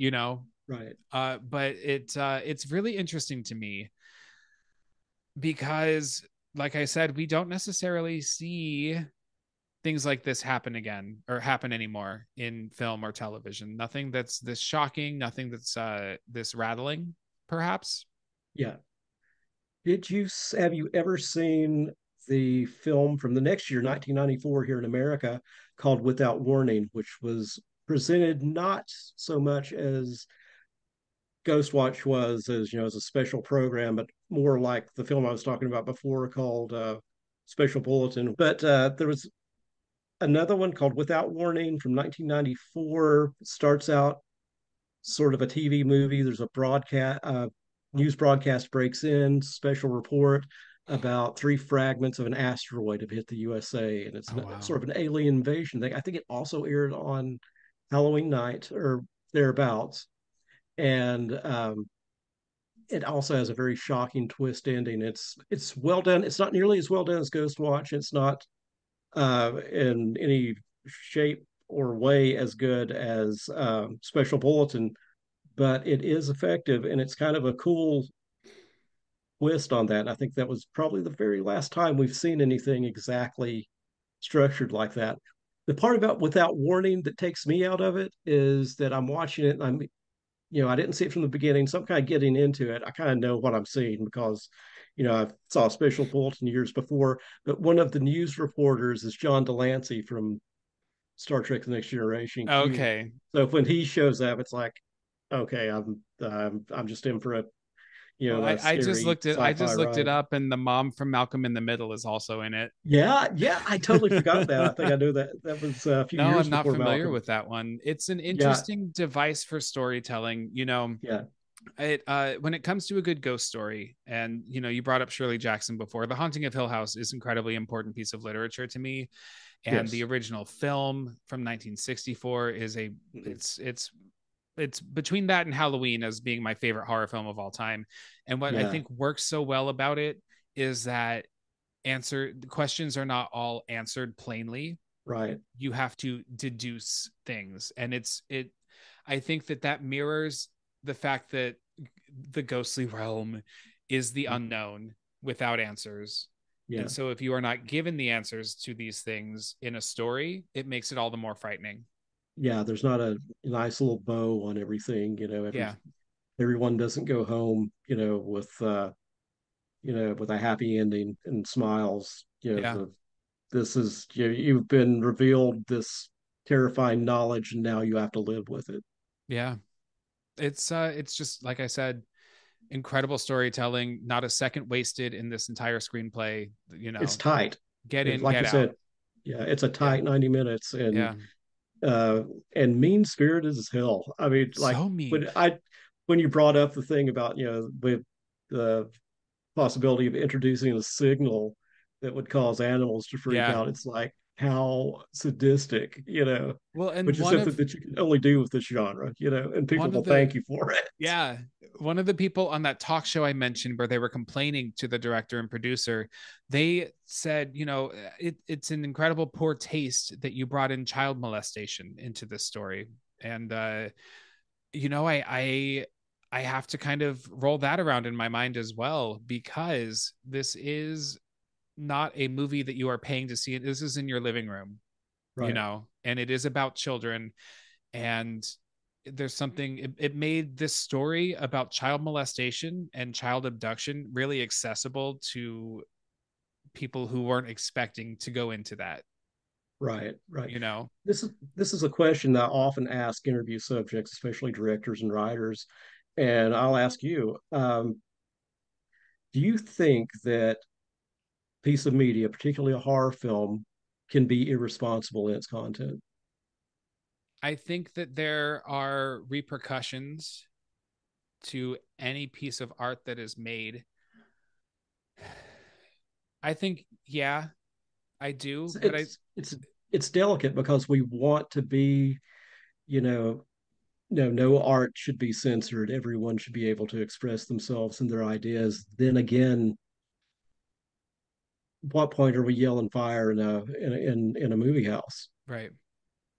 Right. But it's really interesting to me because, like I said, we don't necessarily see things like this happen again or happen anymore in film or television. Nothing that's this shocking, nothing that's this rattling, perhaps. Yeah. Have you ever seen the film from the next year, 1994, here in America, called Without Warning, which was presented not so much as Ghostwatch was, as a special program, but more like the film I was talking about before called Special Bulletin. But there was another one called Without Warning from 1994. It starts out sort of a TV movie. There's a news broadcast breaks in, special report about 3 fragments of an asteroid have hit the USA, and it's Oh wow. sort of an alien invasion thing. I think it also aired on Halloween night or thereabouts, and it also has a very shocking twist ending. It's well done. It's not nearly as well done as Ghostwatch. It's not in any shape or way as good as Special Bulletin, but it is effective, and it's kind of a cool twist on that. I think that was probably the very last time we've seen anything exactly structured like that. The part about Without Warning that takes me out of it is that I'm watching it and I didn't see it from the beginning, so I'm kind of getting into it. I kind of know what I'm seeing because, I saw Special Bulletin years before, but one of the news reporters is John Delancey from Star Trek: The Next Generation Q. Okay. So when he shows up, it's like, okay, I'm just in for Well, a scary I sci-fi just looked it ride. up, and the mom from Malcolm in the Middle is also in it. Yeah, yeah, I totally forgot that. I think I knew that that was a few No, years I'm not before familiar Malcolm. with that one. It's an Yeah, interesting device for storytelling. yeah, It when it comes to a good ghost story, and you brought up Shirley Jackson before. The Haunting of Hill House is an incredibly important piece of literature to me, and the yes. original film from 1964 is a Mhm. it's it's between that and Halloween as being my favorite horror film of all time. And what I Yeah, think works so well about it is that answer the questions are not all answered plainly. right. You have to deduce things, and I think that that mirrors the fact that the ghostly realm is the unknown without answers. And Yeah, so if you are not given the answers to these things in a story, it makes it all the more frightening. yeah. There's not a nice little bow on everything. Yeah. Everyone doesn't go home, with a happy ending and smiles. Yeah. This is you've been revealed this terrifying knowledge, and now you have to live with it. Yeah. It's just like I said, incredible storytelling, not a second wasted in this entire screenplay, It's tight. get in, Like get you said, out. yeah, it's a Yeah. tight 90 minutes, Yeah. uh mean spirited as hell. I mean, like So mean. when you brought up the thing about, with the possibility of introducing a signal that would cause animals to freak Yeah. out, it's like how sadistic, Well, and which is something that you can only do with this genre, and people one will of the thank you for it. yeah, one of the people on that talk show I mentioned where they were complaining to the director and producer, they said, it's an incredible poor taste that you brought in child molestation into this story. And you know, I have to kind of roll that around in my mind as well, because this is not a movie that you are paying to see. This is in your living room, Right. and it is about children. And there's something, it made this story about child molestation and child abduction really accessible to people who weren't expecting to go into that, Right, right. you know This is a question that I often ask interview subjects, especially directors and writers, and I'll ask you: do you think that piece of media, particularly a horror film, can be irresponsible in its content? I think that there are repercussions to any piece of art that is made. I think, yeah, I do, It's but I it's it's, it's delicate because we want to be, you know, no art should be censored. Everyone should be able to express themselves and their ideas. Then again, what point are we yelling fire in a movie house? right.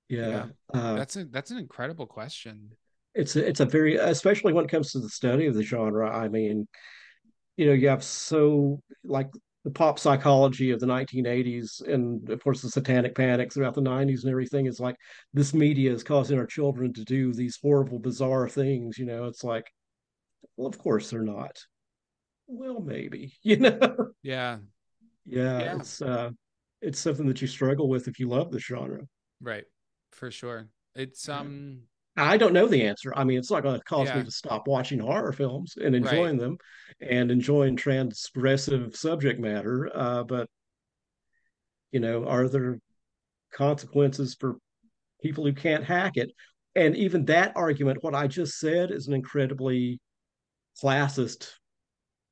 Yeah, Yeah, that's an incredible question. it's a very, especially when it comes to the study of the genre. I mean, you have so like the pop psychology of the 1980s, and of course the satanic panic throughout the 90s and everything. Is like this media is causing our children to do these horrible, bizarre things. It's like, well, of course they're not. Well, maybe. Yeah. Yeah, Yeah. it's something that you struggle with if you love the genre. Right. For sure. It's Yeah. I don't know the answer. I mean, it's not going to cause me yeah, to stop watching horror films and right. enjoying them and enjoying transgressive subject matter. But, are there consequences for people who can't hack it? And even that argument, what I just said, is an incredibly classist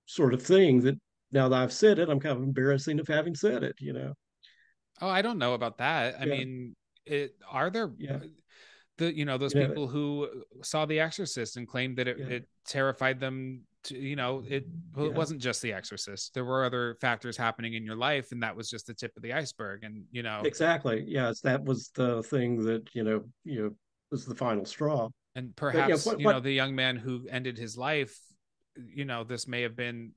sort of thing that now that I've said it, I'm kind of embarrassing of having said it. Oh, I don't know about that. I Yeah. mean, it are there Yeah. those You know, people who saw The Exorcist and claimed that yeah. it terrified them to, it Yeah. wasn't just The Exorcist. There were other factors happening in your life, and that was just the tip of the iceberg. And Exactly. Yes, that was the thing that, was the final straw. and But yeah, perhaps, what the young man who ended his life, this may have been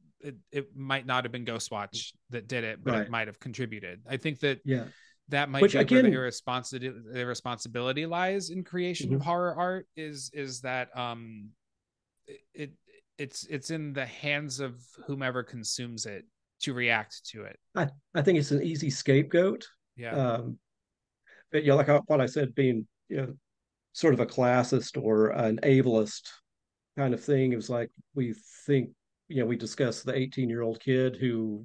it might not have been Ghostwatch that did it, but it right. might have contributed. I think that Yeah. that might Which be where again, the responsibility lies in creation of mhm. horror art, is that it it's in the hands of whomever consumes it to react to it. I think it's an easy scapegoat. Yeah. Um, but like what I said, being, sort of a classist or an ableist kind of thing. It was like we think, we discussed the 18-year-old kid who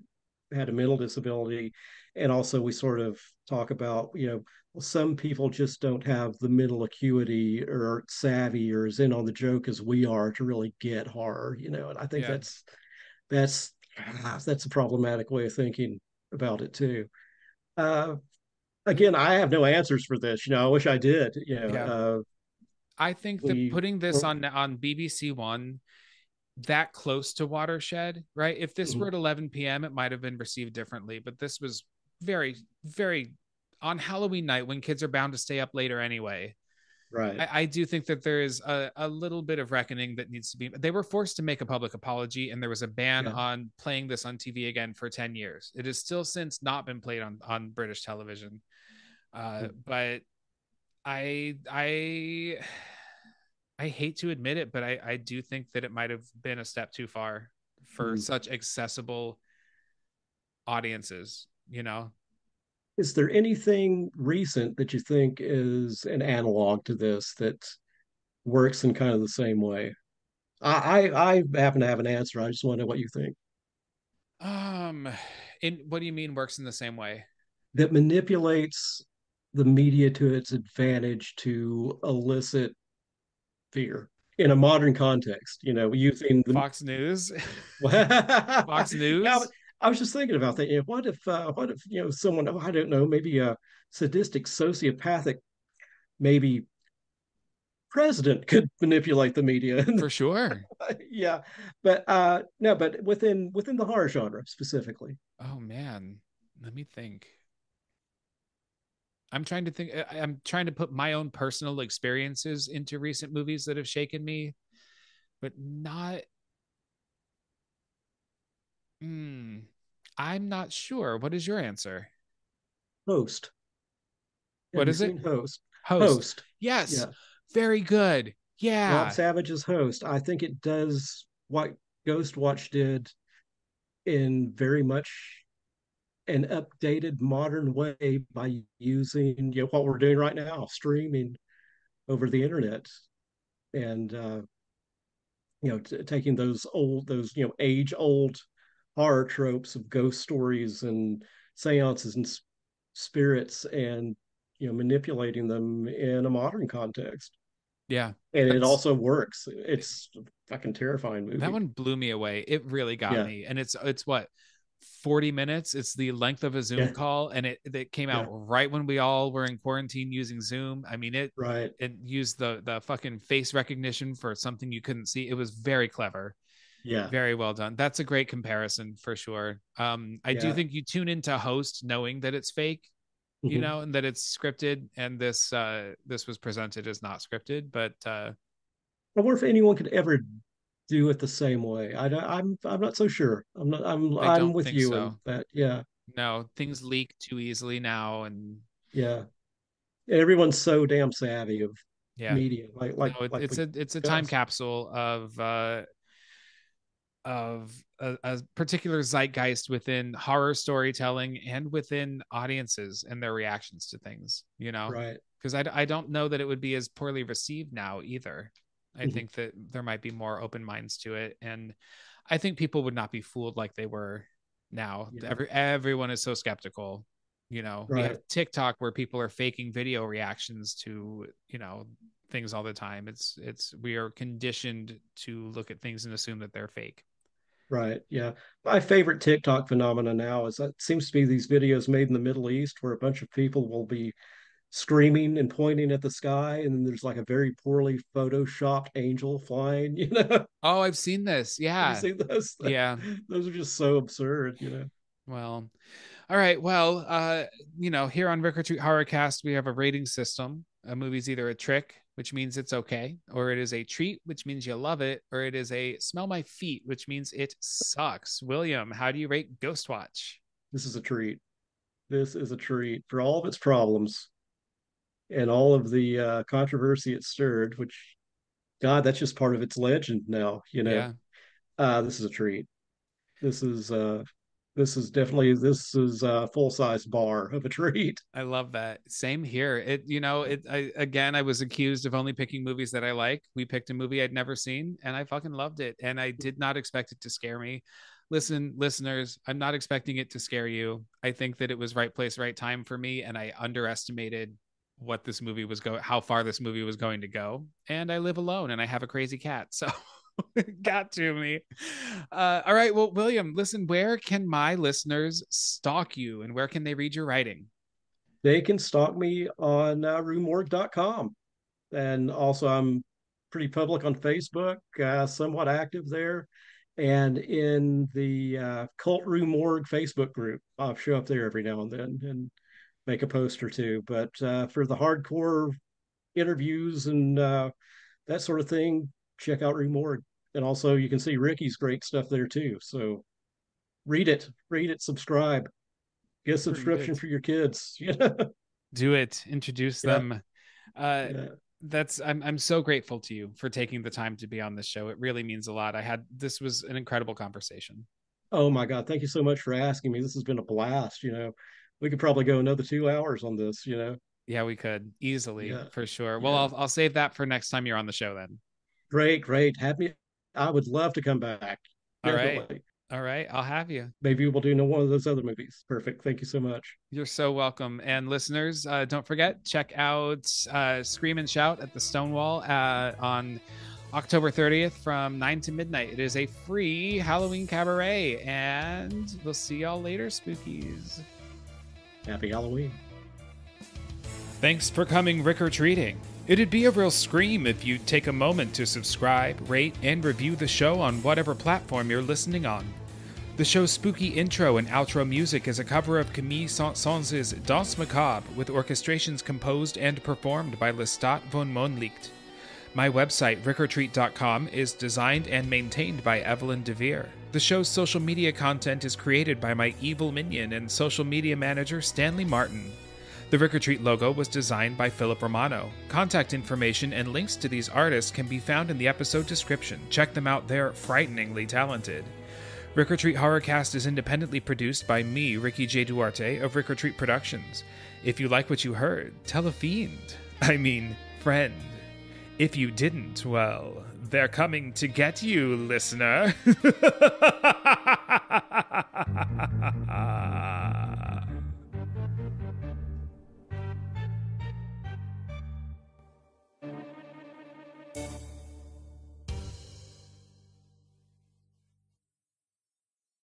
had a mental disability, and also we sort of talk about, well, some people just don't have the mental acuity or savvy or as in on the joke as we are to really get horror. And I think Yeah. that's that's a problematic way of thinking about it too. Uh, Again, I have no answers for this. I wish I did. Yeah. I think that We putting this on BBC One that close to Watershed, right? If this were at 11 p.m., it might have been received differently, but this was very, very on Halloween night when kids are bound to stay up later anyway. right. I do think that there is a little bit of reckoning that needs to be. They were forced to make a public apology, and there was a ban Yeah. on playing this on TV again for 10 years. It has still since not been played on British television. But I I hate to admit it, but I do think that it might have been a step too far for Mm. such accessible audiences, you know? Is there anything recent that you think is an analog to this that works in kind of the same way? I happen to have an answer. I just want to know what you think. Um, in what do you mean works in the same way? That manipulates the media to its advantage to elicit fear in a modern context, using the Fox News? Fox yeah, News? I was just thinking about that. What if someone, I don't know, maybe a sadistic sociopathic, maybe president could manipulate the media. For sure. Yeah, but no, but within the horror genre specifically. Oh man, let me think. I'm trying to think. I'm trying to put my own personal experiences into recent movies that have shaken me, but not. Hmm. I'm not sure. What is your answer? Host. Have What you is it? seen Host? Host. Host. Yes. Yeah. Very good. Rob Yeah. Savage's Host. I think it does what Ghostwatch did in very much an updated modern way by using what we're doing right now, streaming over the internet, and taking those age old horror tropes of ghost stories and seances and spirits, and manipulating them in a modern context. Yeah. And it That's also works. It's a fucking terrifying that movie. one blew me away. It really got Yeah, me. And it's what 40 minutes. It's the length of a Zoom yeah, call and it came out yeah. right when we all were in quarantine using Zoom. I mean Right. it used the fucking face recognition for something you couldn't see. It was very clever. Yeah, Very well done. That's a great comparison for sure. I do yeah. think you tune into Host knowing that it's fake, Mhm. and that it's scripted, and this was presented as not scripted, but I wonder if anyone could ever do it the same way. I'm not so sure. I I'm don't with think you in so. that. Yeah, No, things leak too easily now, and yeah. And everyone's so damn savvy of yeah, media, like no, like like it's the a time Gus. capsule of a particular zeitgeist within horror storytelling and within audiences and their reactions to things, Right. because I don't know that it would be as poorly received now either. I Mhm. think that there might be more open minds to it, and I think people would not be fooled like they were now. Yeah. Everyone is so skeptical. We have Right. TikTok where people are faking video reactions to things all the time. It's we are conditioned to look at things and assume that they're fake. Right. Yeah. My favorite TikTok phenomena now is that seems to be these videos made in the Middle East where a bunch of people will be screaming and pointing at the sky, and then there's like a very poorly photoshopped angel flying. Oh, I've seen this. Have you Yeah. seen those? Yeah. Those are just so absurd. Well, all right. Well, here on RickOrTreat Horrorcast, we have a rating system. A movie's either a trick, which means it's okay, or it is a treat, which means you love it, or it is a smell my feet, which means it sucks. William, how do you rate Ghostwatch? This is a treat. This is a treat for all of its problems and all of the controversy it stirred, which, God, that's just part of its legend now. Yeah, This is a treat. This is this is a full size bar of a treat. I love that. Same here. I was accused of only picking movies that I like. We picked a movie I'd never seen and I fucking loved it. And I did not expect it to scare me. Listen, listeners, I'm not expecting it to scare you. I think that it was right place, right time for me. And I underestimated how far this movie was going to go. And I live alone and I have a crazy cat. So it got to me. All right. Well, William, listen, where can my listeners stalk you and where can they read your writing? They can stalk me on RueMorgue.com. And also, I'm pretty public on Facebook, somewhat active there. And in the Cult Rue Morgue Facebook group, I'll show up there every now and then and make a post or two. But for the hardcore interviews and that sort of thing, check out Rue Morgue. And also, you can see Ricky's great stuff there too. So read it, subscribe, get a Read subscription it. for your kids. Do it. Introduce Yeah, them. Uh, yeah. I'm so grateful to you for taking the time to be on this show. It really means a lot. This was an incredible conversation. Oh my God, thank you so much for asking me. This has been a blast. We could probably go another 2 hours on this. Yeah, we could easily Yeah, for sure. Well, yeah. I'll save that for next time you're on the show then. Great, great. Have me. I would love to come back. All right. Definitely. All right. I'll have you. Maybe we'll do one of those other movies. Perfect. Thank you so much. You're so welcome. And listeners, don't forget, check out Scream and Shout at the Stonewall on October 30th from 9 to midnight. It is a free Halloween cabaret. And we'll see y'all later, spookies. Happy Halloween. Thanks for coming trick-or-treating. It'd be a real scream if you'd take a moment to subscribe, rate, and review the show on whatever platform you're listening on. The show's spooky intro and outro music is a cover of Camille Saint-Saëns' Danse Macabre, with orchestrations composed and performed by Lestat von Monlicht. My website, RickOrTreat.com, is designed and maintained by Evelyn DeVere. The show's social media content is created by my evil minion and social media manager, Stanley Martin. The RickOrTreat logo was designed by Philip Romano. Contact information and links to these artists can be found in the episode description. Check them out, they're frighteningly talented. RickOrTreat Horrorcast is independently produced by me, Ricky J. Duarte, of RickOrTreat Productions. If you like what you heard, tell a fiend. I mean, friend. If you didn't, well, they're coming to get you, listener.